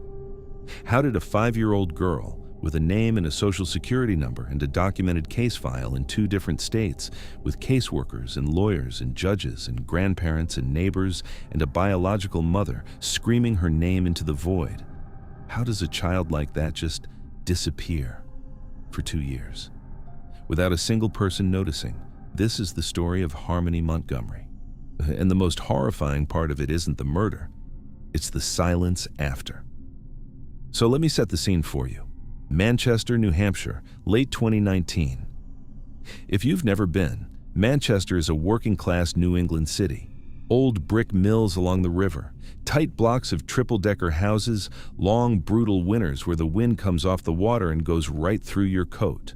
How did a 5-year-old girl, with a name and a social security number and a documented case file in 2 different states, with caseworkers and lawyers and judges and grandparents and neighbors and a biological mother screaming her name into the void, how does a child like that just disappear for 2 years without a single person noticing? This is the story of Harmony Montgomery. And the most horrifying part of it isn't the murder, it's the silence after. So let me set the scene for you. Manchester, New Hampshire, late 2019. If you've never been, Manchester is a working-class New England city. Old brick mills along the river, tight blocks of triple-decker houses, long, brutal winters where the wind comes off the water and goes right through your coat.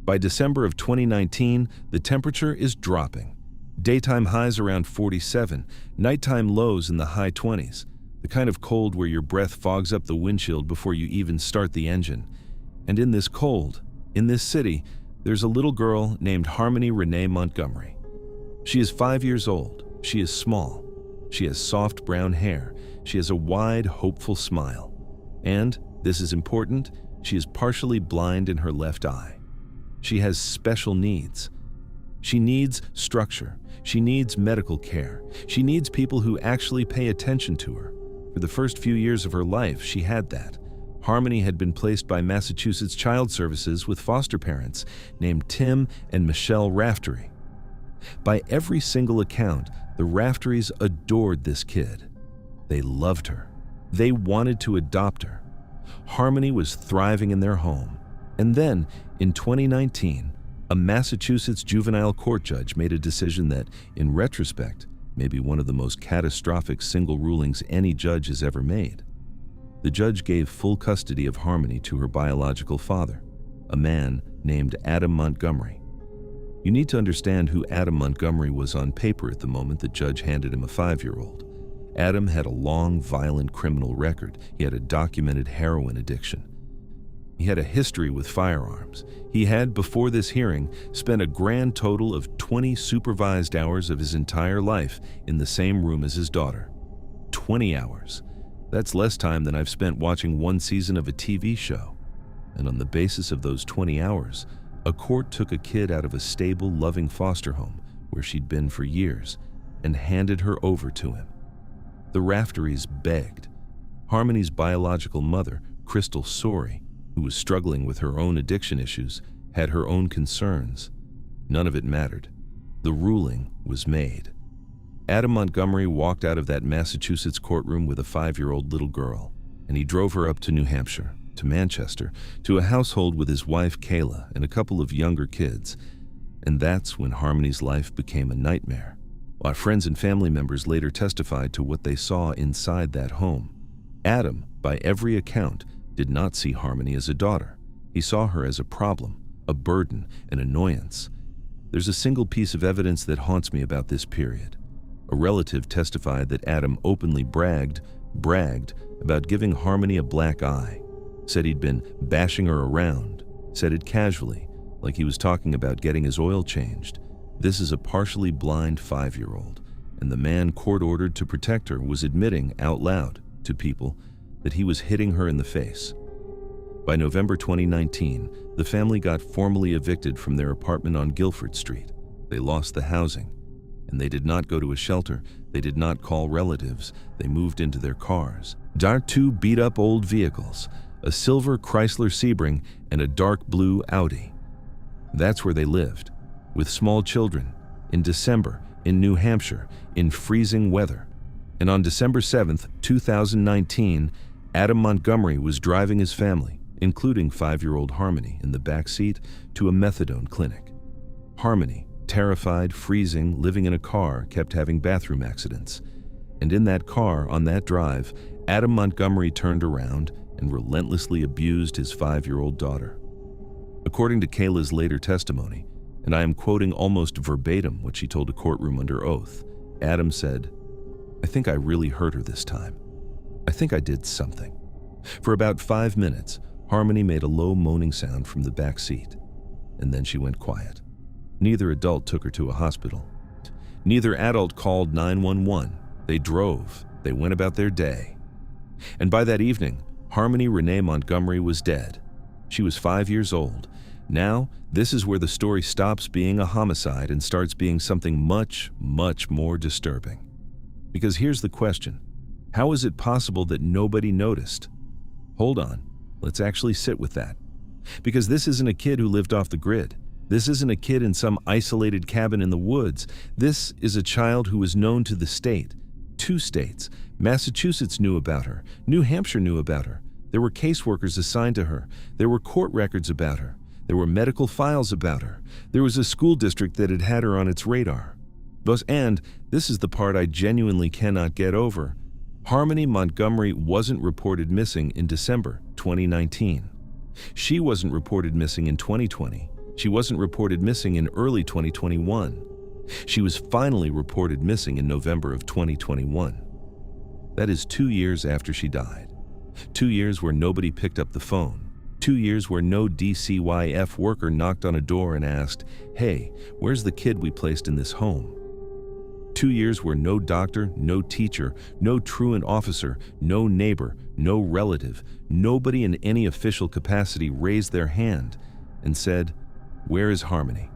By December of 2019, the temperature is dropping. Daytime highs around 47, nighttime lows in the high 20s, the kind of cold where your breath fogs up the windshield before you even start the engine. And in this cold, in this city, there's a little girl named Harmony Montgomery. She is 5 years old. She is small. She has soft brown hair. She has a wide, hopeful smile. And, this is important, she is partially blind in her left eye. She has special needs. She needs structure. She needs medical care. She needs people who actually pay attention to her. For the first few years of her life, she had that. Harmony had been placed by Massachusetts Child Services with foster parents named Tim and Michelle Raftery. By every single account, the Rafterys adored this kid. They loved her. They wanted to adopt her. Harmony was thriving in their home. And then, in 2019, a Massachusetts juvenile court judge made a decision that, in retrospect, may be one of the most catastrophic single rulings any judge has ever made. The judge gave full custody of Harmony to her biological father, a man named Adam Montgomery. You need to understand who Adam Montgomery was on paper at the moment the judge handed him a 5-year-old. Adam had a long, violent criminal record. He had a documented heroin addiction. He had a history with firearms. He had, before this hearing, spent a grand total of 20 supervised hours of his entire life in the same room as his daughter. 20 hours. That's less time than I've spent watching one season of a TV show. And on the basis of those 20 hours, a court took a kid out of a stable, loving foster home where she'd been for years and handed her over to him. The Rafterys begged. Harmony's biological mother, Crystal Sorey, who was struggling with her own addiction issues, had her own concerns. None of it mattered. The ruling was made. Adam Montgomery walked out of that Massachusetts courtroom with a 5-year-old little girl, and he drove her up to New Hampshire, to Manchester, to a household with his wife Kayla and a couple of younger kids. And that's when Harmony's life became a nightmare. Our friends and family members later testified to what they saw inside that home. Adam, by every account, did not see Harmony as a daughter. He saw her as a problem, a burden, an annoyance. There's a single piece of evidence that haunts me about this period. A relative testified that Adam openly bragged about giving Harmony a black eye, said he'd been bashing her around, said it casually, like he was talking about getting his oil changed. This is a partially blind 5-year-old, and the man court-ordered to protect her was admitting out loud to people that he was hitting her in the face. By November 2019, the family got formally evicted from their apartment on Guilford Street. They lost the housing, and they did not go to a shelter. They did not call relatives. They moved into their cars. Two beat-up old vehicles, a silver Chrysler Sebring and a dark blue Audi. That's where they lived, with small children, in December, in New Hampshire, in freezing weather. And on December 7th, 2019, Adam Montgomery was driving his family, including 5-year-old Harmony, in the back seat to a methadone clinic. Harmony, terrified, freezing, living in a car, kept having bathroom accidents. And in that car, on that drive, Adam Montgomery turned around and relentlessly abused his 5-year-old daughter. According to Kayla's later testimony, and I am quoting almost verbatim what she told a courtroom under oath, Adam said, "I think I really hurt her this time. I think I did something." For about 5 minutes, Harmony made a low moaning sound from the back seat, and then she went quiet. Neither adult took her to a hospital. Neither adult called 911. They drove. They went about their day. And by that evening, Harmony Montgomery was dead. She was 5 years old. Now, this is where the story stops being a homicide and starts being something much, much more disturbing. Because here's the question. How is it possible that nobody noticed? Hold on. Let's actually sit with that. Because this isn't a kid who lived off the grid. This isn't a kid in some isolated cabin in the woods. This is a child who was known to the state. 2 states. Massachusetts knew about her. New Hampshire knew about her. There were caseworkers assigned to her. There were court records about her. There were medical files about her. There was a school district that had her on its radar. And this is the part I genuinely cannot get over. Harmony Montgomery wasn't reported missing in December 2019. She wasn't reported missing in 2020. She wasn't reported missing in early 2021. She was finally reported missing in November of 2021. That is 2 years after she died. 2 years where nobody picked up the phone. 2 years where no DCYF worker knocked on a door and asked, "Hey, where's the kid we placed in this home?" 2 years where no doctor, no teacher, no truant officer, no neighbor, no relative, nobody in any official capacity raised their hand and said, "Where is Harmony?"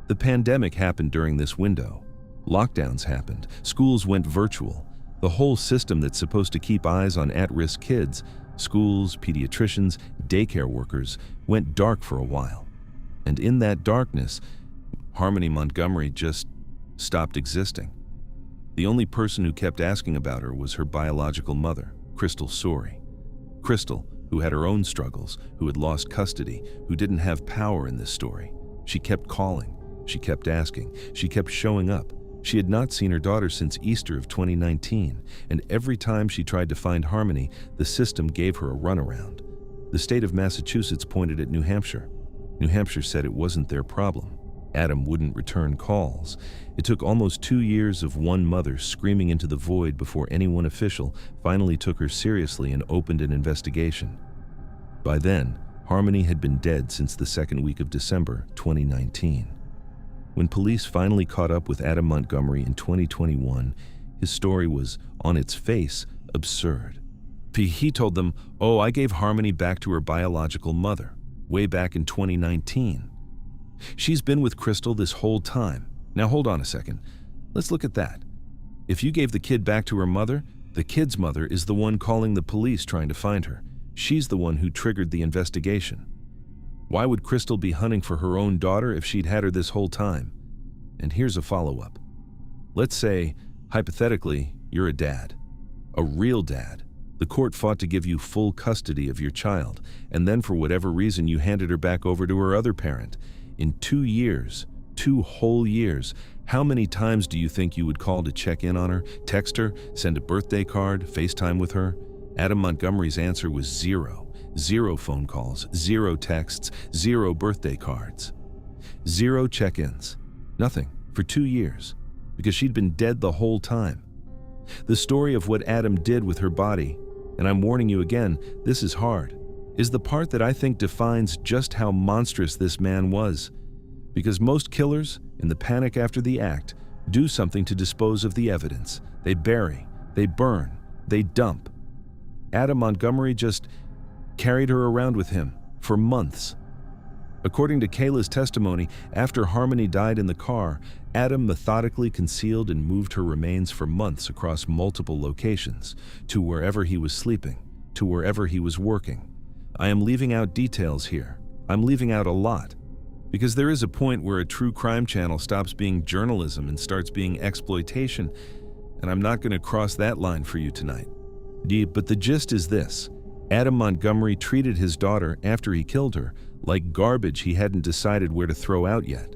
The pandemic happened during this window. Lockdowns happened. Schools went virtual. The whole system that's supposed to keep eyes on at-risk kids, schools, pediatricians, daycare workers, went dark for a while. And in that darkness, Harmony Montgomery just stopped existing. The only person who kept asking about her was her biological mother, Crystal Sorey. Crystal, who had her own struggles, who had lost custody, who didn't have power in this story. She kept calling. She kept asking. She kept showing up. She had not seen her daughter since Easter of 2019, and every time she tried to find Harmony, the system gave her a runaround. The state of Massachusetts pointed at New Hampshire. New Hampshire said it wasn't their problem. Adam wouldn't return calls. It took almost 2 years of one mother screaming into the void before anyone official finally took her seriously and opened an investigation. By then, Harmony had been dead since the second week of December 2019. When police finally caught up with Adam Montgomery in 2021, his story was, on its face, absurd. He told them, "Oh, I gave Harmony back to her biological mother, way back in 2019. She's been with Crystal this whole time. Now hold on a second. Let's look at that. If you gave the kid back to her mother, the kid's mother is the one calling the police trying to find her. She's the one who triggered the investigation. Why would Crystal be hunting for her own daughter if she'd had her this whole time?" And here's a follow-up. Let's say, hypothetically, you're a dad. A real dad. The court fought to give you full custody of your child, and then for whatever reason you handed her back over to her other parent. In 2 years, 2 whole years, how many times do you think you would call to check in on her, text her, send a birthday card, FaceTime with her? Adam Montgomery's answer was 0. 0 phone calls, 0 texts, 0 birthday cards. 0 check-ins. Nothing for 2 years, because she'd been dead the whole time. The story of what Adam did with her body, and I'm warning you again, this is hard, is the part that I think defines just how monstrous this man was. Because most killers, in the panic after the act, do something to dispose of the evidence. They bury, they burn, they dump. Adam Montgomery just carried her around with him for months. According to Kayla's testimony, after Harmony died in the car, Adam methodically concealed and moved her remains for months across multiple locations, to wherever he was sleeping, to wherever he was working. I am leaving out details here. I'm leaving out a lot. Because there is a point where a true crime channel stops being journalism and starts being exploitation, and I'm not going to cross that line for you tonight. But the gist is this. Adam Montgomery treated his daughter, after he killed her, like garbage he hadn't decided where to throw out yet.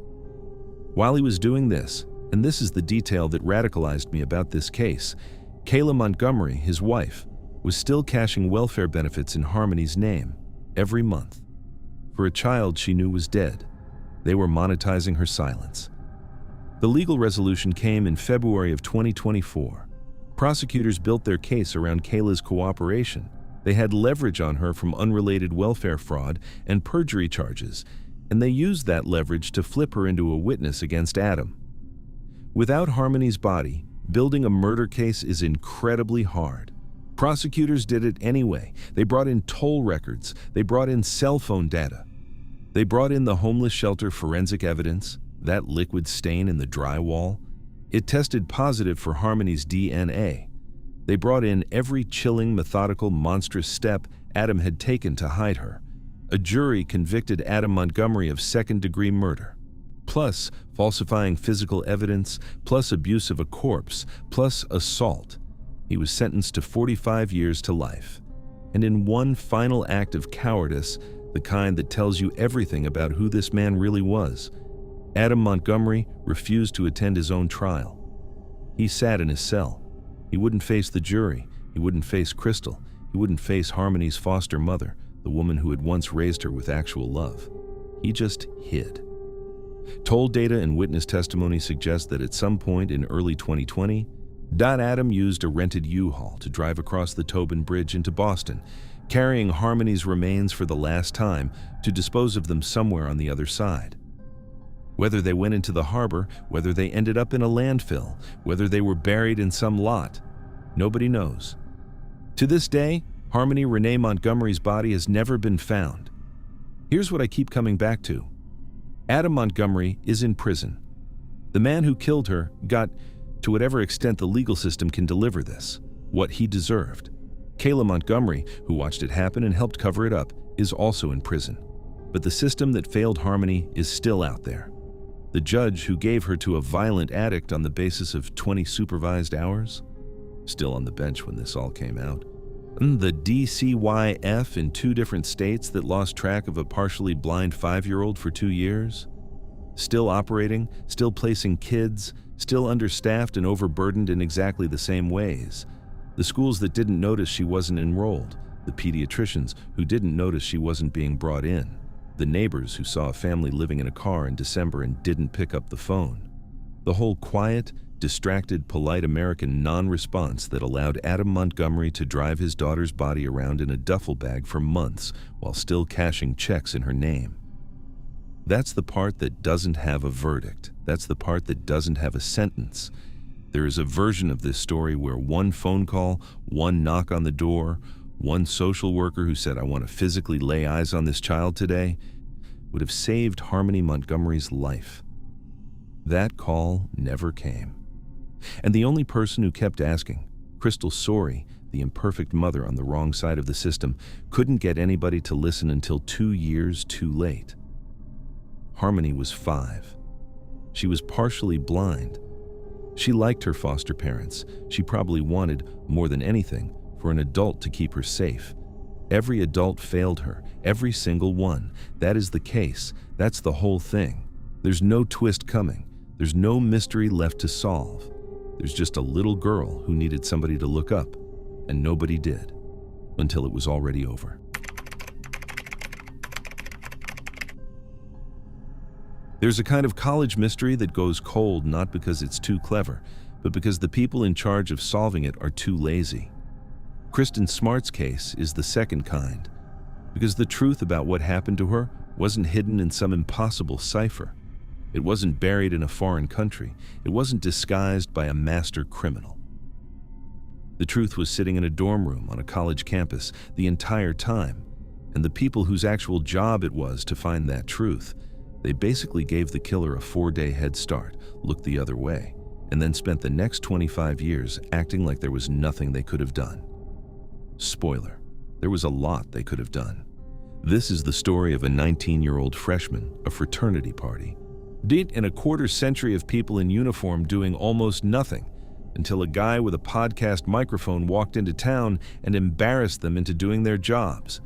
While he was doing this, and this is the detail that radicalized me about this case, Kayla Montgomery, his wife, was still cashing welfare benefits in Harmony's name every month. For a child she knew was dead, they were monetizing her silence. The legal resolution came in February of 2024. Prosecutors built their case around Kayla's cooperation. They had leverage on her from unrelated welfare fraud and perjury charges, and they used that leverage to flip her into a witness against Adam. Without Harmony's body, building a murder case is incredibly hard. Prosecutors did it anyway. They brought in toll records. They brought in cell phone data. They brought in the homeless shelter forensic evidence, that liquid stain in the drywall. It tested positive for Harmony's DNA. They brought in every chilling, methodical, monstrous step Adam had taken to hide her. A jury convicted Adam Montgomery of second-degree murder, plus falsifying physical evidence, plus abuse of a corpse, plus assault. He was sentenced to 45 years to life. And in one final act of cowardice, the kind that tells you everything about who this man really was, Adam Montgomery refused to attend his own trial. He sat in his cell. He wouldn't face the jury. He wouldn't face Crystal. He wouldn't face Harmony's foster mother, the woman who had once raised her with actual love. He just hid. Toll data and witness testimony suggest that at some point in early 2020, Adam used a rented U-Haul to drive across the Tobin Bridge into Boston, carrying Harmony's remains for the last time to dispose of them somewhere on the other side. Whether they went into the harbor, whether they ended up in a landfill, whether they were buried in some lot, nobody knows. To this day, Harmony Renee Montgomery's body has never been found. Here's what I keep coming back to. Adam Montgomery is in prison. The man who killed her got, to whatever extent the legal system can deliver this, what he deserved. Kayla Montgomery, who watched it happen and helped cover it up, is also in prison. But the system that failed Harmony is still out there. The judge who gave her to a violent addict on the basis of 20 supervised hours, still on the bench when this all came out. The DCYF in 2 different states that lost track of a partially blind 5-year-old for 2 years, still operating, still placing kids, still understaffed and overburdened in exactly the same ways. The schools that didn't notice she wasn't enrolled, the pediatricians who didn't notice she wasn't being brought in, the neighbors who saw a family living in a car in December and didn't pick up the phone. The whole quiet, distracted, polite American non-response that allowed Adam Montgomery to drive his daughter's body around in a duffel bag for months while still cashing checks in her name. That's the part that doesn't have a verdict. That's the part that doesn't have a sentence. There is a version of this story where one phone call, one knock on the door, one social worker who said, "I want to physically lay eyes on this child today," would have saved Harmony Montgomery's life. That call never came. And the only person who kept asking, Crystal Sorey, the imperfect mother on the wrong side of the system, couldn't get anybody to listen until 2 years too late. Harmony was 5. She was partially blind. She liked her foster parents. She probably wanted, more than anything, for an adult to keep her safe. Every adult failed her, every single one. That is the case. That's the whole thing. There's no twist coming. There's no mystery left to solve. There's just a little girl who needed somebody to look up, and nobody did, until it was already over. There's a kind of college mystery that goes cold not because it's too clever, but because the people in charge of solving it are too lazy. Kristen Smart's case is the second kind, because the truth about what happened to her wasn't hidden in some impossible cipher. It wasn't buried in a foreign country. It wasn't disguised by a master criminal. The truth was sitting in a dorm room on a college campus the entire time, and the people whose actual job it was to find that truth, they basically gave the killer a 4-day head start, looked the other way, and then spent the next 25 years acting like there was nothing they could have done. Spoiler, there was a lot they could have done. This is the story of a 19-year-old freshman, a fraternity party. In a quarter century of people in uniform doing almost nothing, until a guy with a podcast microphone walked into town and embarrassed them into doing their jobs.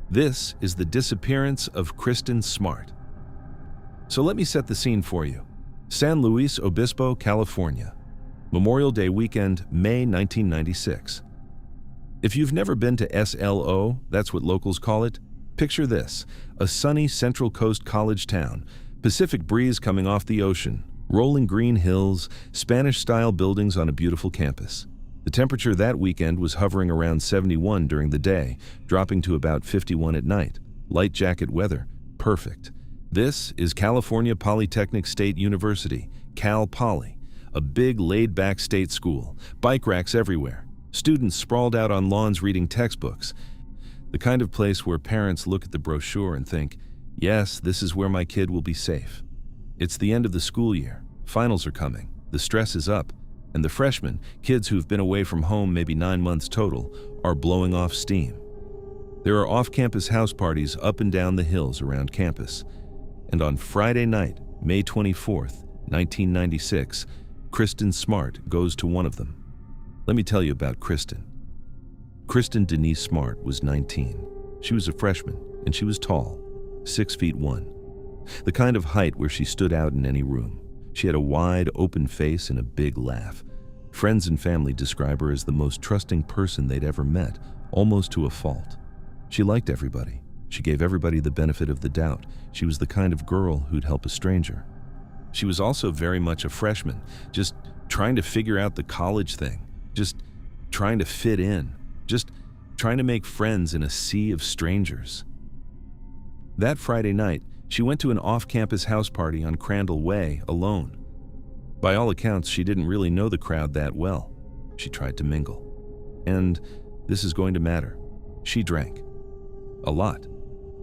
This is the disappearance of Kristen Smart. So let me set the scene for you. San Luis Obispo, California. Memorial Day weekend, May 1996. If you've never been to SLO, that's what locals call it, picture this: a sunny Central Coast college town, Pacific breeze coming off the ocean, rolling green hills, Spanish-style buildings on a beautiful campus. The temperature that weekend was hovering around 71 during the day, dropping to about 51 at night. Light jacket weather, perfect. This is California Polytechnic State University, Cal Poly, a big laid-back state school, bike racks everywhere, students sprawled out on lawns reading textbooks, the kind of place where parents look at the brochure and think, yes, this is where my kid will be safe. It's the end of the school year, finals are coming, the stress is up, and the freshmen, kids who've been away from home maybe 9 months total, are blowing off steam. There are off-campus house parties up and down the hills around campus. And on Friday night, May 24th, 1996, Kristen Smart goes to one of them. Let me tell you about Kristen. Kristen Denise Smart was 19. She was a freshman, and she was tall, 6'1". The kind of height where she stood out in any room. She had a wide, open face and a big laugh. Friends and family describe her as the most trusting person they'd ever met, almost to a fault. She liked everybody. She gave everybody the benefit of the doubt. She was the kind of girl who'd help a stranger. She was also very much a freshman, just trying to figure out the college thing, just trying to fit in, just trying to make friends in a sea of strangers. That Friday night, she went to an off-campus house party on Crandall Way alone. By all accounts, she didn't really know the crowd that well. She tried to mingle. And this is going to matter. She drank. A lot.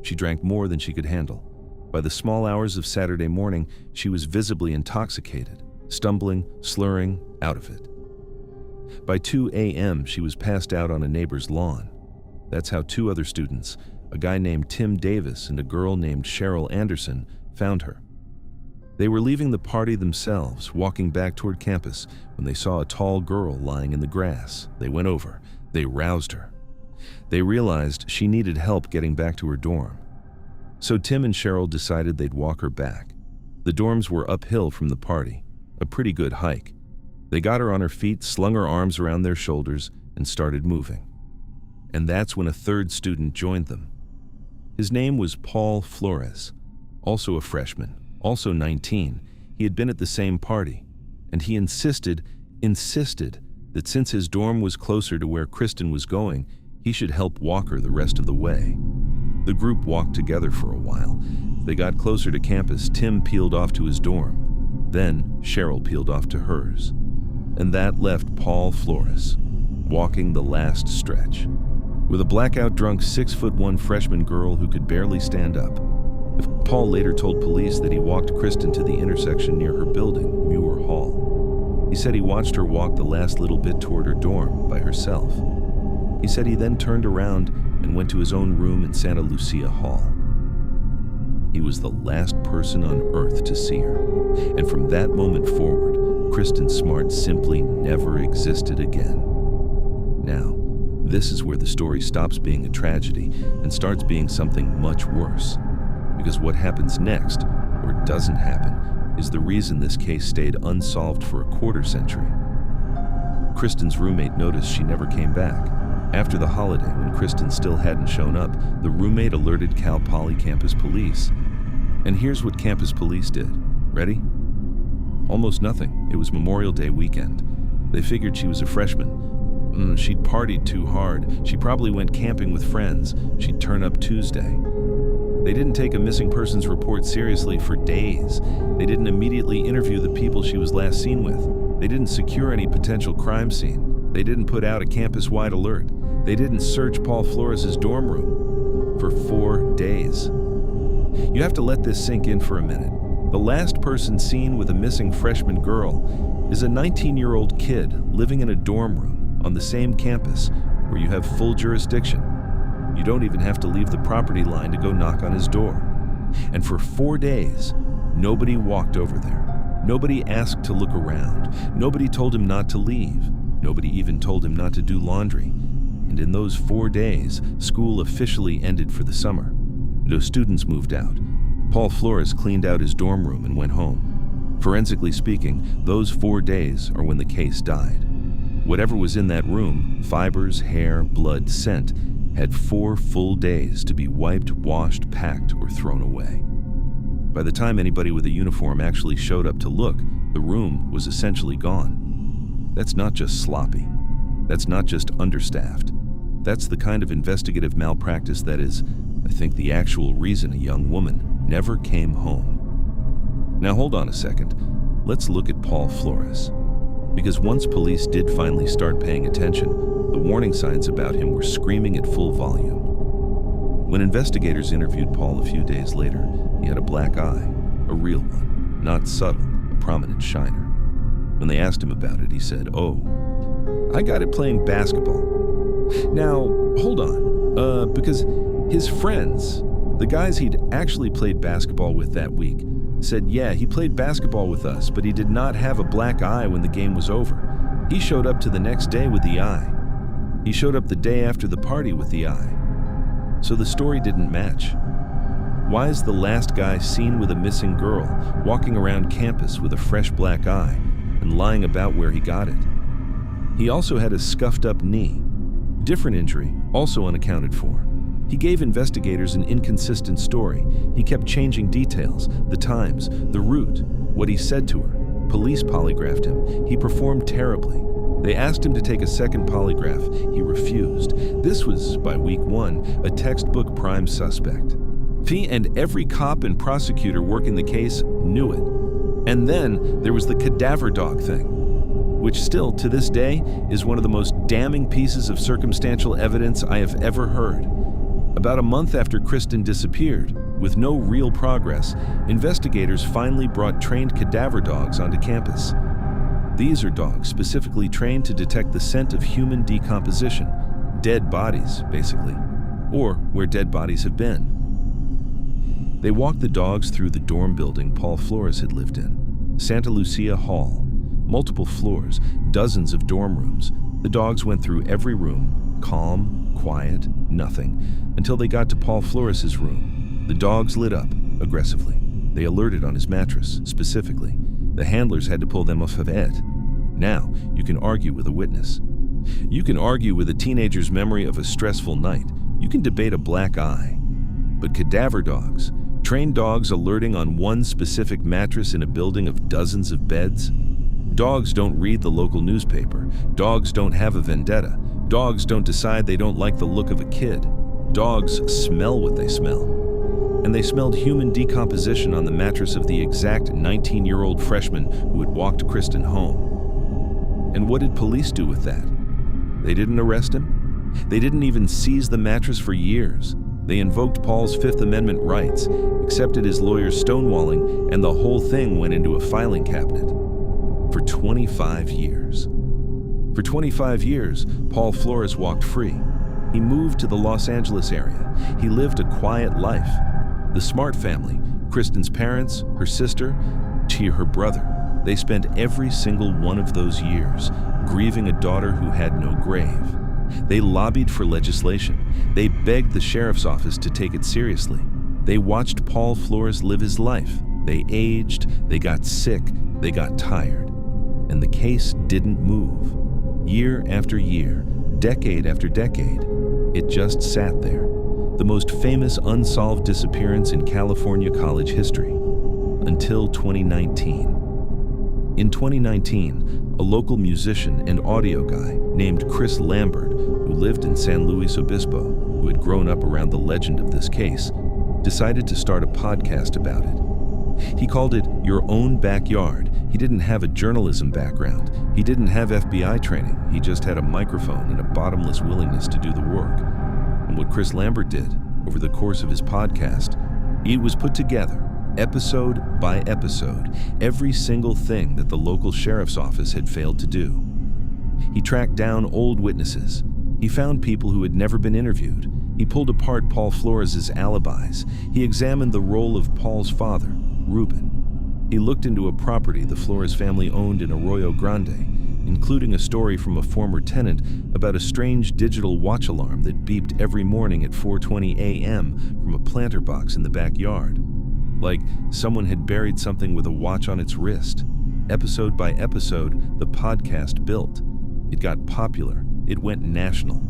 She drank more than she could handle. By the small hours of Saturday morning, she was visibly intoxicated, stumbling, slurring, out of it. By 2 a.m., she was passed out on a neighbor's lawn. That's how two other students, a guy named Tim Davis and a girl named Cheryl Anderson, found her. They were leaving the party themselves, walking back toward campus, when they saw a tall girl lying in the grass. They went over. They roused her. They realized she needed help getting back to her dorm. So Tim and Cheryl decided they'd walk her back. The dorms were uphill from the party, a pretty good hike. They got her on her feet, slung her arms around their shoulders, and started moving. And that's when a third student joined them. His name was Paul Flores, also a freshman, also 19. He had been at the same party, and he insisted that since his dorm was closer to where Kristen was going, he should help walk her the rest of the way. The group walked together for a while. As they got closer to campus, Tim peeled off to his dorm. Then Cheryl peeled off to hers. And that left Paul Flores, walking the last stretch, with a blackout drunk 6'1" freshman girl who could barely stand up. Paul later told police that he walked Kristen to the intersection near her building, Muir Hall. He said he watched her walk the last little bit toward her dorm by herself. He said he then turned around and went to his own room in Santa Lucia Hall. He was the last person on earth to see her, and from that moment forward, Kristen Smart simply never existed again. Now, this is where the story stops being a tragedy and starts being something much worse. Because what happens next, or doesn't happen, is the reason this case stayed unsolved for a quarter century. Kristen's roommate noticed she never came back. After the holiday, when Kristen still hadn't shown up, the roommate alerted Cal Poly campus police. And here's what campus police did. Ready? Almost nothing. It was Memorial Day weekend. They figured she was a freshman. She'd partied too hard. She probably went camping with friends. She'd turn up Tuesday. They didn't take a missing persons report seriously for days. They didn't immediately interview the people she was last seen with. They didn't secure any potential crime scene. They didn't put out a campus-wide alert. They didn't search Paul Flores' dorm room for 4 days. You have to let this sink in for a minute. The last person seen with a missing freshman girl is a 19-year-old kid living in a dorm room on the same campus where you have full jurisdiction. You don't even have to leave the property line to go knock on his door. And for 4 days, nobody walked over there. Nobody asked to look around. Nobody told him not to leave. Nobody even told him not to do laundry. And in those 4 days, school officially ended for the summer. No students moved out. Paul Flores cleaned out his dorm room and went home. Forensically speaking, those 4 days are when the case died. Whatever was in that room, fibers, hair, blood, scent, had 4 full days to be wiped, washed, packed, or thrown away. By the time anybody with a uniform actually showed up to look, the room was essentially gone. That's not just sloppy. That's not just understaffed. That's the kind of investigative malpractice that is, I think, the actual reason a young woman never came home. Now hold on a second. Let's look at Paul Flores. Because once police did finally start paying attention, the warning signs about him were screaming at full volume. When investigators interviewed Paul a few days later, he had a black eye, a real one, not subtle, a prominent shiner. When they asked him about it, he said, "Oh, I got it playing basketball." Now, hold on, because his friends, the guys he'd actually played basketball with that week, said, yeah, he played basketball with us, but he did not have a black eye when the game was over. He showed up to the next day with the eye. He showed up the day after the party with the eye. So the story didn't match. Why is the last guy seen with a missing girl walking around campus with a fresh black eye and lying about where he got it? He also had a scuffed up knee. Different injury, also unaccounted for. He gave investigators an inconsistent story. He kept changing details, the times, the route, what he said to her. Police polygraphed him. He performed terribly. They asked him to take a second polygraph. He refused. This was, by week 1, a textbook prime suspect. He and every cop and prosecutor working the case knew it. And then there was the cadaver dog thing, which still, to this day, is one of the most damning pieces of circumstantial evidence I have ever heard. About a month after Kristen disappeared, with no real progress, investigators finally brought trained cadaver dogs onto campus. These are dogs specifically trained to detect the scent of human decomposition, dead bodies, basically, or where dead bodies have been. They walked the dogs through the dorm building Paul Flores had lived in, Santa Lucia Hall. Multiple floors, dozens of dorm rooms. The dogs went through every room, calm, quiet, nothing, until they got to Paul Flores's room. The dogs lit up, aggressively. They alerted on his mattress, specifically. The handlers had to pull them off of it. Now, you can argue with a witness. You can argue with a teenager's memory of a stressful night. You can debate a black eye. But cadaver dogs, trained dogs alerting on one specific mattress in a building of dozens of beds? Dogs don't read the local newspaper. Dogs don't have a vendetta. Dogs don't decide they don't like the look of a kid. Dogs smell what they smell. And they smelled human decomposition on the mattress of the exact 19-year-old freshman who had walked Kristen home. And what did police do with that? They didn't arrest him. They didn't even seize the mattress for years. They invoked Paul's Fifth Amendment rights, accepted his lawyer's stonewalling, and the whole thing went into a filing cabinet. For 25 years. For 25 years, Paul Flores walked free. He moved to the Los Angeles area. He lived a quiet life. The Smart family, Kristen's parents, her sister, her brother, they spent every single one of those years grieving a daughter who had no grave. They lobbied for legislation. They begged the sheriff's office to take it seriously. They watched Paul Flores live his life. They aged, they got sick, they got tired. And the case didn't move. Year after year, decade after decade, it just sat there. The most famous unsolved disappearance in California college history. Until 2019. In 2019, a local musician and audio guy named Chris Lambert, who lived in San Luis Obispo, who had grown up around the legend of this case, decided to start a podcast about it. He called it Your Own Backyard. He didn't have a journalism background. He didn't have FBI training. He just had a microphone and a bottomless willingness to do the work. And what Chris Lambert did over the course of his podcast, it was put together, episode by episode, every single thing that the local sheriff's office had failed to do. He tracked down old witnesses. He found people who had never been interviewed. He pulled apart Paul Flores' alibis. He examined the role of Paul's father, Ruben. He looked into a property the Flores family owned in Arroyo Grande, including a story from a former tenant about a strange digital watch alarm that beeped every morning at 4:20 a.m. from a planter box in the backyard. Like someone had buried something with a watch on its wrist. Episode by episode, the podcast built. It got popular. It went national.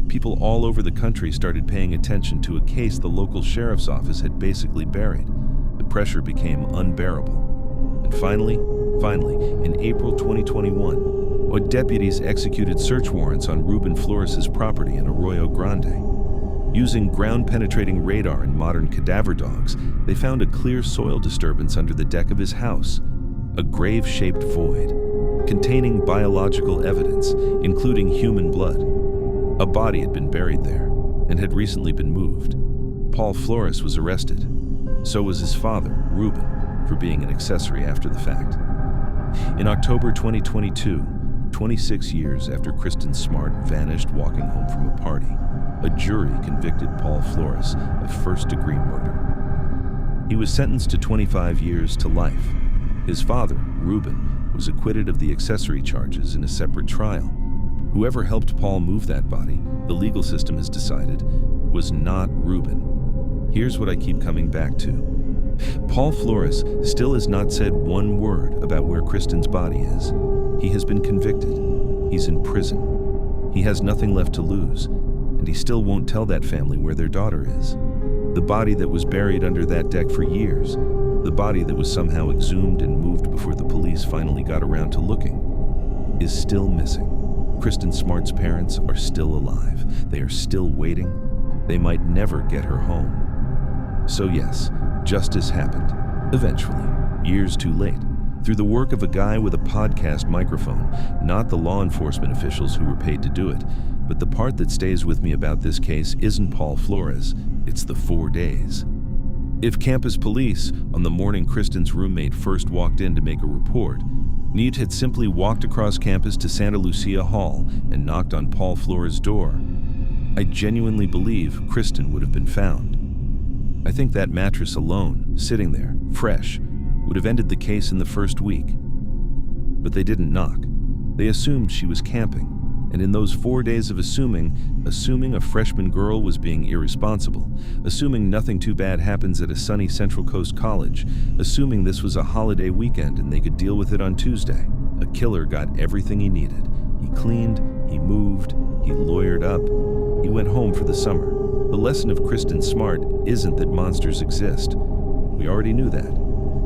People all over the country started paying attention to a case the local sheriff's office had basically buried. The pressure became unbearable. And finally, in April 2021, deputies executed search warrants on Ruben Flores' property in Arroyo Grande. Using ground-penetrating radar and modern cadaver dogs, they found a clear soil disturbance under the deck of his house, a grave-shaped void, containing biological evidence, including human blood. A body had been buried there and had recently been moved. Paul Flores was arrested. So was his father, Ruben, for being an accessory after the fact. In October 2022, 26 years after Kristen Smart vanished walking home from a party, a jury convicted Paul Flores of first-degree murder. He was sentenced to 25 years to life. His father, Ruben, was acquitted of the accessory charges in a separate trial. Whoever helped Paul move that body, the legal system has decided, was not Ruben. Here's what I keep coming back to. Paul Flores still has not said one word about where Kristen's body is. He has been convicted. He's in prison. He has nothing left to lose. and he still won't tell that family where their daughter is. The body that was buried under that deck for years, the body that was somehow exhumed and moved before the police finally got around to looking, is still missing. Kristen Smart's parents are still alive. They are still waiting. They might never get her home. So yes, justice happened. Eventually, years too late, through the work of a guy with a podcast microphone, not the law enforcement officials who were paid to do it. But the part that stays with me about this case isn't Paul Flores, it's the 4 days. If campus police, on the morning Kristen's roommate first walked in to make a report, Neat had simply walked across campus to Santa Lucia Hall and knocked on Paul Flores' door, I genuinely believe Kristen would have been found. I think that mattress alone, sitting there, fresh, would have ended the case in the first week. But they didn't knock. They assumed she was camping, and in those 4 days of assuming a freshman girl was being irresponsible, assuming nothing too bad happens at a sunny Central Coast college, assuming this was a holiday weekend and they could deal with it on Tuesday, a killer got everything he needed. He cleaned, he moved, he lawyered up, he went home for the summer. The lesson of Kristen Smart isn't that monsters exist. We already knew that.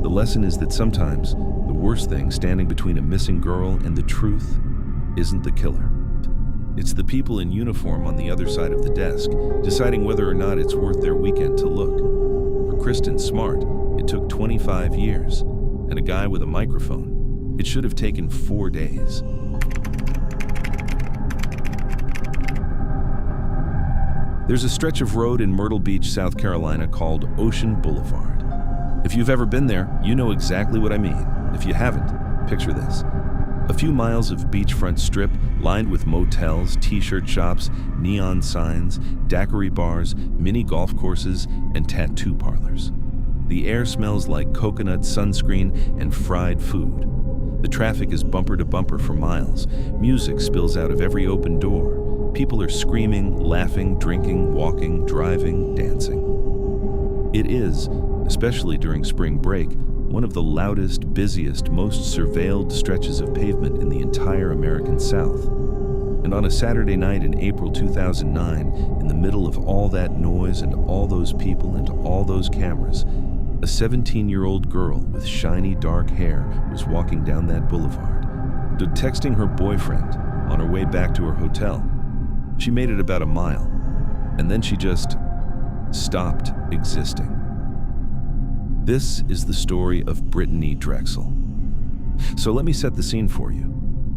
The lesson is that sometimes the worst thing standing between a missing girl and the truth isn't the killer. It's the people in uniform on the other side of the desk, deciding whether or not it's worth their weekend to look. For Kristen Smart, it took 25 years, and a guy with a microphone, it should have taken 4 days. There's a stretch of road in Myrtle Beach, South Carolina called Ocean Boulevard. If you've ever been there, you know exactly what I mean. If you haven't, picture this. A few miles of beachfront strip lined with motels, t-shirt shops, neon signs, daiquiri bars, mini golf courses, and tattoo parlors. The air smells like coconut, sunscreen, and fried food. The traffic is bumper to bumper for miles. Music spills out of every open door. People are screaming, laughing, drinking, walking, driving, dancing. It is, especially during spring break, one of the loudest, busiest, most surveilled stretches of pavement in the entire American South. And on a Saturday night in April 2009, in the middle of all that noise and all those people and all those cameras, a 17-year-old girl with shiny dark hair was walking down that boulevard, texting her boyfriend on her way back to her hotel. She made it about a mile, and then she just stopped existing. This is the story of Brittney Drexel. So let me set the scene for you.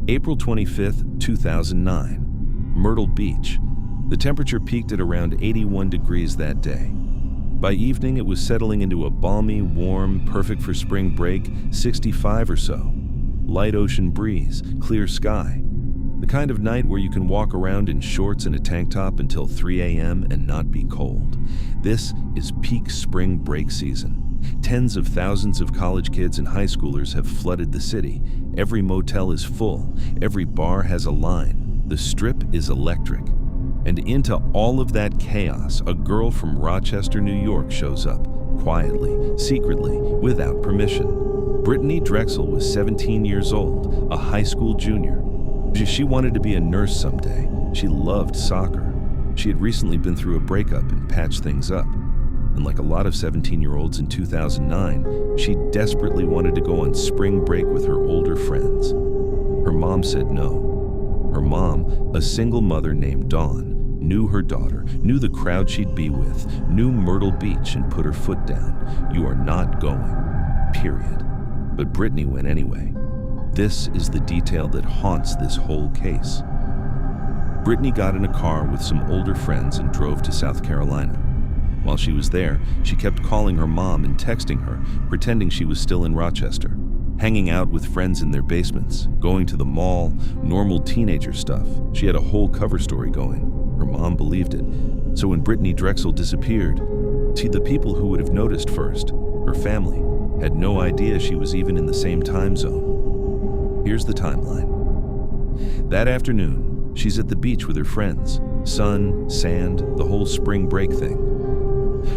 April 25th, 2009, Myrtle Beach. The temperature peaked at around 81 degrees that day. By evening, it was settling into a balmy, warm, perfect for spring break, 65 or so. Light ocean breeze, clear sky. The kind of night where you can walk around in shorts and a tank top until 3 a.m. and not be cold. This is peak spring break season. Tens of thousands of college kids and high schoolers have flooded the city. Every motel is full. Every bar has a line. The strip is electric. And into all of that chaos, a girl from Rochester, New York shows up, quietly, secretly, without permission. Brittney Drexel was 17 years old, a high school junior. She wanted to be a nurse someday. She loved soccer. She had recently been through a breakup and patched things up. And like a lot of 17-year-olds in 2009, she desperately wanted to go on spring break with her older friends. Her mom said no. Her mom, a single mother named Dawn, knew her daughter, knew the crowd she'd be with, knew Myrtle Beach, and put her foot down. You are not going, period. But Brittney went anyway. This is the detail that haunts this whole case. Brittney got in a car with some older friends and drove to South Carolina. While she was there, she kept calling her mom and texting her, pretending she was still in Rochester, hanging out with friends in their basements, going to the mall, normal teenager stuff. She had a whole cover story going. Her mom believed it. So when Brittney Drexel disappeared, the people who would have noticed first, her family, had no idea she was even in the same time zone. Here's the timeline. That afternoon, she's at the beach with her friends. Sun, sand, the whole spring break thing.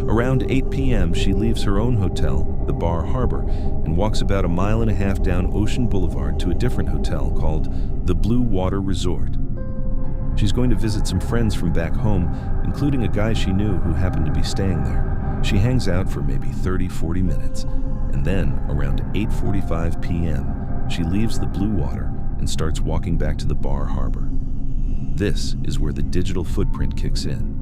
Around 8 p.m., she leaves her own hotel, the Bar Harbor, and walks about 1.5 miles down Ocean Boulevard to a different hotel called the Blue Water Resort. She's going to visit some friends from back home, including a guy she knew who happened to be staying there. She hangs out for maybe 30-40 minutes, and then around 8:45 p.m., she leaves the Blue Water and starts walking back to the Bar Harbor. This is where the digital footprint kicks in.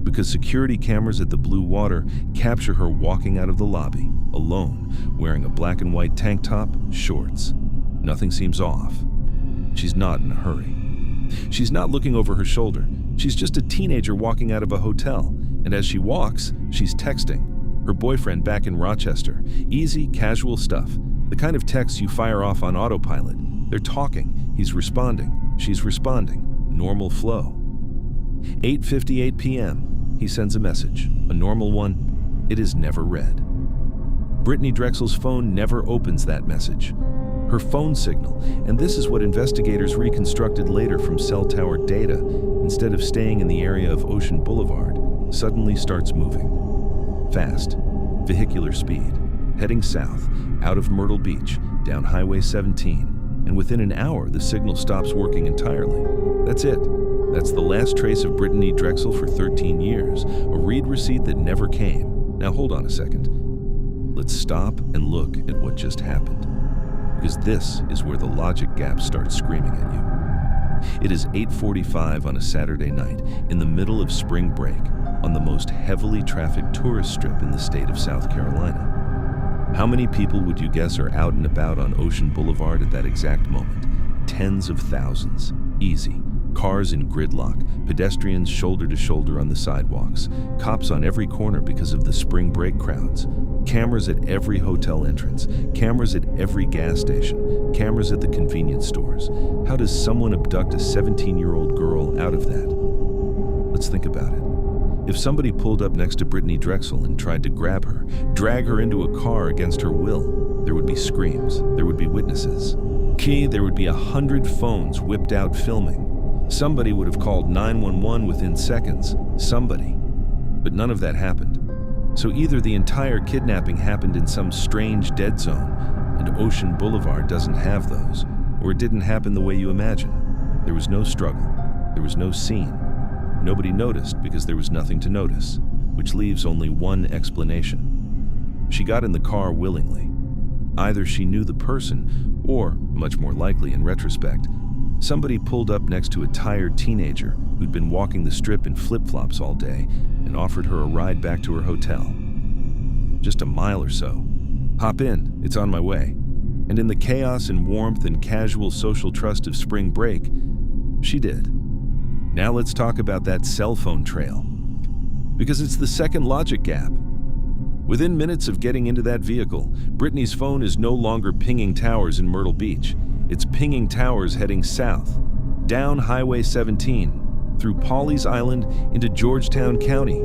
Because security cameras at the Blue Water capture her walking out of the lobby, alone, wearing a black and white tank top, shorts. Nothing seems off. She's not in a hurry. She's not looking over her shoulder. She's just a teenager walking out of a hotel, and as she walks, she's texting her boyfriend back in Rochester. Easy, casual stuff. The kind of texts you fire off on autopilot. They're talking. He's responding. She's responding. Normal flow. 8:58 p.m. He sends a message. A normal one. It is never read. Brittney Drexel's phone never opens that message. Her phone signal, and this is what investigators reconstructed later from cell tower data, instead of staying in the area of Ocean Boulevard, suddenly starts moving. Fast, vehicular speed, heading south, out of Myrtle Beach, down Highway 17, and within an hour the signal stops working entirely. That's it. That's the last trace of Brittney Drexel for 13 years, a read receipt that never came. Now hold on a second. Let's stop and look at what just happened. Because this is where the logic gap starts screaming at you. It is 8:45 on a Saturday night in the middle of spring break on the most heavily trafficked tourist strip in the state of South Carolina. How many people would you guess are out and about on Ocean Boulevard at that exact moment? Tens of thousands. Easy. Cars in gridlock, pedestrians shoulder to shoulder on the sidewalks, cops on every corner because of the spring break crowds, cameras at every hotel entrance, cameras at every gas station, cameras at the convenience stores. How does someone abduct a 17-year-old girl out of that? Let's think about it. If somebody pulled up next to Brittney Drexel and tried to grab her, drag her into a car against her will, there would be screams, there would be witnesses. There would be 100 phones whipped out filming. Somebody would have called 911 within seconds. Somebody. But none of that happened. So either the entire kidnapping happened in some strange dead zone, and Ocean Boulevard doesn't have those, or it didn't happen the way you imagine. There was no struggle. There was no scene. Nobody noticed because there was nothing to notice, which leaves only one explanation. She got in the car willingly. Either she knew the person, or, much more likely in retrospect, somebody pulled up next to a tired teenager who'd been walking the strip in flip-flops all day and offered her a ride back to her hotel. Just a mile or so. Hop in, it's on my way. And in the chaos and warmth and casual social trust of spring break, she did. Now let's talk about that cell phone trail. Because it's the second logic gap. Within minutes of getting into that vehicle, Brittney's phone is no longer pinging towers in Myrtle Beach. It's pinging towers heading south, down Highway 17, through Pawleys Island into Georgetown County.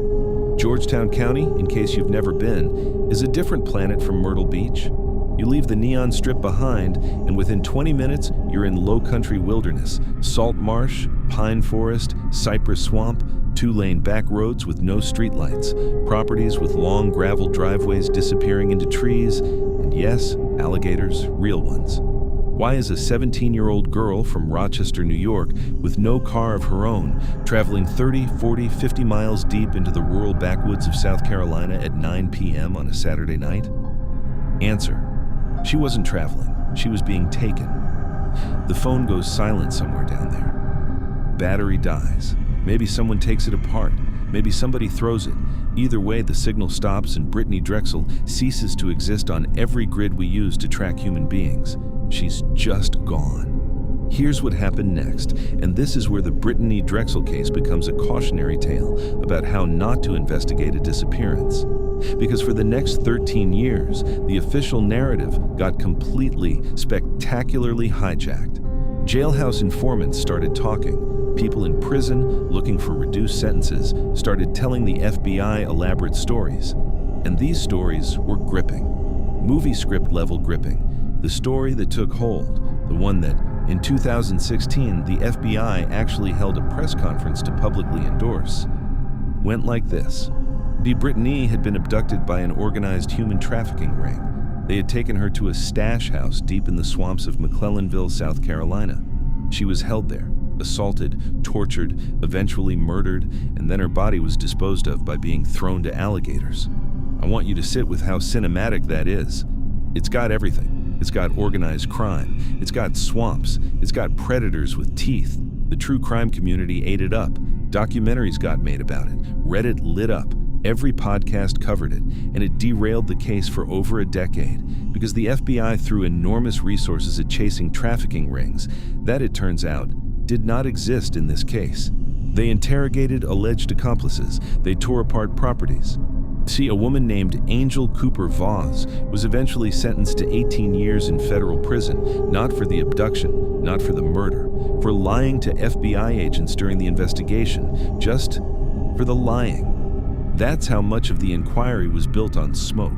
Georgetown County, in case you've never been, is a different planet from Myrtle Beach. You leave the neon strip behind, and within 20 minutes, you're in low-country wilderness, salt marsh, pine forest, cypress swamp, two-lane back roads with no streetlights, properties with long gravel driveways disappearing into trees, and yes, alligators, real ones. Why is a 17-year-old girl from Rochester, New York, with no car of her own, traveling 30, 40, 50 miles deep into the rural backwoods of South Carolina at 9 p.m. on a Saturday night? Answer: she wasn't traveling. She was being taken. The phone goes silent somewhere down there. Battery dies. Maybe someone takes it apart. Maybe somebody throws it. Either way, the signal stops and Brittney Drexel ceases to exist on every grid we use to track human beings. She's just gone. Here's what happened next, and this is where the Brittney Drexel case becomes a cautionary tale about how not to investigate a disappearance. Because for the next 13 years, the official narrative got completely, spectacularly hijacked. Jailhouse informants started talking. People in prison, looking for reduced sentences, started telling the FBI elaborate stories. And these stories were gripping. Movie script level gripping. The story that took hold, the one that, in 2016, the FBI actually held a press conference to publicly endorse, went like this. Brittney had been abducted by an organized human trafficking ring. They had taken her to a stash house deep in the swamps of McClellanville, South Carolina. She was held there, assaulted, tortured, eventually murdered, and then her body was disposed of by being thrown to alligators. I want you to sit with how cinematic that is. It's got everything. It's got organized crime. It's got swamps. It's got predators with teeth. The true crime community ate it up. Documentaries got made about it. Reddit lit up. Every podcast covered it, and it derailed the case for over a decade because the FBI threw enormous resources at chasing trafficking rings that, it turns out, did not exist in this case. They interrogated alleged accomplices. They tore apart properties. See, a woman named Angel Cooper Voss was eventually sentenced to 18 years in federal prison, not for the abduction, not for the murder, for lying to FBI agents during the investigation, just for the lying. That's how much of the inquiry was built on smoke.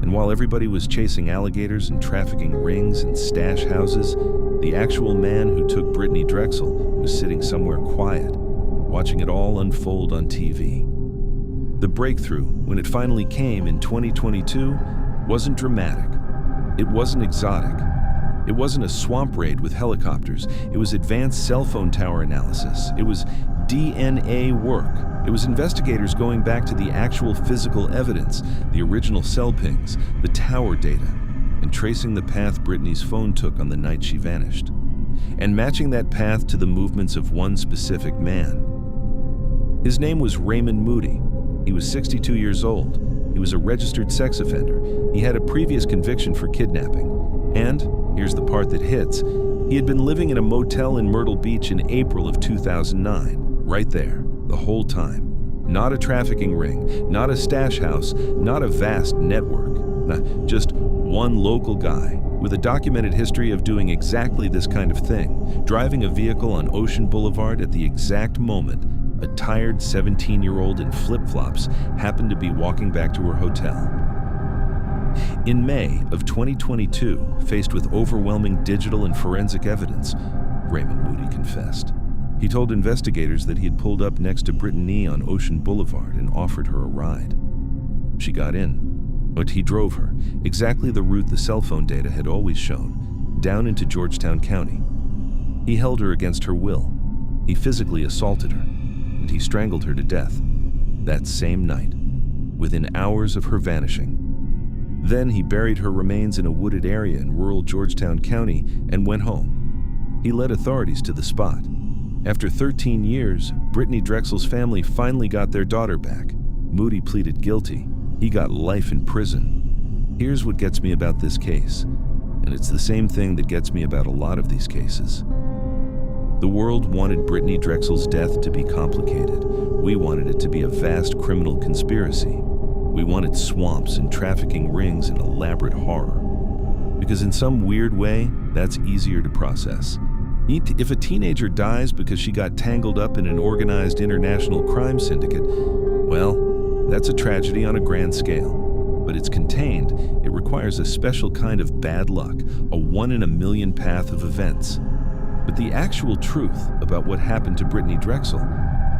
And while everybody was chasing alligators and trafficking rings and stash houses, the actual man who took Brittney Drexel was sitting somewhere quiet, watching it all unfold on TV. The breakthrough, when it finally came in 2022, wasn't dramatic. It wasn't exotic. It wasn't a swamp raid with helicopters. It was advanced cell phone tower analysis. It was DNA work. It was investigators going back to the actual physical evidence, the original cell pings, the tower data, and tracing the path Brittney's phone took on the night she vanished, and matching that path to the movements of one specific man. His name was Raymond Moody. He was 62 years old. He was a registered sex offender. He had a previous conviction for kidnapping. And, here's the part that hits, he had been living in a motel in Myrtle Beach in April of 2009, right there, the whole time. Not a trafficking ring, not a stash house, not a vast network. Just one local guy with a documented history of doing exactly this kind of thing, driving a vehicle on Ocean Boulevard at the exact moment a tired 17-year-old in flip-flops happened to be walking back to her hotel. In May of 2022, faced with overwhelming digital and forensic evidence, Raymond Moody confessed. He told investigators that he had pulled up next to Brittney on Ocean Boulevard and offered her a ride. She got in, but he drove her, exactly the route the cell phone data had always shown, down into Georgetown County. He held her against her will. He physically assaulted her, and he strangled her to death that same night, within hours of her vanishing. Then he buried her remains in a wooded area in rural Georgetown County and went home. He led authorities to the spot. After 13 years, Brittney Drexel's family finally got their daughter back. Moody pleaded guilty. He got life in prison. Here's what gets me about this case, and it's the same thing that gets me about a lot of these cases. The world wanted Brittney Drexel's death to be complicated. We wanted it to be a vast criminal conspiracy. We wanted swamps and trafficking rings and elaborate horror. Because in some weird way, that's easier to process. If a teenager dies because she got tangled up in an organized international crime syndicate, well, that's a tragedy on a grand scale. But it's contained. It requires a special kind of bad luck, a 1 in a million path of events. But the actual truth about what happened to Brittney Drexel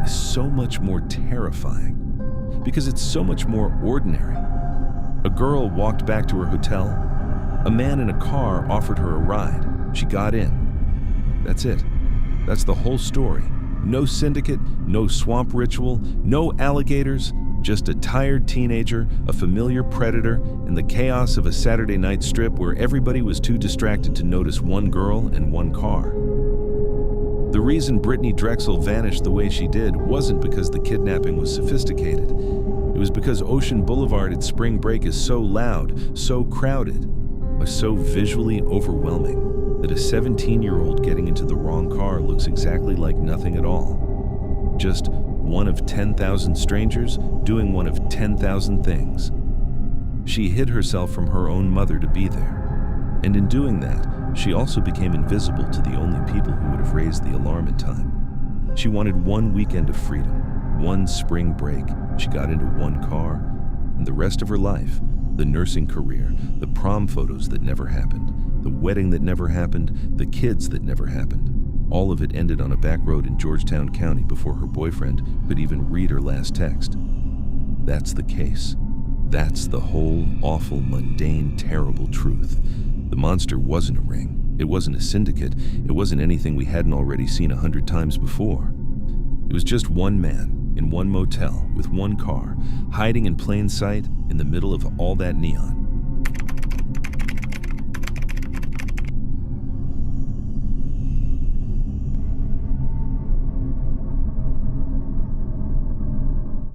is so much more terrifying because it's so much more ordinary. A girl walked back to her hotel. A man in a car offered her a ride. She got in. That's it. That's the whole story. No syndicate, no swamp ritual, no alligators, just a tired teenager, a familiar predator, and the chaos of a Saturday night strip where everybody was too distracted to notice one girl and one car. The reason Brittney Drexel vanished the way she did wasn't because the kidnapping was sophisticated. It was because Ocean Boulevard at spring break is so loud, so crowded, or so visually overwhelming that a 17-year-old getting into the wrong car looks exactly like nothing at all. Just one of 10,000 strangers doing one of 10,000 things. She hid herself from her own mother to be there. And in doing that, she also became invisible to the only people who would have raised the alarm in time. She wanted one weekend of freedom, one spring break. She got into one car, and the rest of her life, the nursing career, the prom photos that never happened, the wedding that never happened, the kids that never happened, all of it ended on a back road in Georgetown County before her boyfriend could even read her last text. That's the case. That's the whole awful, mundane, terrible truth. The monster wasn't a ring. It wasn't a syndicate. It wasn't anything we hadn't already seen 100 times before. It was just one man in one motel with one car, hiding in plain sight in the middle of all that neon.